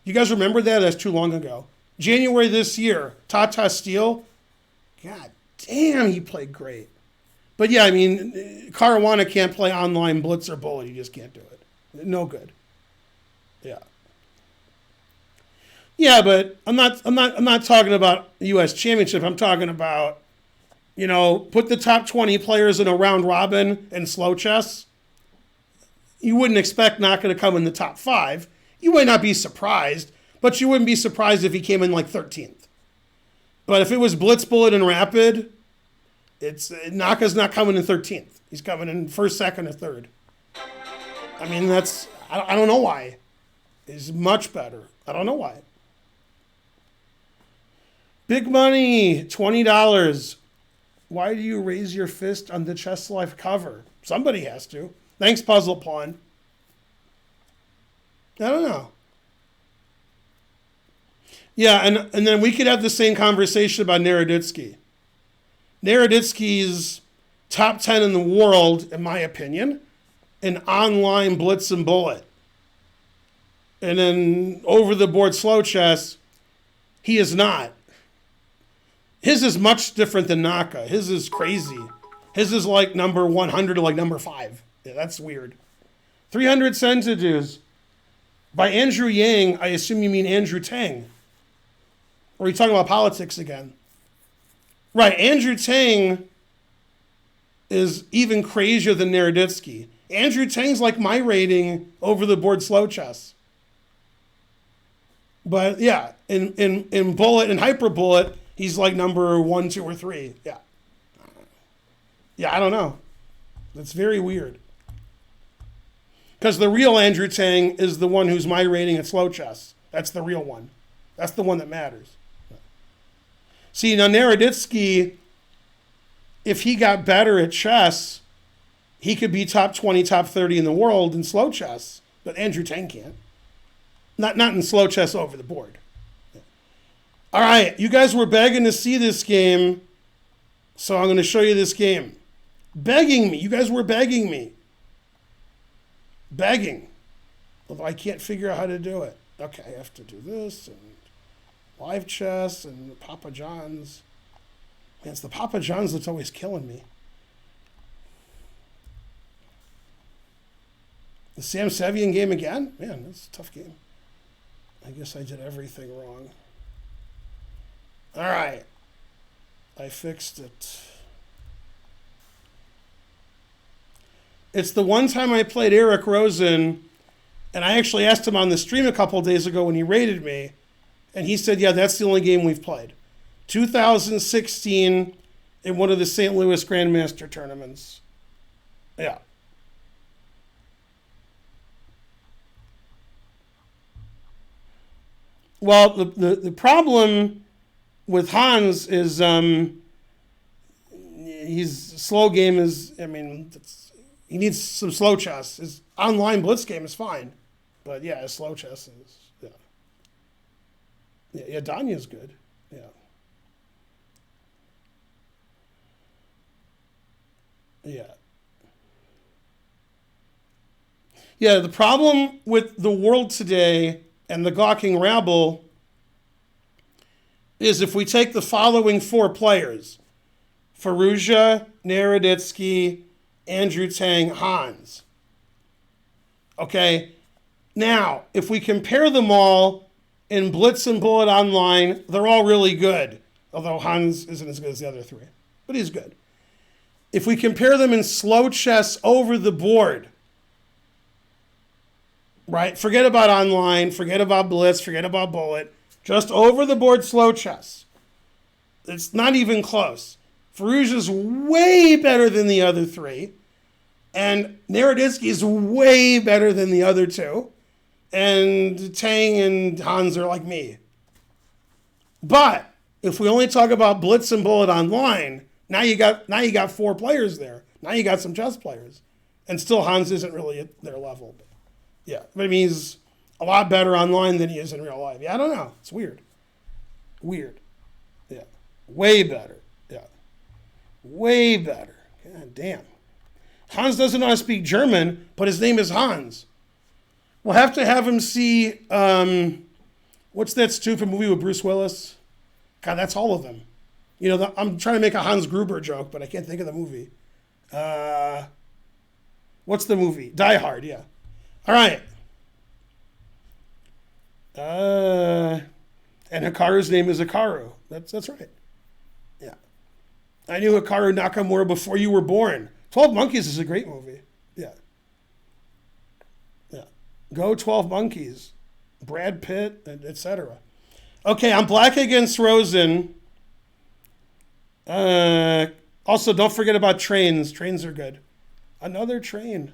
You guys remember that? That's too long ago. January this year, Tata Steel, god damn, he played great. But yeah, I mean, Caruana can't play online Blitz or Bullet. You just can't do it. No good. Yeah. Yeah, but I'm not talking about the U.S. Championship. I'm talking about, put the top 20 players in a round robin in slow chess. You wouldn't expect Naka to come in the top 5. You might not be surprised, but you wouldn't be surprised if he came in like 13th. But if it was Blitz, Bullet, and Rapid, Naka's not coming in 13th. He's coming in first, second, or third. I mean, I don't know why. He's much better. I don't know why. Big money, $20. Why do you raise your fist on the Chess Life cover? Somebody has to. Thanks, Puzzle Pawn. I don't know. Yeah, and then we could have the same conversation about Naroditsky. Naroditsky's top 10 in the world, in my opinion, in online Blitz and Bullet. And then over-the-board slow chess, He is not. His is much different than Naka. His is crazy. His is like number 100 to like number 5. Yeah, that's weird. 300 Sentences. By Andrew Yang, I assume you mean Andrew Tang. Or are you talking about politics again? Right, Andrew Tang is even crazier than Naroditsky. Andrew Tang's like my rating over the board slow chess. But yeah, in bullet and hyper bullet, he's like number 1, 2, or 3. Yeah. Yeah, I don't know. That's very weird. Because the real Andrew Tang is the one who's my rating at slow chess. That's the real one. That's the one that matters. See, now Naroditsky, if he got better at chess, he could be top 20, top 30 in the world in slow chess. But Andrew Tang can't. Not in slow chess over the board. All right, you guys were begging to see this game, so I'm going to show you this game. Begging me. You guys were begging me. Begging. Although I can't figure out how to do it. Okay, I have to do this, and live chess, and Papa John's. Man, it's the Papa John's that's always killing me. The Sam Sevian game again? Man, that's a tough game. I guess I did everything wrong. All right. I fixed it. It's the one time I played Eric Rosen, and I actually asked him on the stream a couple of days ago when he rated me, and he said, yeah, that's the only game we've played. 2016 in one of the St. Louis Grandmaster tournaments. Yeah. Well, the problem with Hans is his slow game is, I mean, he needs some slow chess. His online blitz game is fine. But yeah, his slow chess is, yeah. Yeah, Danya's good. Yeah. Yeah. Yeah, the problem with the world today and the gawking rabble is if we take the following 4 players, Firouzja, Naroditsky, Andrew Tang, Hans. Okay, now, if we compare them all in Blitz and Bullet Online, they're all really good, although Hans isn't as good as the other 3, but he's good. If we compare them in slow chess over the board, right? Forget about online, forget about Blitz, forget about Bullet. Just over the board slow chess. It's not even close. Firouzja's way better than the other 3. And Naroditsky is way better than the other 2. And Tang and Hans are like me. But if we only talk about Blitz and Bullet Online, now you got 4 players there. Now you got some chess players. And still Hans isn't really at their level. But yeah, but I mean, he's a lot better online than he is in real life. Yeah, I don't know. It's weird. Weird. Yeah. Way better. Yeah. Way better. God damn. Hans doesn't know how to speak German, but his name is Hans. We'll have to have him see, what's that stupid movie with Bruce Willis? God, that's all of them. You know, I'm trying to make a Hans Gruber joke, but I can't think of the movie. What's the movie? Die Hard, yeah. All right. And Hikaru's name is Hikaru. That's right. Yeah. I knew Hikaru Nakamura before you were born. 12 Monkeys is a great movie. Yeah. Yeah. Go 12 Monkeys. Brad Pitt, etc. Okay, I'm black against Rosen. Also, don't forget about trains. Trains are good. Another train.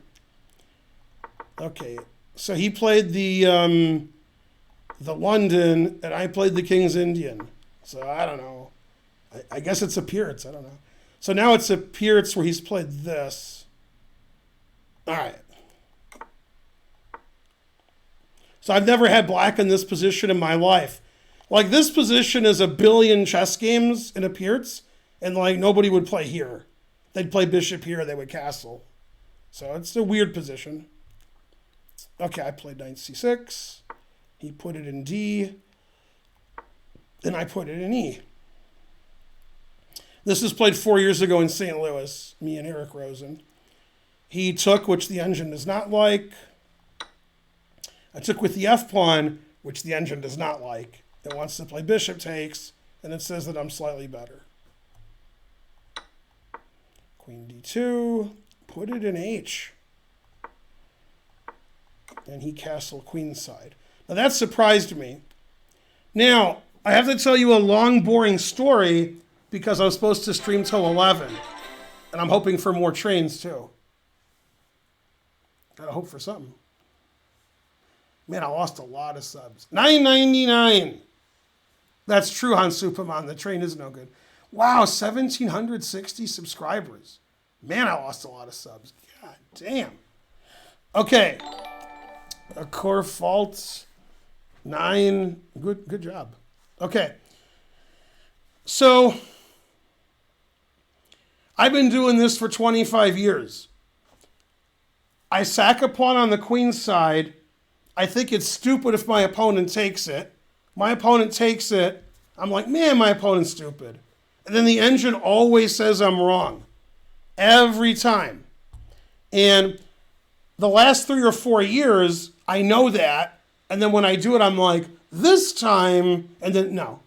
Okay, so he played the London, and I played the King's Indian. So I don't know. I guess it's a Pierce. I don't know. So now it's a Pierce where he's played this. All right. So I've never had black in this position in my life. Like, this position is a billion chess games in a Pierce, and like nobody would play here. They'd play bishop here, they would castle. So it's a weird position. Okay, I played knight c6. He put it in D. and I put it in E. This was played 4 years ago in St. Louis, me and Eric Rosen. He took, which the engine does not like. I took with the F pawn, which the engine does not like. It wants to play bishop takes, and it says that I'm slightly better. Queen D2, put it in H. And he castled queenside. Now that surprised me. Now, I have to tell you a long, boring story because I was supposed to stream till 11. And I'm hoping for more trains too. Gotta hope for something. Man, I lost a lot of subs. $9.99. That's true, Han Superman. The train is no good. Wow, 1,760 subscribers. Man, I lost a lot of subs. God damn. Okay. A core fault. 9. Good job. Okay. So, I've been doing this for 25 years. I sack a pawn on the queen side. I think it's stupid if my opponent takes it. My opponent takes it. I'm like, man, my opponent's stupid. And then the engine always says I'm wrong. Every time. And the last 3 or 4 years, I know that. And then when I do it, I'm like, this time, and then no.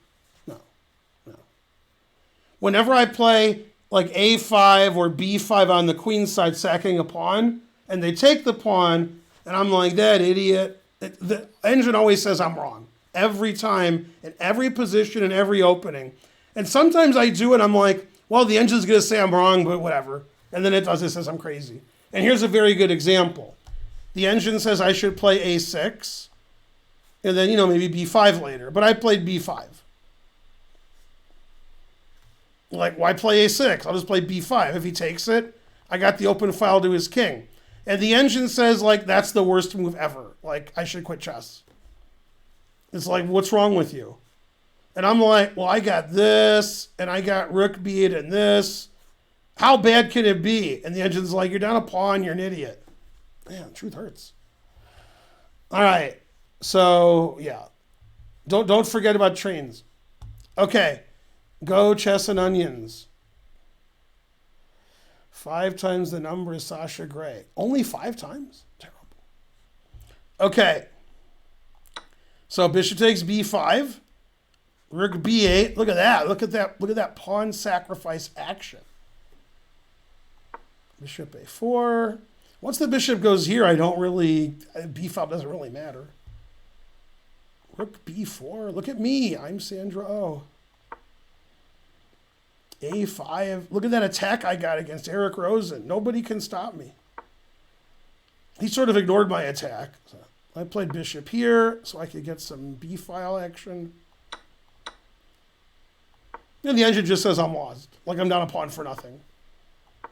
Whenever I play like A5 or B5 on the queen side, sacking a pawn, and they take the pawn, and I'm like, that idiot. The engine always says I'm wrong. Every time, in every position, in every opening. And sometimes I do it, I'm like, well, the engine's going to say I'm wrong, but whatever. And then it does, it says I'm crazy. And here's a very good example. The engine says I should play A6, and then, maybe B5 later. But I played B5. Like, why play A6? I'll just play B5. If he takes it, I got the open file to his king. And the engine says, like, that's the worst move ever. Like, I should quit chess. It's like, what's wrong with you? And I'm like, well, I got this, and I got rook b8 and this. How bad can it be? And the engine's like, you're down a pawn, you're an idiot. Man, truth hurts. All right. So, yeah. Don't forget about trains. Okay. Go Chess and Onions. 5 times the number is Sasha Gray. Only 5 times? Terrible. Okay. So bishop takes b5. Rook b8. Look at that. Look at that pawn sacrifice action. Bishop a4. Once the bishop goes here, b5 doesn't really matter. Rook b4. Look at me. I'm Sandra Oh. A5. Look at that attack I got against Eric Rosen. Nobody can stop me. He sort of ignored my attack. So I played bishop here so I could get some b-file action. And the engine just says I'm lost. Like I'm down a pawn for nothing. I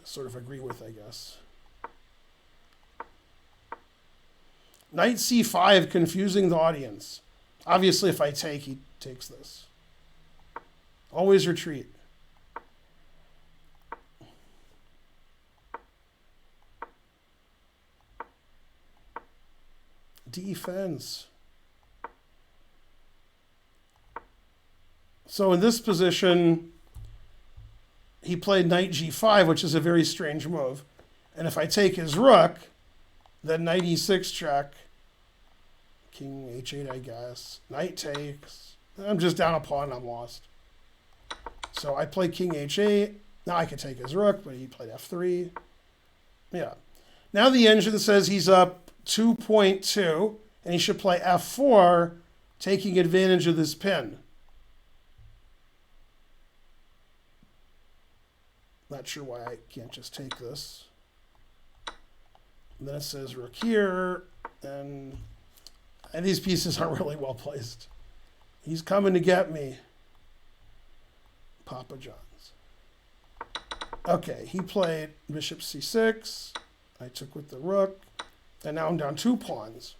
sort of agree with, I guess. Knight c5, confusing the audience. Obviously, if I take, he takes this. Always retreat. Defense. So in this position, he played knight g5, which is a very strange move. And if I take his rook, then knight e6 check. King h8, I guess. Knight takes. I'm just down a pawn, I'm lost. So I play king h8. Now I could take his rook, but he played f3. Yeah. Now the engine says he's up 2.2, and he should play f4, taking advantage of this pin. Not sure why I can't just take this. And then it says rook here, and these pieces aren't really well placed. He's coming to get me. Papa John's. Okay, he played bishop c6. I took with the rook. And now I'm down 2 pawns.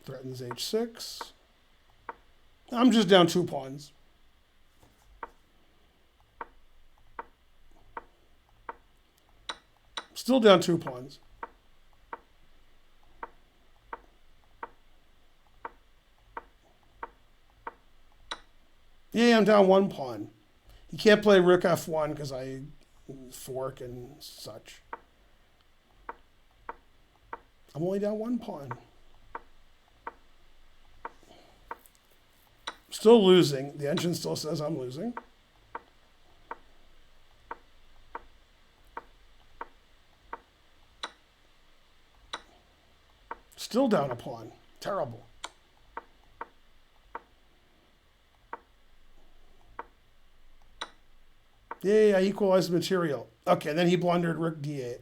Threatens h6. I'm just down 2 pawns. Still down 2 pawns. Yeah, I'm down 1 pawn. He can't play rook f1 because I fork and such. I'm only down 1 pawn. Still losing. The engine still says I'm losing. Still down a pawn. Terrible. Yay, I equalized the material. Okay, then he blundered rook d8.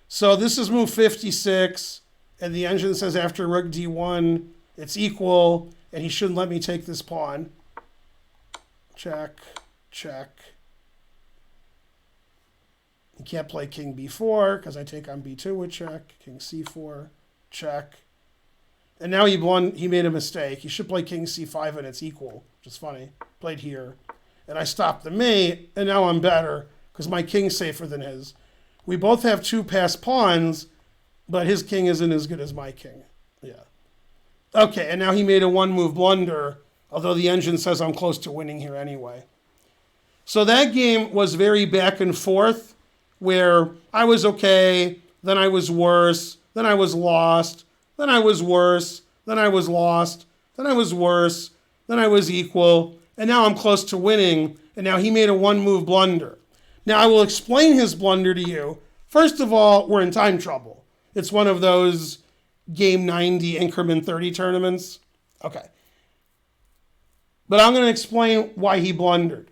So this is move 56, and the engine says after rook d1, it's equal, and he shouldn't let me take this pawn. Check, check. He can't play king b4, because I take on b2 with check. King c4, check. And now he made a mistake. He should play king c5, and it's equal, which is funny. Played here. And I stopped the mate, and now I'm better, because my king's safer than his. We both have 2 passed pawns, but his king isn't as good as my king. Yeah. Okay, and now he made a 1-move blunder, although the engine says I'm close to winning here anyway. So that game was very back and forth, where I was okay, then I was worse, then I was lost, then I was worse, then I was lost, then I was worse, then I was equal, and now I'm close to winning, and now he made a 1-move blunder. Now, I will explain his blunder to you. First of all, we're in time trouble. It's one of those game 90 increment 30 tournaments. Okay. But I'm going to explain why he blundered.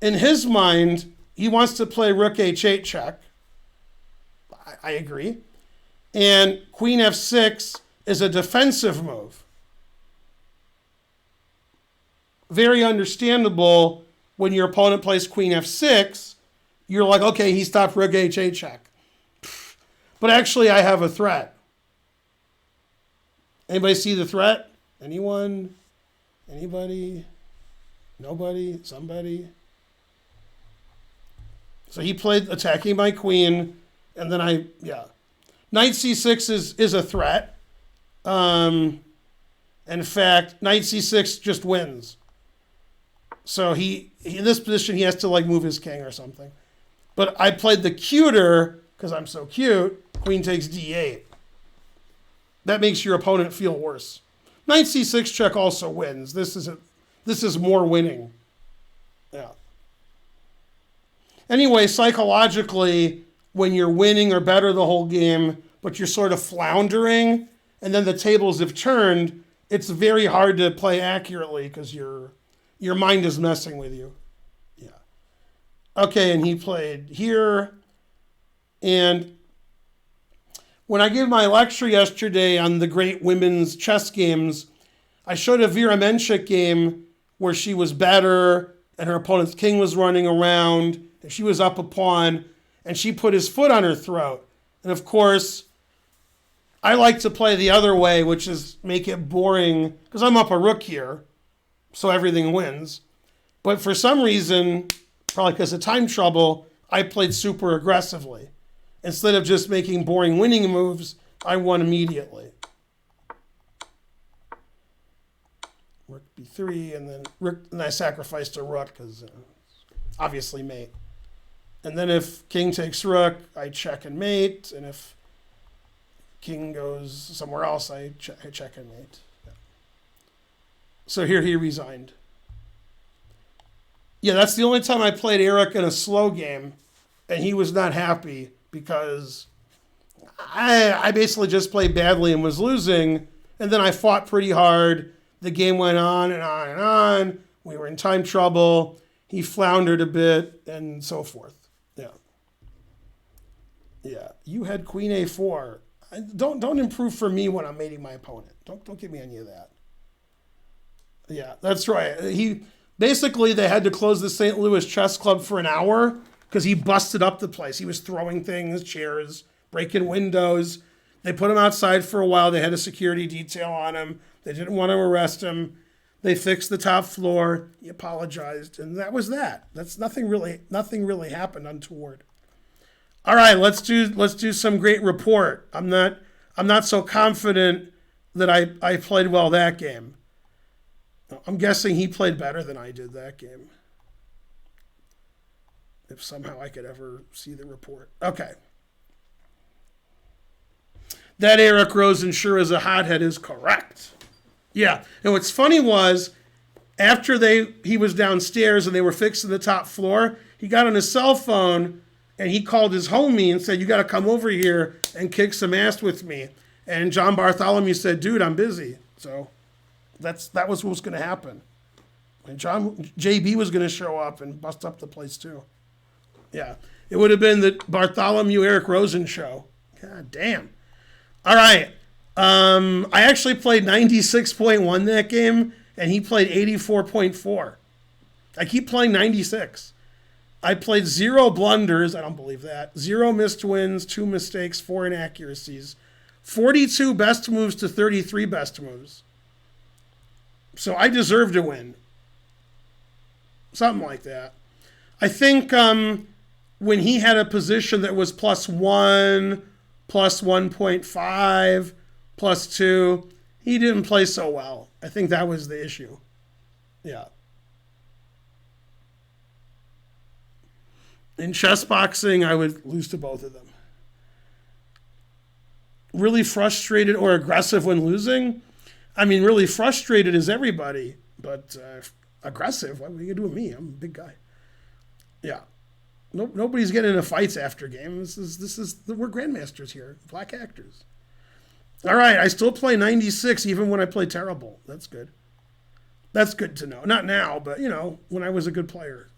In his mind, he wants to play rook h8 check. I agree. And queen f6 is a defensive move. Very understandable when your opponent plays queen f6. You're like, okay, he stopped rook h8 check. But actually, I have a threat. Anybody see the threat? Anyone? Anybody? Nobody? Somebody? So he played attacking my queen, and then Knight c6 is a threat. In fact, knight c6 just wins. So he in this position, he has to like move his king or something. But I played the cuter, because I'm so cute, queen takes d8. That makes your opponent feel worse. Knight c6 check also wins. This is more winning. Yeah. Anyway, psychologically, when you're winning or better the whole game, but you're sort of floundering, and then the tables have turned, it's very hard to play accurately because your mind is messing with you. Yeah. Okay, and he played here. And when I gave my lecture yesterday on the great women's chess games, I showed a Vera Menchik game where she was better and her opponent's king was running around and she was up a pawn and she put his foot on her throat. And of course, I like to play the other way, which is make it boring because I'm up a rook here, so everything wins. But for some reason, probably because of time trouble, I played super aggressively. Instead of just making boring winning moves, I won immediately. Rook b3, and then I sacrificed a rook because obviously mate. And then if king takes rook, I check and mate, and if king goes somewhere else, I check and mate. Yeah. So here he resigned. Yeah, that's the only time I played Eric in a slow game, and he was not happy because I basically just played badly and was losing, and then I fought pretty hard. The game went on and on and on. We were in time trouble. He floundered a bit, and so forth. Yeah. Yeah. You had queen a4. Don't improve for me when I'm mating my opponent. Don't give me any of that. Yeah, that's right. They had to close the St. Louis Chess Club for an hour because he busted up the place. He was throwing things, chairs, breaking windows. They put him outside for a while. They had a security detail on him. They didn't want to arrest him. They fixed the top floor. He apologized, and that was that. That's nothing really happened untoward. All right, let's do some great report. I'm not so confident that I played well that game. I'm guessing he played better than I did that game. If somehow I could ever see the report. Okay. That Eric Rosen sure is a hothead is correct. Yeah. And what's funny was, after he was downstairs and they were fixing the top floor, he got on his cell phone and he called his homie and said, "You got to come over here and kick some ass with me." And John Bartholomew said, "Dude, I'm busy." So that was what was going to happen. And JB was going to show up and bust up the place too. Yeah. It would have been the Bartholomew Eric Rosen show. God damn. All right. I actually played 96.1 that game, and he played 84.4. I keep playing 96. I played 0 blunders. I don't believe that. 0 missed wins, 2 mistakes, 4 inaccuracies. 42 best moves to 33 best moves. So I deserve to win. Something like that. I think when he had a position that was +1, +1.5, +2, he didn't play so well. I think that was the issue. Yeah. In chess boxing, I would lose to both of them. Really frustrated or aggressive when losing? I mean, really frustrated is everybody, but aggressive, what are you going to do with me? I'm a big guy. Yeah. Nobody's getting into fights after games. We're grandmasters here, black actors. All right, I still play 96 even when I play terrible. That's good. That's good to know. Not now, but, when I was a good player.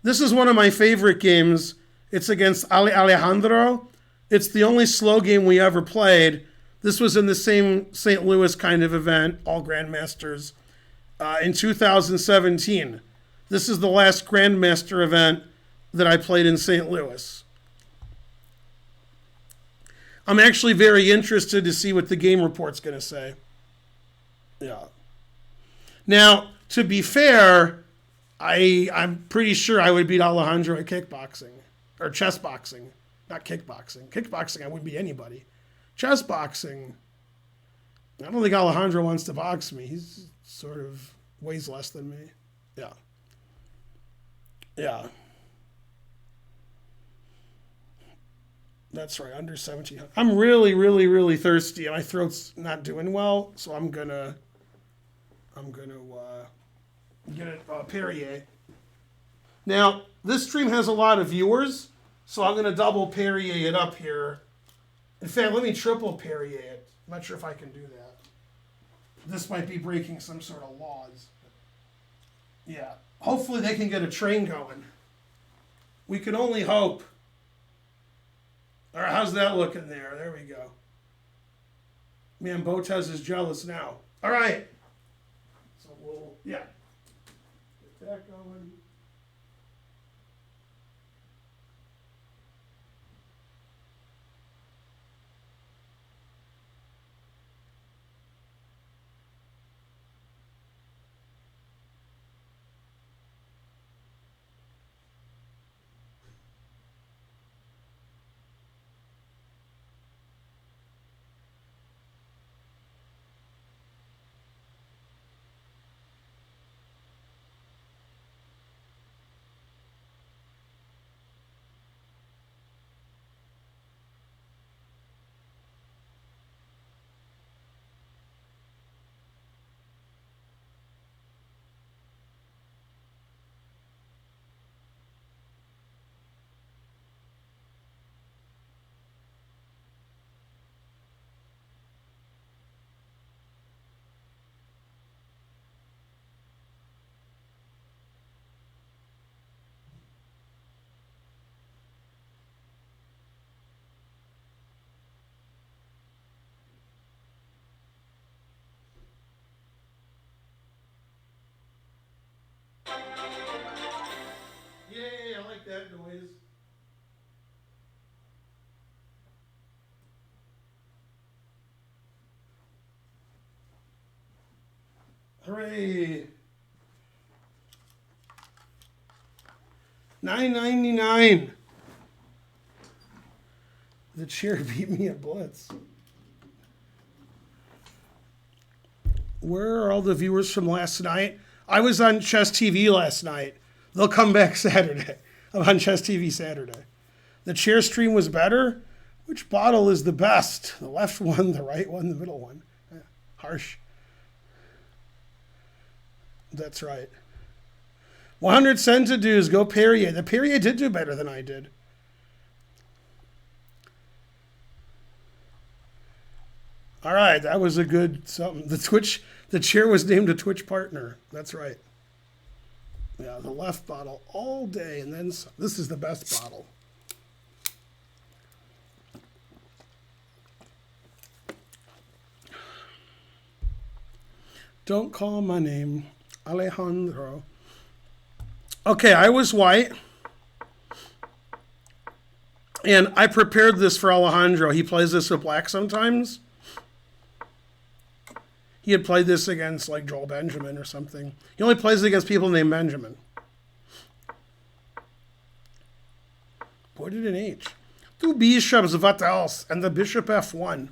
This is one of my favorite games. It's against Alejandro. It's the only slow game we ever played. This was in the same St. Louis kind of event, all grandmasters, in 2017. This is the last grandmaster event that I played in St. Louis. I'm actually very interested to see what the game report's going to say. Yeah. Now, to be fair, I'm pretty sure I would beat Alejandro at kickboxing. Or chess boxing. Not kickboxing. Kickboxing, I wouldn't beat anybody. Chess boxing, I don't think Alejandro wants to box me. He's sort of weighs less than me. Yeah. Yeah. That's right, under 1,700. I'm really, really, really thirsty. My throat's not doing well, so I'm gonna get a Perrier. Now, this stream has a lot of viewers, so I'm gonna double Perrier it up here. In fact, let me triple Perrier it. I'm not sure if I can do that. This might be breaking some sort of laws. Yeah, hopefully they can get a train going. We can only hope. All right, how's that looking there? There we go. Man, Botez is jealous now. All right. So get that going. Yay, I like that noise. Hooray. $9.99. The chair beat me at Blitz. Where are all the viewers from last night? I was on Chess TV last night. They'll come back Saturday. I'm on Chess TV Saturday. The chair stream was better. Which bottle is the best? The left one, the right one, the middle one. Yeah, harsh. That's right. 100 centidues, go Perrier. The Perrier did do better than I did. All right, that was a good something. The chair was named a Twitch partner. That's right. Yeah, the left bottle all day, and then some. This is the best bottle. Don't call my name, Alejandro. Okay, I was white. And I prepared this for Alejandro. He plays this with black sometimes. He had played this against like Joel Benjamin or something. He only plays it against people named Benjamin. Put it in H. Two bishops, what else? And the bishop F1.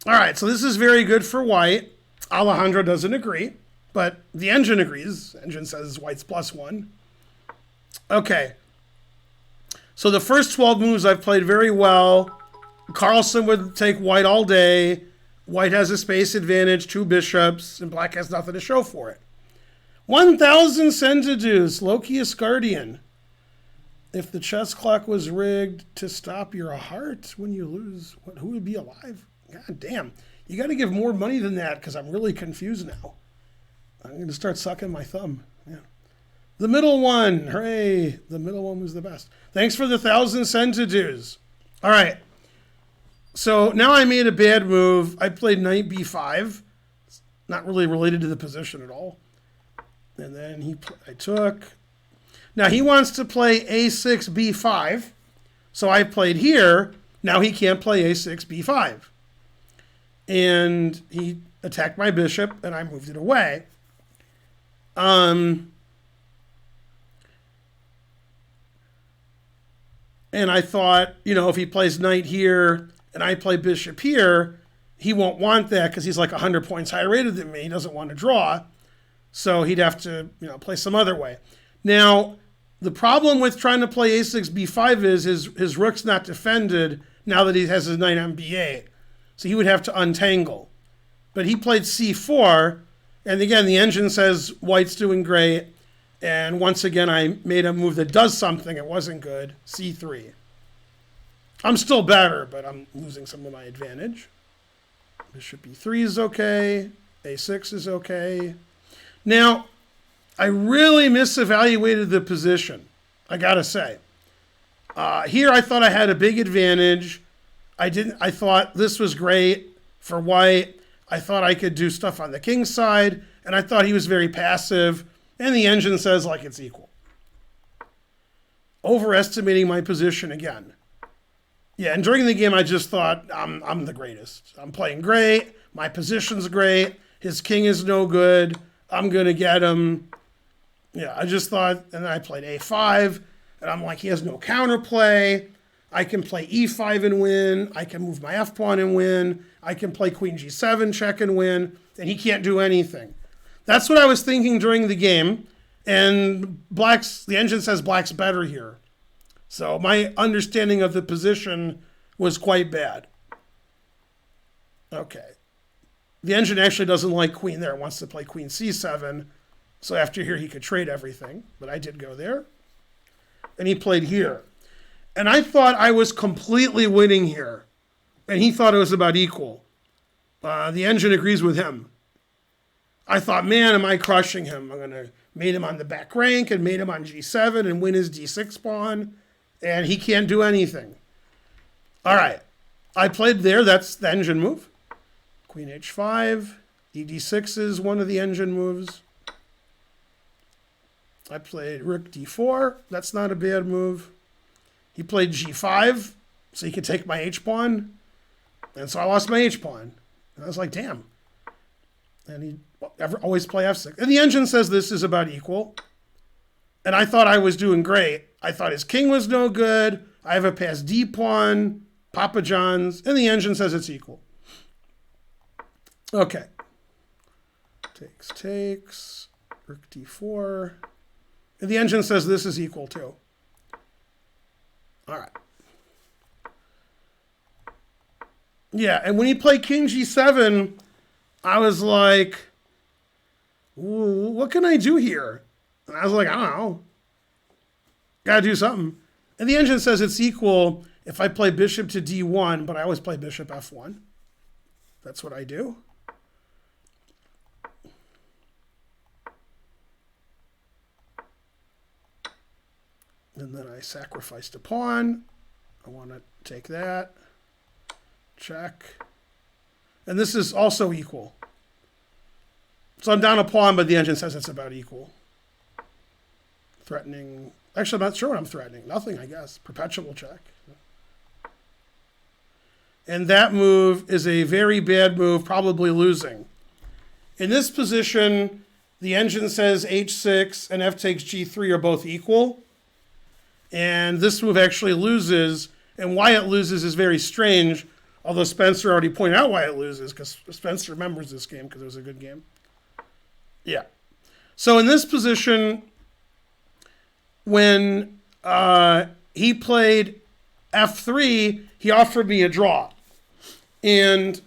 All right, so this is very good for white. Alejandro doesn't agree, but the engine agrees. The engine says white's +1. Okay. So the first 12 moves I've played very well. Carlson would take white all day. White has a space advantage, 2 bishops, and black has nothing to show for it. 1,000 centidues, Lokius Guardian. If the chess clock was rigged to stop your heart when you lose, who would be alive? God damn. You got to give more money than that because I'm really confused now. I'm going to start sucking my thumb. Yeah. The middle one. Hooray. The middle one was the best. Thanks for the 1,000 centidues. All right. So now I made a bad move. I played knight b5. It's not really related to the position at all. And then I took. Now he wants to play a6, b5. So I played here. Now he can't play a6, b5. And he attacked my bishop, and I moved it away. And I thought, if he plays knight here and I play bishop here, he won't want that because he's like 100 points higher rated than me. He doesn't want to draw. So he'd have to, play some other way. Now, the problem with trying to play a6, b5 is his rook's not defended now that he has his knight on b8. So he would have to untangle. But he played c4. And again, the engine says white's doing great. And once again, I made a move that does something. It wasn't good. c3. I'm still better, but I'm losing some of my advantage. Bishop e3 is okay. a6 is okay. Now, I really misevaluated the position, I got to say. Here, I thought I had a big advantage. I thought this was great for white. I thought I could do stuff on the king's side, and I thought he was very passive, and the engine says like it's equal. Overestimating my position again. Yeah, and during the game I just thought I'm the greatest. I'm playing great. My position's great. His king is no good. I'm going to get him. Yeah, I just thought, and then I played a5, and I'm like, he has no counterplay. I can play e5 and win. I can move my f-pawn and win. I can play queen g7, check and win. And he can't do anything. That's what I was thinking during the game. And the engine says black's better here. So my understanding of the position was quite bad. Okay. The engine actually doesn't like queen there. It wants to play queen c7. So after here, he could trade everything. But I did go there. And he played here. And I thought I was completely winning here. And he thought it was about equal. The engine agrees with him. I thought, man, am I crushing him? I'm going to mate him on the back rank and mate him on g7 and win his d6 pawn. And he can't do anything. All right. I played there. That's the engine move. Queen h5. ed6 is one of the engine moves. I played rook d4. That's not a bad move. He played g5, so he could take my h-pawn. And so I lost my h-pawn. And I was like, damn. And he always play f6. And the engine says this is about equal. And I thought I was doing great. I thought his king was no good. I have a passed d-pawn, Papa John's. And the engine says it's equal. Okay. Takes. Rook d4. And the engine says this is equal too. All right. Yeah, and when he played king g7, I was like, what can I do here? And I was like, I don't know. Got to do something. And the engine says it's equal if I play bishop to d1, but I always play bishop f1. That's what I do. And then I sacrificed a pawn. I want to take that. Check. And this is also equal. So I'm down a pawn, but the engine says it's about equal. Threatening. Actually, I'm not sure what I'm threatening. Nothing, I guess. Perpetual check. And that move is a very bad move, probably losing. In this position, the engine says h6 and f takes g3 are both equal. And this move actually loses. And why it loses is very strange, although Spencer already pointed out why it loses, because Spencer remembers this game because it was a good game. Yeah. So in this position, when he played f3, he offered me a draw. And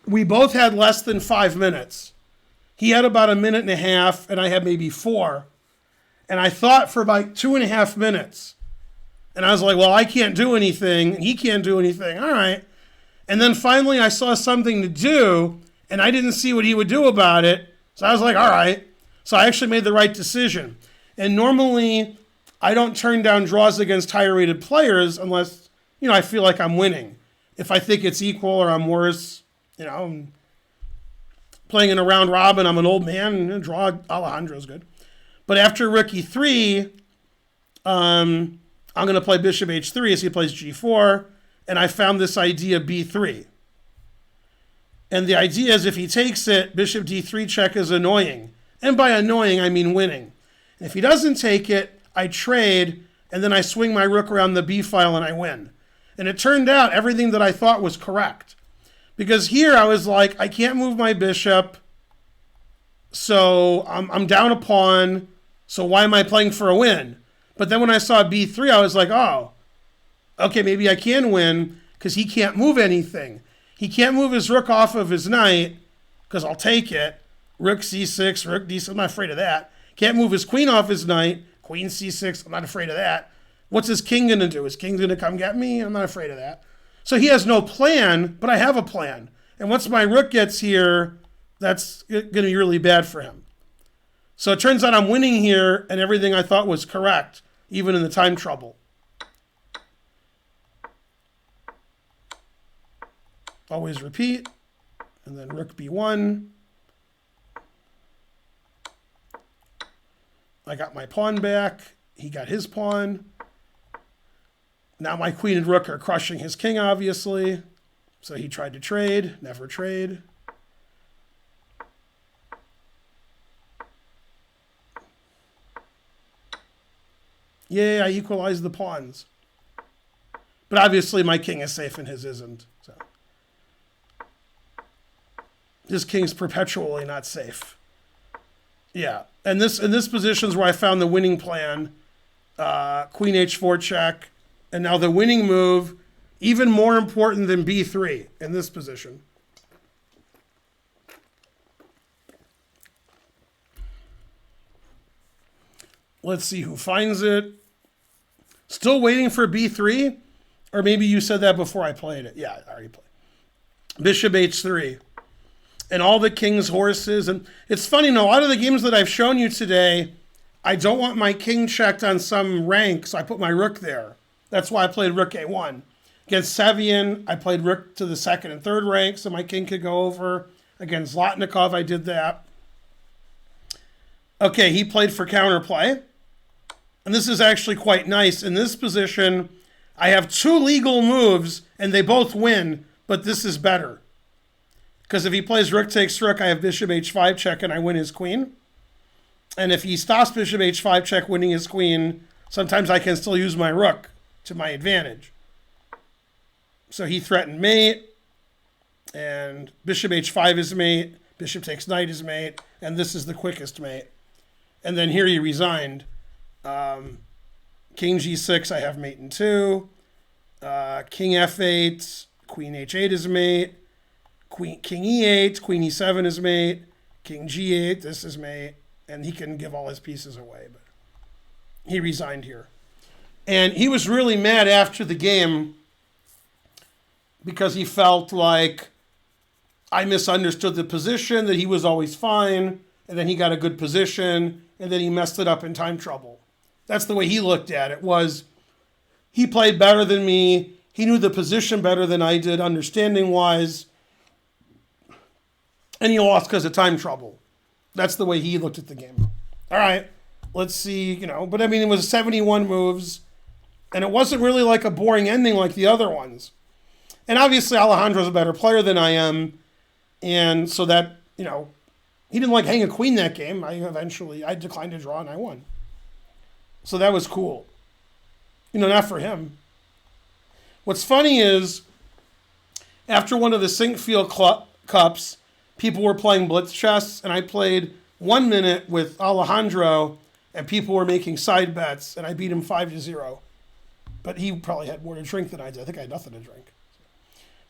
we both had less than 5 minutes. He had about a minute and a half, and I had maybe 4. And I thought for about 2.5 minutes. And I was like, well, I can't do anything, and he can't do anything. All right. And then finally I saw something to do, and I didn't see what he would do about it. So I was like, all right. So I actually made the right decision. And normally I don't turn down draws against higher rated players unless, I feel like I'm winning. If I think it's equal or I'm worse, I'm playing in a round robin, I'm an old man, and a draw Alejandro's good. But after rook e3, I'm going to play bishop h3 as he plays g4, and I found this idea b3. And the idea is if he takes it, bishop d3 check is annoying. And by annoying, I mean winning. And if he doesn't take it, I trade, and then I swing my rook around the b file and I win. And it turned out everything that I thought was correct. Because here I was like, I can't move my bishop, so I'm down a pawn, so why am I playing for a win? But then when I saw b3, I was like, oh, okay, maybe I can win because he can't move anything. He can't move his rook off of his knight because I'll take it. Rook c6, rook d6, I'm not afraid of that. Can't move his queen off his knight. Queen c6, I'm not afraid of that. What's his king going to do? His king's going to come get me? I'm not afraid of that. So he has no plan, but I have a plan. And once my rook gets here, that's going to be really bad for him. So it turns out I'm winning here, and everything I thought was correct, even in the time trouble. Always repeat. And then rook b1. I got my pawn back. He got his pawn. Now my queen and rook are crushing his king, obviously. So he tried to trade. Never trade. Yay, I equalized the pawns. But obviously my king is safe and his isn't. So his king's perpetually not safe. Yeah. And in this position is where I found the winning plan. Queen h4 check. And now the winning move, even more important than b3 in this position. Let's see who finds it. Still waiting for b3? Or maybe you said that before I played it. Yeah, I already played. Bishop h3. And all the king's horses. And it's funny, a lot of the games that I've shown you today, I don't want my king checked on some rank, so I put my rook there. That's why I played rook a1. Against Sevian, I played rook to the second and third rank, so my king could go over. Against Zlotnikov, I did that. Okay, he played for counterplay. And this is actually quite nice. In this position, I have 2 legal moves, and they both win, but this is better. Because if he plays rook takes rook, I have bishop h5 check, and I win his queen. And if he stops bishop h5 check, winning his queen, sometimes I can still use my rook to my advantage. So he threatened mate, and bishop h5 is mate. Bishop takes knight is mate, and this is the quickest mate. And then here he resigned. King g6, I have mate in 2. King f8, queen h8 is mate. King e8, queen e7 is mate. King g8, this is mate. And he can give all his pieces away, but he resigned here. And he was really mad after the game because he felt like I misunderstood the position, that he was always fine, and then he got a good position, and then he messed it up in time trouble. That's the way he looked at it, was he played better than me, he knew the position better than I did, understanding-wise, and he lost because of time trouble. That's the way he looked at the game. All right, let's see, but I mean, it was 71 moves, and it wasn't really like a boring ending like the other ones. And obviously Alejandro's a better player than I am, and so that, he didn't like hang a queen that game. I declined to draw and I won. So that was cool. Not for him. What's funny is, after one of the Sinkfield Cups, people were playing blitz chess, and I played 1 minute with Alejandro, and people were making side bets, and I beat him 5-0. But he probably had more to drink than I did. I think I had nothing to drink.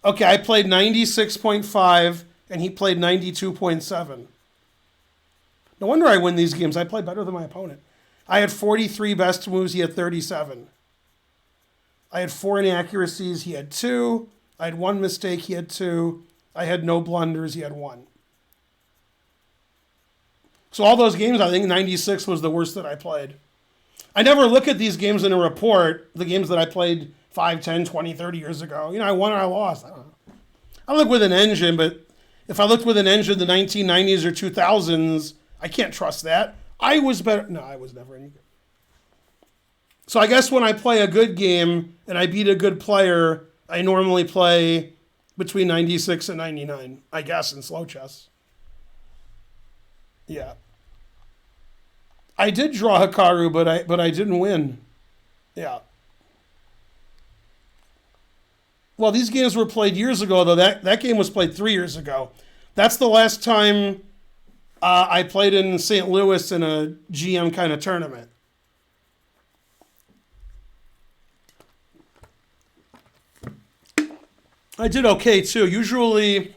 Okay, I played 96.5, and he played 92.7. No wonder I win these games. I play better than my opponent. I had 43 best moves. He had 37. I had 4 inaccuracies. He had 2. I had 1 mistake. He had 2. I had no blunders. He had 1. So all those games, I think 96 was the worst that I played. I never look at these games in a report, the games that I played 5, 10, 20, 30 years ago. I won or I lost. I don't know. I look with an engine, but if I looked with an engine in the 1990s or 2000s, I can't trust that. I was better. No, I was never any good. So I guess when I play a good game and I beat a good player, I normally play between 96 and 99, I guess, in slow chess. Yeah. I did draw Hikaru, but I didn't win. Yeah. Well, these games were played years ago, though. That game was played 3 years ago. That's the last time I played in St. Louis in a GM kind of tournament. I did okay, too. Usually,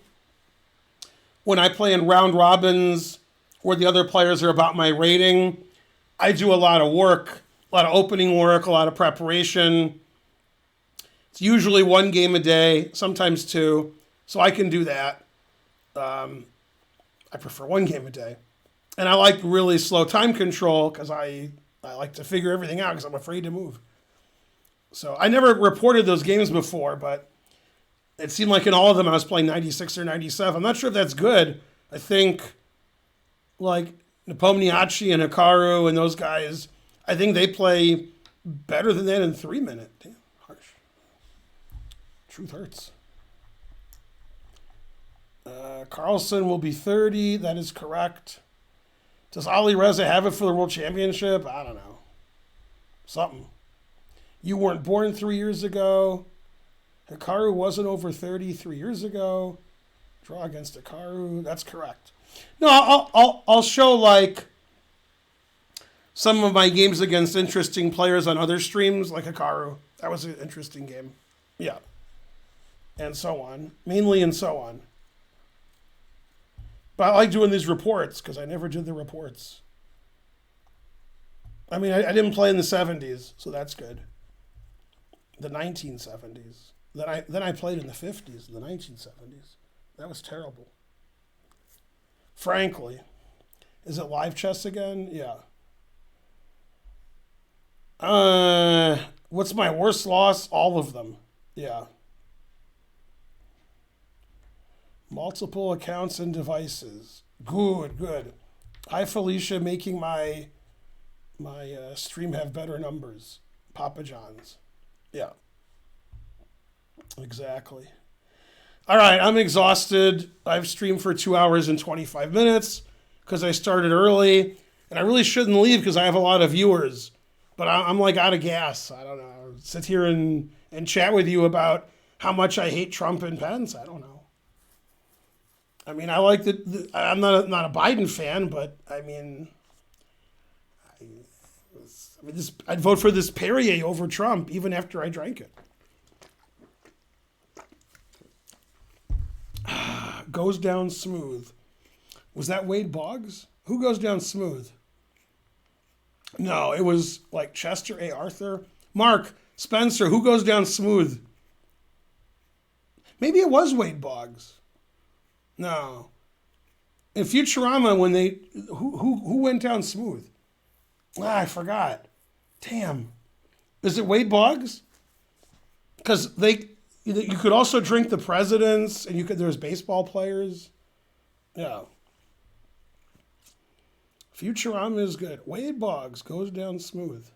when I play in round robins where the other players are about my rating, I do a lot of work, a lot of opening work, a lot of preparation. It's usually 1 game a day, sometimes 2, so I can do that. I prefer 1 game a day. And I like really slow time control because I like to figure everything out because I'm afraid to move. So I never reported those games before, but it seemed like in all of them I was playing 96 or 97. I'm not sure if that's good. I think like Nepomniachtchi and Hikaru and those guys, I think they play better than that in 3 minutes. Damn, harsh. Truth hurts. Carlsen will be 30. That is correct. Does Ali Reza have it for the World Championship? I don't know. Something. You weren't born 3 years ago. Hikaru wasn't over 30 3 years ago. Draw against Hikaru. That's correct. No, I'll show like some of my games against interesting players on other streams, like Hikaru. That was an interesting game. Yeah. And so on. Mainly and so on. But I like doing these reports because I never did the reports. I mean, I didn't play in the 70s, so that's good. The 1970s. Then I played in the 50s, the 1970s. That was terrible. Frankly. Is it live chess again? Yeah. What's my worst loss? All of them. Yeah. Multiple accounts and devices. Good. Hi, Felicia, making my stream have better numbers. Papa John's. Yeah. Exactly. All right, I'm exhausted. I've streamed for 2 hours and 25 minutes because I started early, and I really shouldn't leave because I have a lot of viewers. But I'm like out of gas. I don't know. Sit here and chat with you about how much I hate Trump and Pence. I don't know. I mean, I like I'm not a Biden fan, but I mean, I'd vote for this Perrier over Trump even after I drank it. Goes down smooth. Was that Wade Boggs? Who goes down smooth? No, it was like Chester A. Arthur. Mark Spencer, who goes down smooth? Maybe it was Wade Boggs. No. In Futurama, when they who went down smooth? I forgot. Damn. Is it Wade Boggs? Because you could also drink the presidents, and there was baseball players. Yeah. Futurama is good. Wade Boggs goes down smooth.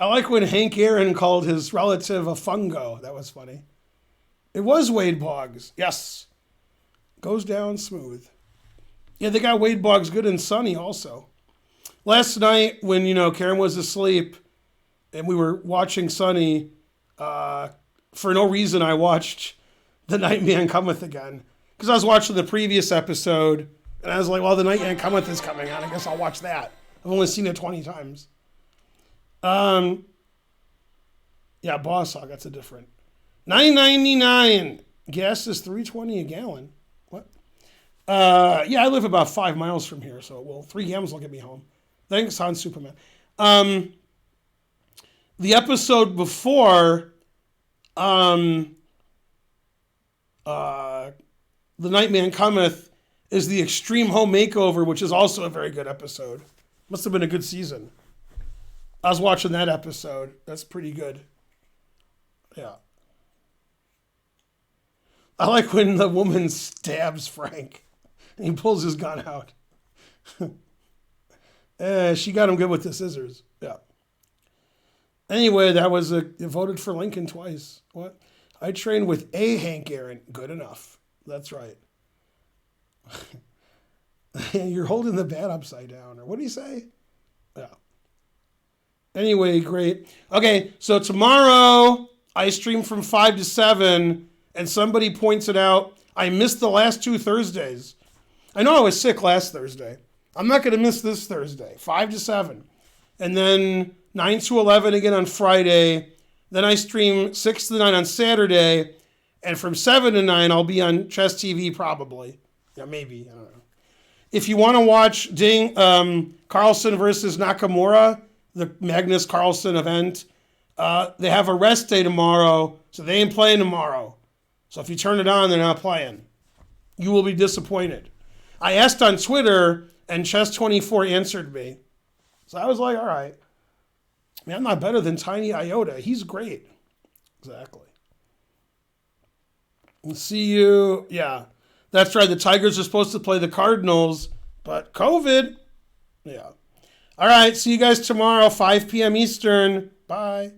I like when Hank Aaron called his relative a fungo. That was funny. It was Wade Boggs. Yes. Goes down smooth. Yeah, they got Wade Boggs good and Sunny also. Last night when, Karen was asleep and we were watching Sunny, for no reason I watched The Night Man Cometh again. Because I was watching the previous episode and I was like, well, The Night Man Cometh is coming on. I guess I'll watch that. I've only seen it 20 times. Yeah, Boss Hog, that's a different. $9.99. Gas is $3.20 a gallon. What? Yeah, I live about 5 miles from here, so 3 gallons will get me home. Thanks, Han Superman. The episode before, The Night Man Cometh is the Extreme Home Makeover, which is also a very good episode. Must have been a good season. I was watching that episode. That's pretty good. Yeah. I like when the woman stabs Frank and he pulls his gun out. She got him good with the scissors. Yeah. Anyway, that was voted for Lincoln twice. What? I trained with a Hank Aaron. Good enough. That's right. You're holding the bat upside down. Or what do you say? Yeah. Anyway, great. Okay, so tomorrow I stream from 5 to 7, and somebody points it out. I missed the last 2 Thursdays. I know I was sick last Thursday. I'm not going to miss this Thursday, 5 to 7. And then 9 to 11 again on Friday. Then I stream 6 to 9 on Saturday. And from 7 to 9, I'll be on Chess TV probably. Yeah, maybe. I don't know. If you want to watch Carlsen versus Nakamura, the Magnus Carlsen event, they have a rest day tomorrow, so they ain't playing tomorrow. So if you turn it on, they're not playing. You will be disappointed. I asked on Twitter, and Chess24 answered me. So I was like, all right. I mean, I'm not better than Tiny Iota. He's great. Exactly. We'll see you. Yeah, that's right. The Tigers are supposed to play the Cardinals, but COVID. Yeah. All right. See you guys tomorrow, 5 p.m. Eastern. Bye.